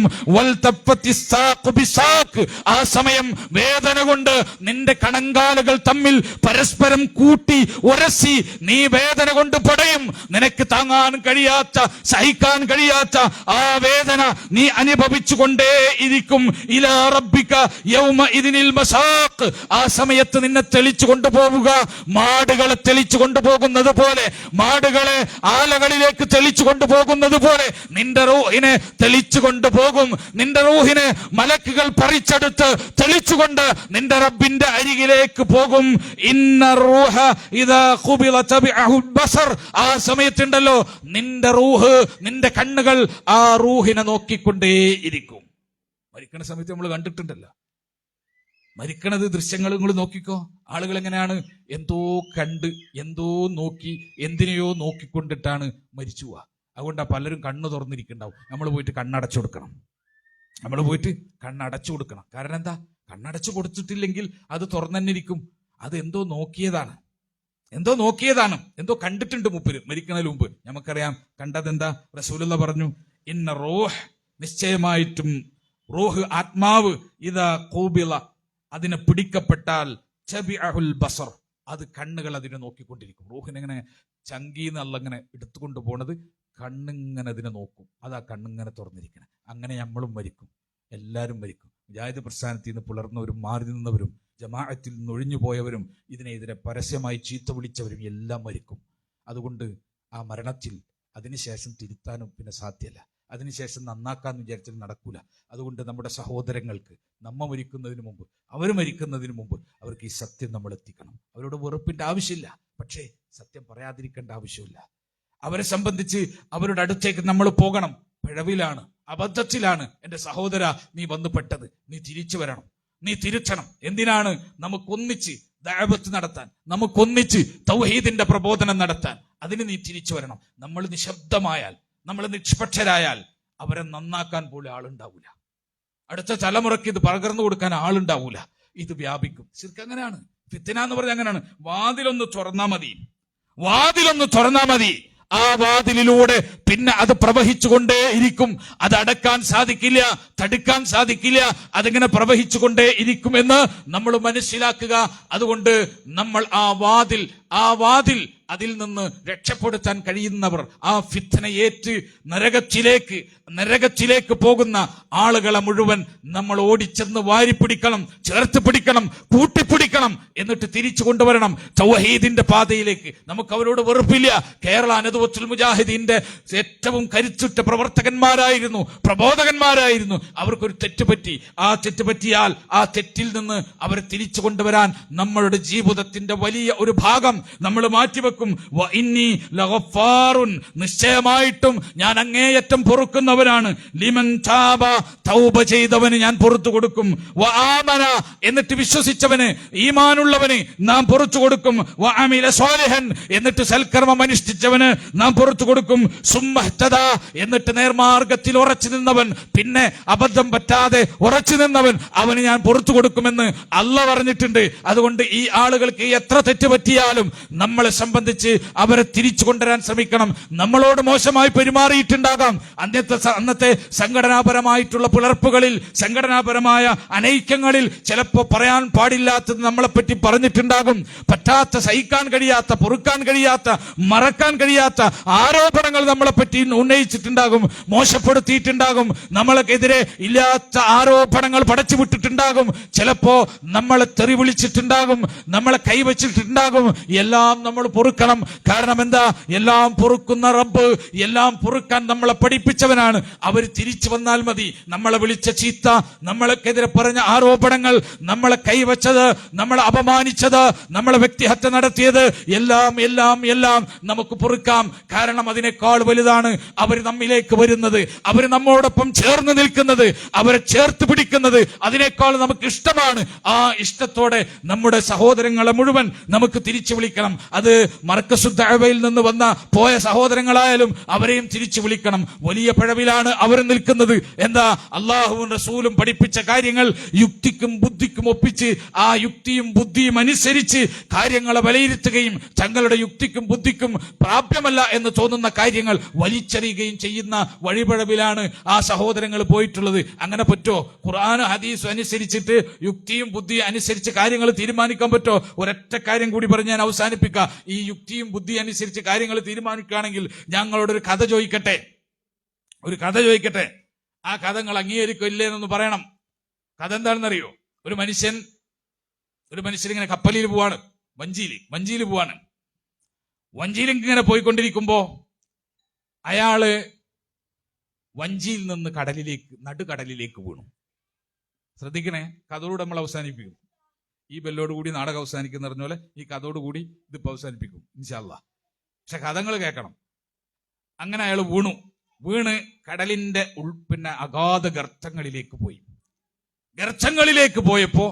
ആ സമയം വേദന കൊണ്ട് നിന്റെ കണങ്കാലുകൾ തമ്മിൽ പരസ്പരം കൂട്ടി ഉരസി നീ വേദന കൊണ്ട് പടയും. നിനക്ക് താങ്ങാൻ കഴിയാത്ത, സഹിക്കാൻ കഴിയാത്ത ആ വേദന നീ അനുഭവിച്ചു കൊണ്ടേയിരിക്കും. ഇലാ റബ്ബിക യൗമഇദിനിൽ മസാഖ്, ആ സമയത്ത് നിന്നെ തെളിച്ചു കൊണ്ടുപോവുക മാടുകളെ തെളിച്ചു കൊണ്ടുപോകുന്നത് പോലെ, മാടുകളെ ആലകളിലേക്ക് തെളിച്ചു കൊണ്ടുപോകുന്നത് പോലെ നിന്റെ റൂഹിനെ തെളിച്ചു കൊണ്ടുപോകും. നിന്റെ റൂഹിനെ മലക്കുകൾ പറിച്ചെടുത്ത് തെളിച്ചുകൊണ്ട് നിന്റെ റബ്ബിന്റെ അരികിലേക്ക് പോകും. പോകും. ഇന്ന റൂഹ ഇദാ ഖുബില തബിഅഹു ബസർ. ആ സമയത്തുണ്ടല്ലോ നിന്റെ റൂഹ്, നിന്റെ കണ്ണുകൾ ആ റൂഹിനെ നോക്കിക്കൊണ്ടേയിരിക്കും. മരിക്കണ സമയത്ത് നമ്മൾ കണ്ടിട്ടുണ്ടല്ലോ, മരിക്കണത് ദൃശ്യങ്ങൾ നിങ്ങൾ നോക്കിക്കോ. ആളുകൾ എങ്ങനെയാണ്? എന്തോ കണ്ട്, എന്തോ നോക്കി, എന്തിനെയോ നോക്കിക്കൊണ്ടിട്ടാണ് മരിച്ചു പോവുക. അതുകൊണ്ടാ പലരും കണ്ണ് തുറന്നിരിക്കുന്നുണ്ടാവും. നമ്മൾ പോയിട്ട് കണ്ണടച്ചു കൊടുക്കണം. കാരണം എന്താ? കണ്ണടച്ചു കൊടുത്തിട്ടില്ലെങ്കിൽ അത് തുറന്നു ഇരിക്കും. അത് എന്തോ നോക്കിയതാണ്, എന്തോ കണ്ടിട്ടുണ്ട് മൂപ്പര് മരിക്കുന്നതിന് മുമ്പ്. നമുക്കറിയാം കണ്ടതെന്താ? റസൂലുള്ള പറഞ്ഞു, ഇന്ന റൂഹ്, നിശ്ചയമായിട്ടും റൂഹ്, ആത്മാവ്, ഇദാ ഖുബില, അതിനെ പിടിക്കപ്പെട്ടാൽ തബിഅഹുൽ ബസർ, അത് കണ്ണുകൾ അതിനെ നോക്കിക്കൊണ്ടിരിക്കും. റൂഹിനെങ്ങനെ ചങ്കീന്നല്ല ഇങ്ങനെ എടുത്തുകൊണ്ട് പോണത്, കണ്ണിങ്ങനെ അതിനെ നോക്കും. അതാ കണ്ണിങ്ങനെ തുറന്നിരിക്കണം. അങ്ങനെ നമ്മളും മരിക്കും, എല്ലാവരും മരിക്കും. മുജാഹിദ് പ്രസ്ഥാനത്തിൽ നിന്ന് പുലർന്നവരും മാറി നിന്നവരും ജമാഅത്തിൽ നിന്ന് ഒഴിഞ്ഞു പോയവരും ഇതിനെതിരെ പരസ്യമായി ചീത്ത വിളിച്ചവരും എല്ലാം മരിക്കും. അതുകൊണ്ട് ആ മരണത്തിൽ അതിനുശേഷം തിരുത്താനും പിന്നെ സാധ്യമല്ല. അതിനുശേഷം നന്നാക്കാന്ന് വിചാരിച്ചാൽ നടക്കൂല. അതുകൊണ്ട് നമ്മുടെ സഹോദരങ്ങൾക്ക് അവർ മരിക്കുന്നതിന് മുമ്പ് അവർക്ക് ഈ സത്യം നമ്മൾ എത്തിക്കണം. അവരോട് വെറുപ്പിന്റെ ആവശ്യമില്ല, പക്ഷേ സത്യം പറയാതിരിക്കേണ്ട ആവശ്യമില്ല. അവരെ സംബന്ധിച്ച് അവരുടെ അടുത്തേക്ക് നമ്മൾ പോകണം. പിഴവിലാണ്, അബദ്ധത്തിലാണ് എൻ്റെ സഹോദര നീ വന്നു പെട്ടത്, നീ തിരിച്ചു വരണം, നീ തിരുത്തണം. എന്തിനാണ്? നമുക്കൊന്നിച്ച് ദഅവത്ത് നടത്താൻ, നമുക്കൊന്നിച്ച് തൗഹീദിന്റെ പ്രബോധനം നടത്താൻ. അതിന് നീ തിരിച്ചു വരണം. നമ്മൾ നിശബ്ദമായാൽ, നമ്മൾ നിഷ്പക്ഷരായാൽ അവരെ നന്നാക്കാൻ പോലും ആളുണ്ടാവൂല. അടുത്ത തലമുറയ്ക്ക് ഇത് പകർന്നു കൊടുക്കാൻ ആളുണ്ടാവൂല. ഇത് വ്യാപിക്കും. ശരിക്കും അങ്ങനെയാണ്. ഫിത്ന എന്ന് പറഞ്ഞാൽ അങ്ങനെയാണ്. വാതിലൊന്ന് തുറന്നാ മതി. ആ വാതിലിലൂടെ പിന്നെ അത് പ്രവഹിച്ചുകൊണ്ടേ ഇരിക്കും. അത് അടക്കാൻ സാധിക്കില്ല, തടുക്കാൻ സാധിക്കില്ല. അതിങ്ങനെ പ്രവഹിച്ചുകൊണ്ടേ ഇരിക്കുമെന്ന് നമ്മൾ മനസ്സിലാക്കുക. അതുകൊണ്ട് നമ്മൾ ആ വാതിൽ അതിൽ നിന്ന് രക്ഷപ്പെടുത്താൻ കഴിയുന്നവർ, ആ ഫിത്നയേറ്റ് നരകത്തിലേക്ക് പോകുന്ന ആളുകളെ മുഴുവൻ നമ്മൾ ഓടിച്ചെന്ന് വാരിപ്പിടിക്കണം, ചേർത്ത് പിടിക്കണം, കൂട്ടിപ്പിടിക്കണം. എന്നിട്ട് തിരിച്ചു കൊണ്ടുവരണം തൗഹീദിന്റെ പാതയിലേക്ക്. നമുക്ക് അവരോട് വെറുപ്പില്ല. കേരള നദ്വത്തുൽ മുജാഹിദീന്റെ ഏറ്റവും കരുത്തുറ്റ പ്രവർത്തകന്മാരായിരുന്നു, പ്രബോധകന്മാരായിരുന്നു. അവർക്കൊരു തെറ്റുപറ്റി. ആ തെറ്റുപറ്റിയാൽ ആ തെറ്റിൽ നിന്ന് അവരെ തിരിച്ചു കൊണ്ടുവരാൻ നമ്മളുടെ ജീവിതത്തിന്റെ വലിയ ഒരു ഭാഗം നമ്മൾ മാറ്റിവെക്കും. നിശ്ചയമായിട്ടും ഞാൻ അങ്ങേയറ്റം പൊറുക്കുന്നവനാണ്. ലിമൻ താബ, തൗബ ചെയ്തവന് ഞാൻ പുറത്തു കൊടുക്കും. വആമന, എന്നിട്ട് വിശ്വസിച്ചവന്, ഈമാനുള്ളവന് നാം പുറത്തു കൊടുക്കും. വഅമില സ്വാലിഹൻ, എന്നിട്ട് സൽക്കർമ്മം അനുഷ്ഠിച്ചവന് നാം പുറത്തു കൊടുക്കും. സുമ്മഹ്തദ, എന്നിട്ട് നേർമാർഗത്തിൽ ഉറച്ചു നിന്നവൻ, പിന്നെ അബദ്ധം പറ്റാതെ ഉറച്ചു നിന്നവൻ, അവന് ഞാൻ പുറത്തു കൊടുക്കുമെന്ന് അല്ലാഹ് പറഞ്ഞിട്ടുണ്ട്. അതുകൊണ്ട് ഈ ആളുകൾക്ക് എത്ര തെറ്റ് പറ്റിയാലും നമ്മളെ സംബന്ധിച്ച് അവരെ തിരിച്ചു കൊണ്ടുവരാൻ ശ്രമിക്കണം. നമ്മളോട് മോശമായി പെരുമാറിയിട്ടുണ്ടാകാം. അന്നത്തെ സംഘടനാപരമായിട്ടുള്ള പിളർപ്പുകളിൽ, സംഘടനാപരമായ അനൈക്യങ്ങളിൽ ചിലപ്പോൾ പറയാൻ പാടില്ലാത്തത് നമ്മളെപ്പറ്റി പറഞ്ഞിട്ടുണ്ടാകും. പറ്റാത്ത, സഹിക്കാൻ കഴിയാത്ത, പൊറുക്കാൻ കഴിയാത്ത, മറക്കാൻ കഴിയാത്ത ആരോപണങ്ങൾ നമ്മളെപ്പറ്റി ഉന്നയിച്ചിട്ടുണ്ടാകും, മോശപ്പെടുത്തിയിട്ടുണ്ടാകും, നമ്മൾക്കെതിരെ ഇല്ലാത്ത ആരോപണങ്ങൾ പടച്ചുവിട്ടിട്ടുണ്ടാകും. ചിലപ്പോ നമ്മളെ തെറി വിളിച്ചിട്ടുണ്ടാകും, നമ്മളെ കൈവച്ചിട്ടുണ്ടാകും. എല്ലാം നമ്മൾ പൊറുക്കണം. കാരണം എന്താ? എല്ലാം പൊറുക്കുന്ന റബ്ബ്, എല്ലാം പൊറുക്കാൻ നമ്മളെ പഠിപ്പിച്ചവനാണ്. അവർ തിരിച്ചു വന്നാൽ മതി. നമ്മളെ വിളിച്ച ചീത്ത, നമ്മൾക്കെതിരെ പറഞ്ഞ ആരോപണങ്ങൾ, നമ്മളെ കൈവച്ചത്, നമ്മളെ അപമാനിച്ചത്, നമ്മളെ വ്യക്തിഹത്യ നടത്തിയത്, എല്ലാം നമുക്ക് പൊറുക്കാം. കാരണം അതിനേക്കാൾ വലുതാണ് അവർ നമ്മിലേക്ക് വരുന്നത്, അവർ നമ്മോടൊപ്പം ചേർന്ന് നിൽക്കുന്നത്, അവരെ ചേർത്ത് പിടിക്കുന്നത്. അതിനേക്കാൾ നമുക്ക് ഇഷ്ടമാണ്. ആ ഇഷ്ടത്തോടെ നമ്മുടെ സഹോദരങ്ങളെ മുഴുവൻ നമുക്ക് തിരിച്ചു വിളിക്കണം. അത് മർക്കസുദ് ദഅവയിൽ നിന്ന് പോയ സഹോദരങ്ങളായാലും അവരെയും തിരിച്ചു വിളിക്കണം. വലിയ പിഴവിലാണ് അവർ നിൽക്കുന്നത്. എന്താ? അല്ലാഹുവും റസൂലും പഠിപ്പിച്ച കാര്യങ്ങൾ യുക്തിക്കും ബുദ്ധിക്കും ഒപ്പിച്ച്, ആ യുക്തിയും ബുദ്ധിയും അനുസരിച്ച് കാര്യങ്ങളെ വിലയിരുത്തുകയും തങ്ങളുടെ യുക്തിക്കും ബുദ്ധിക്കും പ്രാപ്യമല്ല എന്ന് തോന്നുന്ന കാര്യങ്ങൾ വലിച്ചെറിയുകയും ചെയ്യുന്ന വഴിപിഴവിലാണ് ആ സഹോദരങ്ങൾ പോയിട്ടുള്ളത്. അങ്ങനെ പറ്റോ? ഖുർആൻ ഹദീസ് അനുസരിച്ചിട്ട് യുക്തിയും ബുദ്ധിയും അനുസരിച്ച് കാര്യങ്ങൾ തീരുമാനിക്കാൻ പറ്റോ? ഒരൊറ്റ കാര്യം കൂടി പറഞ്ഞ് ഞാൻ അവസാനിപ്പിക്കാം. ഈ യുക്തിയും ബുദ്ധി അനുസരിച്ച് കാര്യങ്ങൾ തീരുമാനിക്കുകയാണെങ്കിൽ ഞങ്ങളോടൊരു കഥ ചോദിക്കട്ടെ. ആ കഥ നിങ്ങൾ അംഗീകരിക്കില്ലേ എന്നൊന്ന് പറയണം. കഥ എന്താണെന്നറിയോ? ഒരു മനുഷ്യൻ ഇങ്ങനെ കപ്പലിൽ പോവാണ്, വഞ്ചിയിൽ പോവാണ്. വഞ്ചിയിൽ ഇങ്ങനെ പോയിക്കൊണ്ടിരിക്കുമ്പോ അയാള് വഞ്ചിയിൽ നിന്ന് നടുകടലിലേക്ക് വീണു. ശ്രദ്ധിക്കണേ, കഥയോട് നമ്മൾ അവസാനിപ്പിക്കും. ഈ ബെല്ലോട് കൂടി നാടകം അവസാനിക്കുന്ന പറഞ്ഞ പോലെ ഈ കഥയോടുകൂടി ഇതിപ്പോൾ അവസാനിപ്പിക്കും ഇൻഷാ അല്ലാഹ്. പക്ഷെ കഥകൾ കേൾക്കണം. അങ്ങനെ അയാൾ വീണ് കടലിന്റെ പിന്നെ അഗാധ ഗർത്തങ്ങളിലേക്ക് പോയി. ഗർത്തങ്ങളിലേക്ക് പോയപ്പോ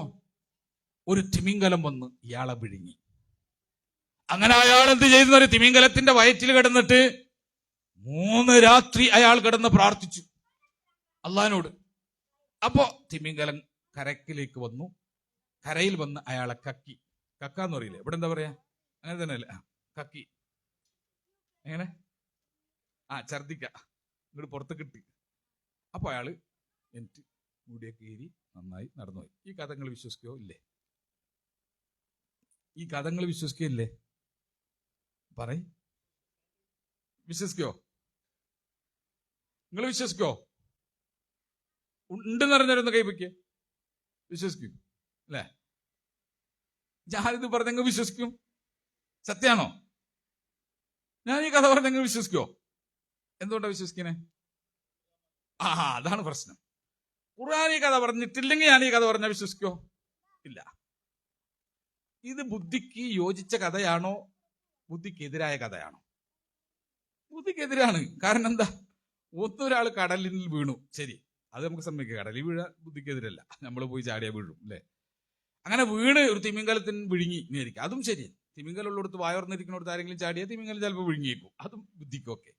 ഒരു തിമിംഗലം വന്ന് ഇയാളെ വിഴുങ്ങി. അങ്ങനെ അയാൾ എന്ത് ചെയ്യുന്ന, ഒരു തിമിംഗലത്തിന്റെ വയറ്റിൽ കിടന്നിട്ട് 3 രാത്രി അയാൾ കിടന്ന് പ്രാർത്ഥിച്ചു അള്ളാഹിനോട്. അപ്പോ തിമിംഗലം കരക്കിലേക്ക് വന്നു. കരയിൽ വന്ന് അയാളെ കക്കാന്ന് പറയില്ലേ, ഇവിടെ എന്താ പറയാ, അങ്ങനെ തന്നെ അല്ലേ, കക്കി, എങ്ങനെ ഛർദിക്ക, ഇങ്ങോട്ട് പുറത്ത് കിട്ടി. അപ്പൊ അയാള് എനിക്ക് മുടിയൊക്കെ കീറി നന്നായി നടന്നുപോയി. ഈ കഥ നിങ്ങൾ വിശ്വസിക്കോ ഇല്ലേ? ഈ കഥ നിങ്ങൾ വിശ്വസിക്കോ ഇല്ലേ? പറയ്, വിശ്വസിക്കോ? നിങ്ങൾ വിശ്വസിക്കോ? ഉണ്ടെന്ന് അറിഞ്ഞാലൊന്ന് കൈവയ്ക്ക്, വിശ്വസിക്കും അല്ലേ? ഞാനിത് പറഞ്ഞെങ്കിൽ വിശ്വസിക്കും. സത്യാണോ? ഞാൻ ഈ കഥ പറഞ്ഞെങ്കിൽ വിശ്വസിക്കോ? എന്തുകൊണ്ടാ വിശ്വസിക്കണേ? അതാണ് പ്രശ്നം. ഖുർആൻ ഈ കഥ പറഞ്ഞിട്ടില്ലെങ്കിൽ ഞാൻ ഈ കഥ പറഞ്ഞാൽ വിശ്വസിക്കോ? ഇല്ല. ഇത് ബുദ്ധിക്ക് യോജിച്ച കഥയാണോ ബുദ്ധിക്കെതിരായ കഥയാണോ? ബുദ്ധിക്കെതിരാണ്. കാരണം എന്താ, ഒന്നൊരാൾ കടലിൽ വീണു, ശരി, അത് നമുക്ക് സമ്മതിക്കാം. കടലിൽ വീഴ ബുദ്ധിക്കെതിരല്ല, നമ്മൾ പോയി ചാടിയാൽ വീഴും അല്ലേ? അങ്ങനെ വീണ് ഒരു തിമിംഗലത്തിന് വിഴുങ്ങി നേരിക്കും, അതും ശരി. തിമിംഗലുള്ളിടത്ത് വായോർന്നിരിക്കുന്നിടത്ത് ആരെങ്കിലും ചാടിയാൽ തിമിംഗലം ചിലപ്പോൾ വിഴുങ്ങിയേക്കും, അതും ബുദ്ധിക്കൊക്കെ.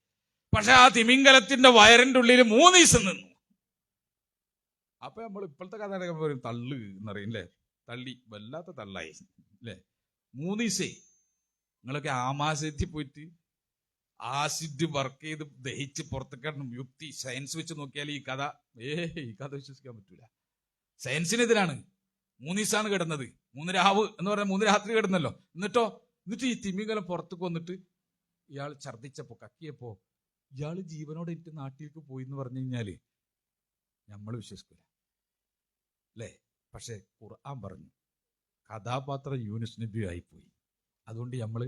പക്ഷെ ആ തിമിംഗലത്തിന്റെ വയറിന്റെ ഉള്ളിൽ 3 ദിവസം നിന്നു. അപ്പൊ നമ്മൾ ഇപ്പോഴത്തെ കഥ പറയും തള്ളു എന്നറിയും അല്ലേ? തള്ളി, വല്ലാത്ത തള്ളായി അല്ലേ? 3 ദിവസേ നിങ്ങളൊക്കെ ആമാശയത്തിൽ പോയിട്ട് ആസിഡ് വർക്ക് ചെയ്ത് ദഹിച്ച് പുറത്തേക്കണം. യുക്തി സയൻസ് വെച്ച് നോക്കിയാൽ ഈ കഥ വിശ്വസിക്കാൻ പറ്റൂല. സയൻസിനെതിരാണ്. 3 ദിവസമാണ് കിടന്നത്, 3 രാവ് എന്ന് പറഞ്ഞാൽ 3 രാത്രി കിടന്നല്ലോ. എന്നിട്ട് ഈ തിമിംഗലം പുറത്തേക്ക് വന്നിട്ട് ഇയാൾ ഛർദിച്ചപ്പോ കക്കിയപ്പോ ഇയാള് ജീവനോടെ എനിക്ക് നാട്ടിലേക്ക് പോയി എന്ന് പറഞ്ഞു കഴിഞ്ഞാല് നമ്മൾ വിശ്വസിക്കൂല അല്ലേ? പക്ഷെ ഖുർആൻ പറഞ്ഞു കഥാപാത്രം യൂനുസ് നബി ആയിപ്പോയി, അതുകൊണ്ട് നമ്മള്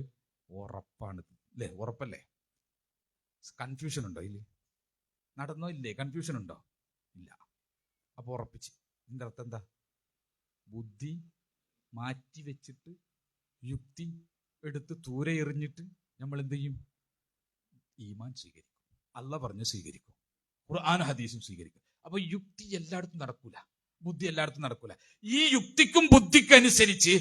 ഉറപ്പാണ് അല്ലേ? ഉറപ്പല്ലേ? കൺഫ്യൂഷൻ ഉണ്ടോ ഇതില്? നടന്നോ ഇല്ലേ? കൺഫ്യൂഷൻ ഉണ്ടോ? ഇല്ല. അപ്പൊ ഉറപ്പിച്ച്. ഇതിന്റെ അർത്ഥം എന്താ? ബുദ്ധി മാറ്റി വെച്ചിട്ട് യുക്തി എടുത്ത് ദൂരെ എറിഞ്ഞിട്ട് നമ്മൾ എന്ത് ചെയ്യും? ഈമാൻ സ്വീകരിക്കും. അള്ളാഹ് പറഞ്ഞു സ്വീകരിക്കും, ഖുർആൻ ഹദീസും സ്വീകരിക്കും. അപ്പൊ യുക്തി എല്ലായിടത്തും നടക്കൂല, ബുദ്ധി എല്ലായിടത്തും നടക്കൂല. ഈ യുക്തിക്കും ബുദ്ധിക്കനുസരിച്ച്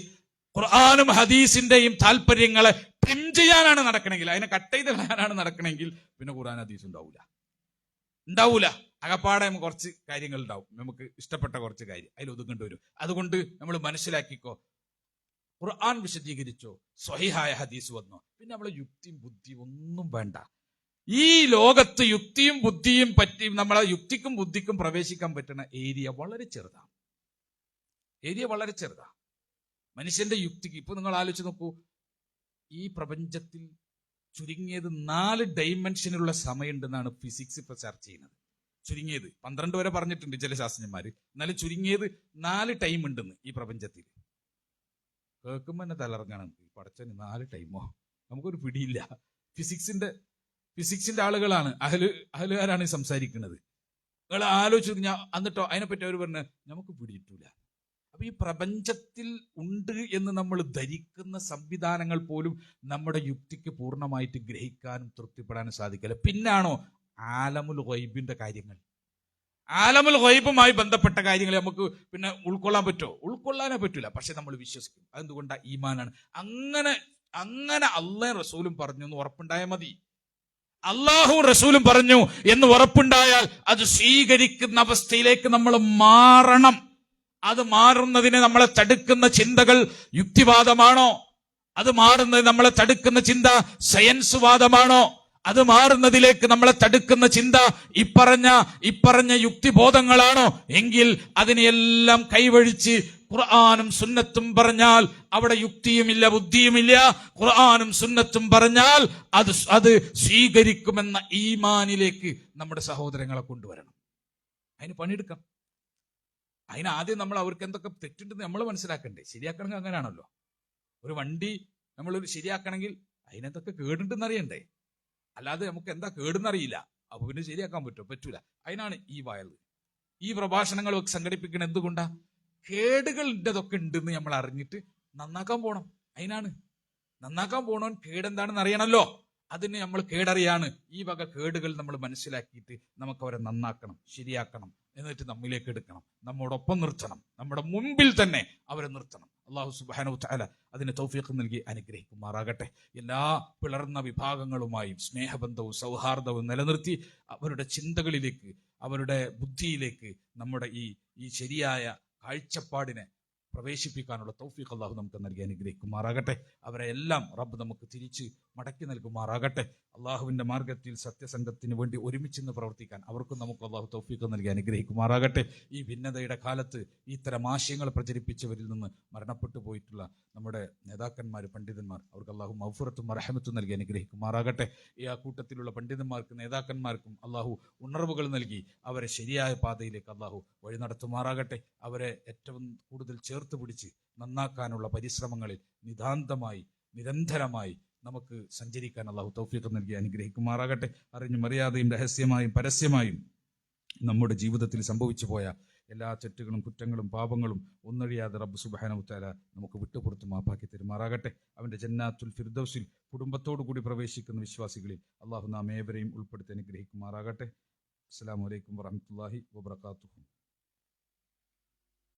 ഖുർആനും ഹദീസിന്റെയും താല്പര്യങ്ങളെ ട്രിം ചെയ്യാനാണ് നടക്കണമെങ്കിൽ, അതിനെ കട്ട് ചെയ്ത് കളയാനാണ് നടക്കണമെങ്കിൽ പിന്നെ ഖുർആൻ ഹദീസ് ഉണ്ടാവൂല. അകപ്പാടെ കുറച്ച് കാര്യങ്ങൾ ഉണ്ടാവും, നമുക്ക് ഇഷ്ടപ്പെട്ട കുറച്ച് കാര്യം അതിൽ ഒതുങ്ങേണ്ടി വരും. അതുകൊണ്ട് നമ്മൾ മനസ്സിലാക്കിക്കോ, ഖുർആൻ വിശദീകരിച്ചോ, സ്വഹീഹായ ഹദീസ് വന്നോ, പിന്നെ നമ്മളെ യുക്തിയും ബുദ്ധിയും ഒന്നും വേണ്ട. ഈ ലോകത്ത് യുക്തിയും ബുദ്ധിയും പറ്റി നമ്മളെ യുക്തിക്കും ബുദ്ധിക്കും പ്രവേശിക്കാൻ പറ്റുന്ന ഏരിയ വളരെ ചെറുതാണ്. മനുഷ്യന്റെ യുക്തിക്ക് ഇപ്പൊ നിങ്ങൾ ആലോചിച്ച് നോക്കൂ, ഈ പ്രപഞ്ചത്തിൽ ചുരുങ്ങിയത് 4 ഡൈമെൻഷനുള്ള സമയമുണ്ടെന്നാണ് ഫിസിക്സ് ഇപ്പൊ ചർച്ച ചെയ്യുന്നത്. ചുരുങ്ങിയത് 12 വരെ പറഞ്ഞിട്ടുണ്ട് ചില ശാസ്ത്രജ്ഞന്മാര്, എന്നാലും ചുരുങ്ങിയത് 4 ടൈം ഉണ്ടെന്ന് ഈ പ്രപഞ്ചത്തിൽ. കേൾക്കുമ്പോ തന്നെ തലറങ്ങണം, പടച്ചന് 4 ടൈമോ? നമുക്കൊരു പിടിയില്ല. ഫിസിക്സിന്റെ ആളുകളാണ്, അഹലുകാരാണ് സംസാരിക്കുന്നത്. നിങ്ങൾ ആലോചിച്ചു ഞാൻ എന്നിട്ടോ അതിനെപ്പറ്റി അവർ പറഞ്ഞ നമുക്ക് പിടിയിട്ടില്ല. അപ്പൊ ഈ പ്രപഞ്ചത്തിൽ ഉണ്ട് എന്ന് നമ്മൾ ധരിക്കുന്ന സംവിധാനങ്ങൾ പോലും നമ്മുടെ യുക്തിക്ക് പൂർണ്ണമായിട്ട് ഗ്രഹിക്കാനും തൃപ്തിപ്പെടാനും സാധിക്കില്ല. പിന്നാണോ ആലമുൽ ഗൈബിന്റെ കാര്യങ്ങൾ? ആലമുൽ ഗൈബുമായി ബന്ധപ്പെട്ട കാര്യങ്ങൾ നമുക്ക് പിന്നെ ഉൾക്കൊള്ളാൻ പറ്റുമോ? ഉൾക്കൊള്ളാനേ പറ്റൂല. പക്ഷെ നമ്മൾ വിശ്വസിക്കും. അതെന്തുകൊണ്ടാ? ഈമാനാണ്. അങ്ങനെ അള്ളാഹും റസൂലും പറഞ്ഞു എന്ന് ഉറപ്പുണ്ടായാൽ മതി. അള്ളാഹുവും റസൂലും പറഞ്ഞു എന്ന് ഉറപ്പുണ്ടായാൽ അത് സ്വീകരിക്കുന്ന അവസ്ഥയിലേക്ക് നമ്മൾ മാറണം. അത് മാറുന്നതിനെ നമ്മളെ തടുക്കുന്ന ചിന്തകൾ യുക്തിവാദമാണോ? അത് മാറുന്നത് നമ്മളെ തടുക്കുന്ന ചിന്ത സയൻസ് വാദമാണോ? അത് മാറുന്നതിലേക്ക് നമ്മളെ തടുക്കുന്ന ചിന്ത ഇപ്പറഞ്ഞ യുക്തിബോധങ്ങളാണോ? എങ്കിൽ അതിനെയെല്ലാം കൈവഴിച്ച് ഖുർആനും സുന്നത്തും പറഞ്ഞാൽ അവിടെ യുക്തിയുമില്ല ബുദ്ധിയുമില്ല. ഖുർആനും സുന്നത്തും പറഞ്ഞാൽ അത് സ്വീകരിക്കുമെന്ന ഈമാനിലേക്ക് നമ്മുടെ സഹോദരങ്ങളെ കൊണ്ടുവരണം. അതിന് പണിയെടുക്കാം. അതിനാദ്യം നമ്മൾ അവർക്ക് എന്തൊക്കെ തെറ്റുണ്ടെന്ന് നമ്മൾ മനസ്സിലാക്കണ്ടേ? ശരിയാക്കണമെങ്കിൽ അങ്ങനെയാണല്ലോ. ഒരു വണ്ടി നമ്മൾ ശരിയാക്കണമെങ്കിൽ അതിനെന്തൊക്കെ കേടുണ്ടെന്ന് അറിയണ്ടേ? അല്ലാതെ നമുക്ക് എന്താ കേടെന്നറിയില്ല, അപ്പൊ പിന്നെ ശരിയാക്കാൻ പറ്റൂല. അതിനാണ് ഈ വയൽ, ഈ പ്രഭാഷണങ്ങളൊക്കെ സംഘടിപ്പിക്കുന്നത്. എന്തുകൊണ്ടാ? കേടുകളുടേതൊക്കെ ഉണ്ടെന്ന് നമ്മൾ അറിഞ്ഞിട്ട് നന്നാക്കാൻ പോണം. അതിനാണ് നന്നാക്കാൻ പോണവൻ കേടെന്താണെന്ന് അറിയണമല്ലോ. അതിന് നമ്മൾ കേടറിയാണ്. ഈ വക കേടുകൾ നമ്മൾ മനസ്സിലാക്കിയിട്ട് നമുക്ക് അവരെ നന്നാക്കണം, ശരിയാക്കണം, എന്നിട്ട് നമ്മിലേക്ക് എടുക്കണം, നമ്മോടൊപ്പം നിർത്തണം, നമ്മുടെ മുമ്പിൽ തന്നെ അവരെ നിർത്തണം. അല്ലാഹു സുബ്ഹാനഹു വ തആല അതിന് തൗഫീഖ് നൽകി അനുഗ്രഹിക്കുമാറാകട്ടെ. എല്ലാ പിളർന്ന വിഭാഗങ്ങളുമായും സ്നേഹബന്ധവും സൗഹാർദ്ദവും നിലനിർത്തി അവരുടെ ചിന്തകളിലേക്ക്, അവരുടെ ബുദ്ധിയിലേക്ക് നമ്മുടെ ഈ ശരിയായ കാഴ്ചപ്പാടിനെ പ്രവേശിപ്പിക്കാനുള്ള തൗഫീഖ് അല്ലാഹു നമുക്ക് നൽകി അനുഗ്രഹിക്കുമാറാകട്ടെ. അവരെ എല്ലാം റബ്ബ് നമുക്ക് തിരിച്ച് മടക്കി നൽകുമാറാകട്ടെ. അള്ളാഹുവിന്റെ മാർഗത്തിൽ സത്യസംഘത്തിന് വേണ്ടി ഒരുമിച്ച് പ്രവർത്തിക്കാൻ അവർക്കും നമുക്ക് അള്ളാഹു തൗഫീഖ് നൽകി അനുഗ്രഹിക്കുമാറാകട്ടെ. ഈ ഭിന്നതയുടെ കാലത്ത് ഇത്തരം ആശയങ്ങൾ പ്രചരിപ്പിച്ചവരിൽ നിന്ന് മരണപ്പെട്ടു പോയിട്ടുള്ള നമ്മുടെ നേതാക്കന്മാർ, പണ്ഡിതന്മാർ, അവർക്ക് അള്ളാഹു മഗ്ഫിറത്തും റഹ്മത്തും നൽകി അനുഗ്രഹിക്കുമാറാകട്ടെ. ഈ ആ കൂട്ടത്തിലുള്ള പണ്ഡിതന്മാർക്കും നേതാക്കന്മാർക്കും അള്ളാഹു ഉണർവുകൾ നൽകി അവരെ ശരിയായ പാതയിലേക്ക് അള്ളാഹു വഴി നടത്തുമാറാകട്ടെ. അവരെ ഏറ്റവും കൂടുതൽ ചേർത്ത് പിടിച്ച് നന്നാക്കാനുള്ള പരിശ്രമങ്ങളിൽ നിതാന്തമായി നിരന്തരമായി നമുക്ക് സഞ്ചരിക്കാൻ അള്ളാഹു തൗഫീഖ് നൽകി അനുഗ്രഹിക്കുമാറാകട്ടെ. അറിഞ്ഞും അറിയാതെയും രഹസ്യമായും പരസ്യമായും നമ്മുടെ ജീവിതത്തിൽ സംഭവിച്ചു പോയ എല്ലാ തെറ്റുകളും കുറ്റങ്ങളും പാപങ്ങളും ഒന്നഴിയാതെ റബ്ബ് സുബ്ഹാനഹു വ തആല നമുക്ക് വിട്ടുപുറത്ത് മാപ്പാക്കി തരുമാറാകട്ടെ. അവന്റെ ജന്നാത്തുൽ ഫിർദൗസിൽ കുടുംബത്തോടു കൂടി പ്രവേശിക്കുന്ന വിശ്വാസികളിൽ അള്ളാഹു നാം ഏവരെയും ഉൾപ്പെടുത്തി അനുഗ്രഹിക്കുമാറാകട്ടെ. അസ്സലാമു അലൈക്കും വറഹ്മത്തുള്ളാഹി വബറകാതുഹു.